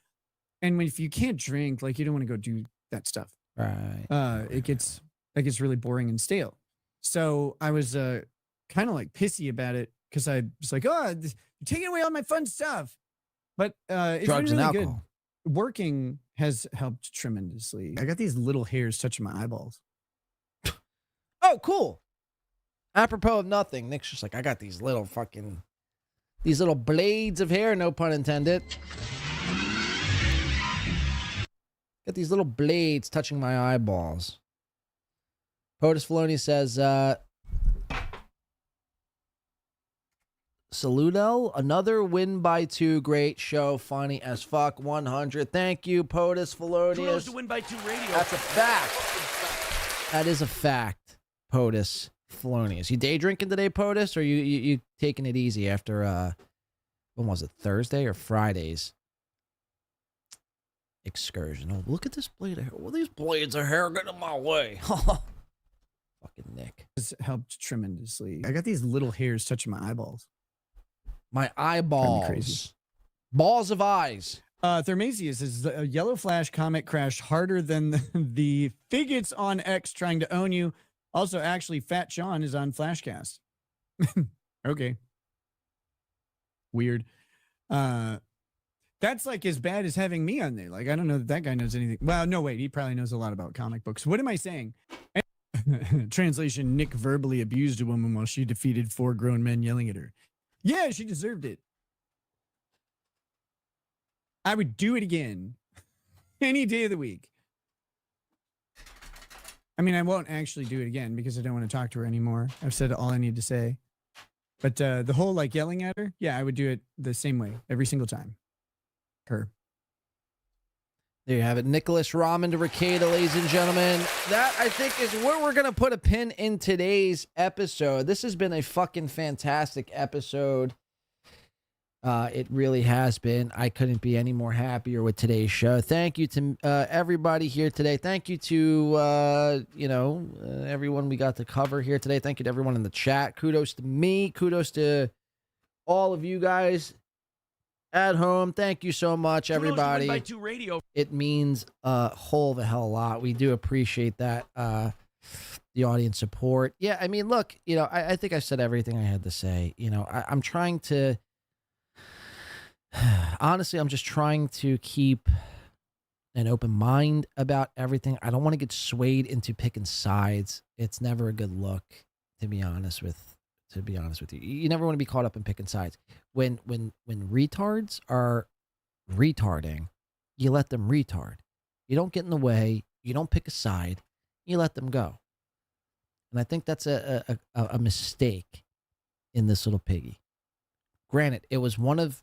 And if you can't drink, like you don't want to go do that stuff. Right. It gets really boring and stale. So I was kind of like pissy about it because I was like, oh, you're taking away all my fun stuff. But it's drugs been really and good. alcohol. Working has helped tremendously. I got these little hairs touching my eyeballs. Oh, cool. Apropos of nothing, Nick's just like, I got these little blades of hair, no pun intended. Got these little blades touching my eyeballs. POTUS Filoni says, Saludel, another win by 2. Great show. Funny as fuck. 100. Thank you, POTUS Filoni. Kudos to Win by 2 radio. That's a fact. That is a fact, POTUS Filoni. You day drinking today, POTUS, or you taking it easy after, when was it, Thursday or Friday's excursion? Oh, look at this blade of hair. Well, these blades of hair getting in my way. Fucking Nick. It's helped tremendously. I got these little hairs touching my eyeballs. My eyeballs. Crazy. Balls of eyes. Thermasius is a yellow flash comet crashed harder than the bigots on X trying to own you. Also, actually, Fat Sean is on Flashcast. Okay. Weird. That's like as bad as having me on there. Like, I don't know that guy knows anything. Well, no, wait. He probably knows a lot about comic books. What am I saying? Translation, Nick verbally abused a woman while she defeated 4 grown men yelling at her. Yeah, she deserved it. I would do it again any day of the week. I mean, I won't actually do it again because I don't want to talk to her anymore. I've said all I need to say. But the whole like yelling at her, yeah, I would do it the same way every single time. Her. There you have it. Nicholas Ramen to Rekieta, ladies and gentlemen. That, I think, is where we're going to put a pin in today's episode. This has been a fucking fantastic episode. It really has been. I couldn't be any more happier with today's show. Thank you to everybody here today. Thank you to, everyone we got to cover here today. Thank you to everyone in the chat. Kudos to me. Kudos to all of you guys at home. Thank you so much, everybody. By Two Radio. It means a whole of a hell of a lot. We do appreciate that, the audience support. Yeah, I mean, look, I think I said everything I had to say. I'm trying to... Honestly, I'm just trying to keep an open mind about everything. I don't want to get swayed into picking sides. It's never a good look, to be honest with you. You never want to be caught up in picking sides. When retards are retarding, you let them retard. You don't get in the way. You don't pick a side. You let them go. And I think that's a mistake in this little piggy. Granted, it was one of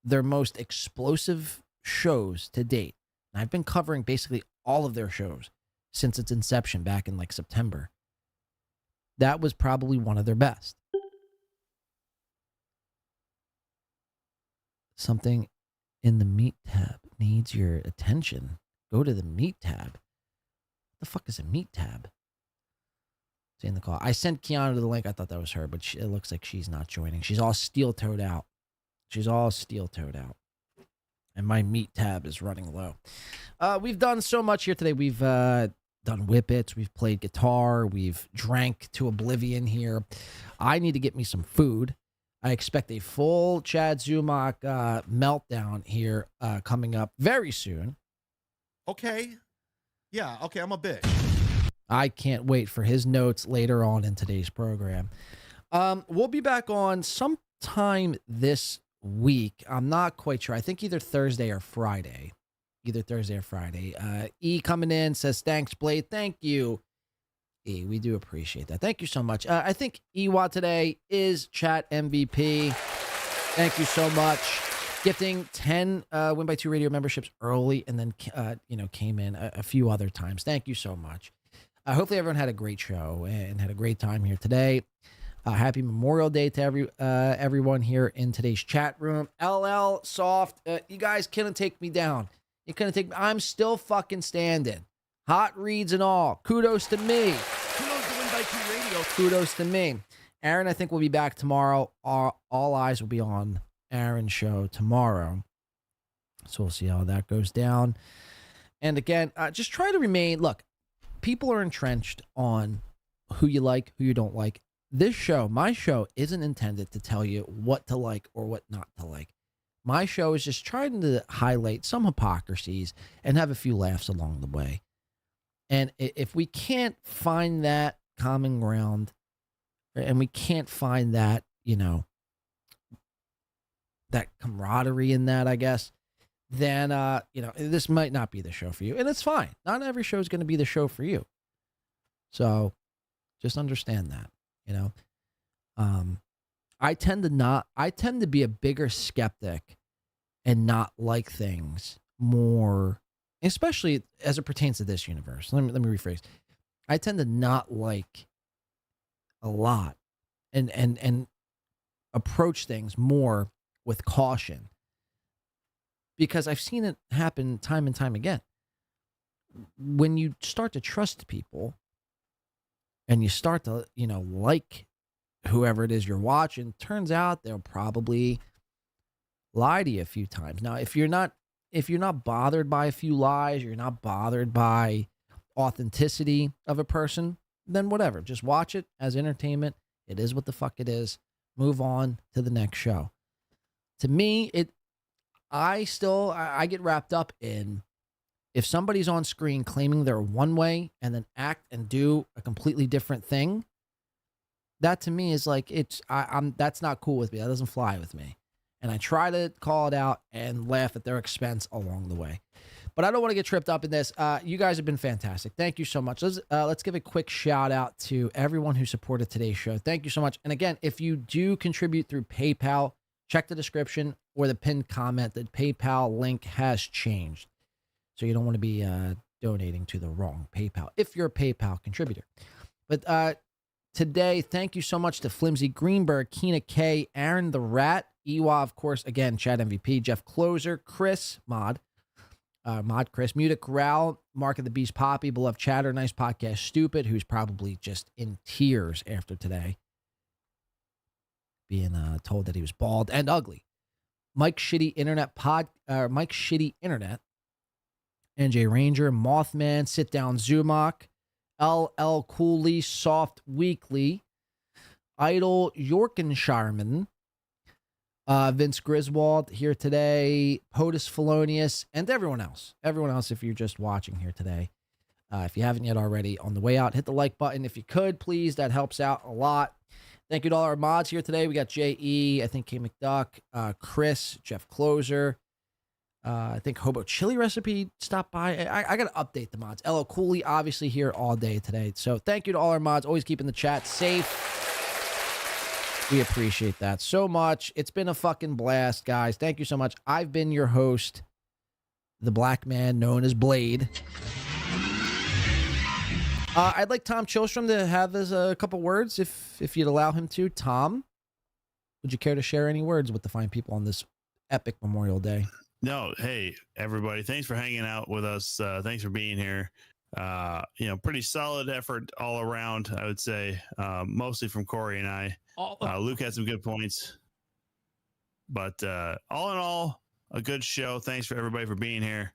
their most explosive shows to date. And I've been covering basically all of their shows since its inception back in like September. That was probably one of their best. Something in the meat tab needs your attention. Go to the meat tab. What the fuck is a meat tab? See in the call. I sent Keanu the link. I thought that was her, but it looks like she's not joining. She's all steel-toed out. And my meat tab is running low. We've done so much here today. We've done whippets. We've played guitar. We've drank to oblivion here. I need to get me some food. I expect a full Chad Zumock meltdown here coming up very soon. Okay. Yeah, okay, I'm a bitch. I can't wait for his notes later on in today's program. We'll be back on sometime this week. I'm not quite sure. I think either Thursday or Friday. E coming in says, thanks, Blade. Thank you. E, we do appreciate that. Thank you so much. I think Ewa today is chat MVP. Thank you so much. Gifting 10 Win by 2 radio memberships early and then, came in a few other times. Thank you so much. Hopefully everyone had a great show and had a great time here today. Happy Memorial Day to everyone here in today's chat room. LL Soft, you guys couldn't take me down. You couldn't take me. I'm still fucking standing. Hot reads and all. Kudos to me. Kudos to Win by 2 Radio. Kudos to me. Aaron, I think we'll be back tomorrow. All eyes will be on Aaron's show tomorrow. So we'll see how that goes down. And again, just try to remain, look, people are entrenched on who you like, who you don't like. This show, my show, isn't intended to tell you what to like or what not to like. My show is just trying to highlight some hypocrisies and have a few laughs along the way. And if we can't find that common ground and we can't find that, that camaraderie in that, I guess, then, this might not be the show for you. And it's fine. Not every show is going to be the show for you. So just understand that. I tend to be a bigger skeptic and not like things more, especially as it pertains to this universe. Let me rephrase. I tend to not like a lot and approach things more with caution because I've seen it happen time and time again. When you start to trust people, and you start to, like whoever it is you're watching, turns out they'll probably lie to you a few times. Now, if you're not bothered by a few lies, you're not bothered by authenticity of a person, then whatever. Just watch it as entertainment. It is what the fuck it is. Move on to the next show. To me, I get wrapped up in if somebody's on screen claiming they're one way and then act and do a completely different thing, that to me is like, that's not cool with me. That doesn't fly with me. And I try to call it out and laugh at their expense along the way. But I don't want to get tripped up in this. You guys have been fantastic. Thank you so much. Let's give a quick shout out to everyone who supported today's show. Thank you so much. And again, if you do contribute through PayPal, check the description or the pinned comment. The PayPal link has changed. So you don't want to be donating to the wrong PayPal if you're a PayPal contributor. But today, thank you so much to Flimsy Greenberg, Keena K, Aaron the Rat, Ewa, of course, again, Chad MVP, Jeff Closer, Chris, Chris, Mutic, Ral, Mark of the Beast, Poppy, Beloved Chatter, Nice Podcast, Stupid, who's probably just in tears after today, being told that he was bald and ugly. Mike Shitty Internet, NJ Ranger, Mothman, Sit Down Zumock, LL Cooley, Soft Weekly, Idol Yorkinshireman, Vince Griswold here today, POTUS Felonius, and everyone else. Everyone else, if you're just watching here today. If you haven't yet already, on the way out, hit the like button. If you could, please, that helps out a lot. Thank you to all our mods here today. We got J.E., I think K. McDuck, Chris, Jeff Closer. I think Hobo Chili Recipe stopped by. I got to update the mods. LL Cooley, obviously, here all day today. So thank you to all our mods. Always keeping the chat safe. We appreciate that so much. It's been a fucking blast, guys. Thank you so much. I've been your host, the black man known as Blade. I'd like Tom Chilstrom to have a couple words, if you'd allow him to. Tom, would you care to share any words with the fine people on this epic Memorial Day? No, hey, everybody. Thanks for hanging out with us. Thanks for being here. Pretty solid effort all around, I would say, mostly from Corey and I. Luke had some good points, but all in all, a good show. Thanks for everybody for being here.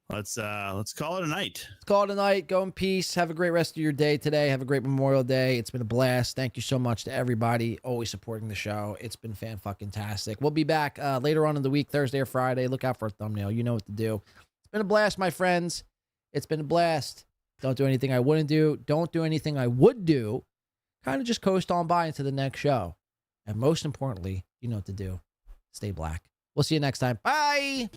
Let's call it a night. Let's call it a night. Go in peace. Have a great rest of your day today. Have a great Memorial Day. It's been a blast. Thank you so much to everybody always supporting the show. It's been fan-fucking-tastic. We'll be back later on in the week, Thursday or Friday. Look out for a thumbnail. You know what to do. It's been a blast, my friends. It's been a blast. Don't do anything I wouldn't do. Don't do anything I would do. Kind of just coast on by into the next show. And most importantly, you know what to do. Stay black. We'll see you next time. Bye.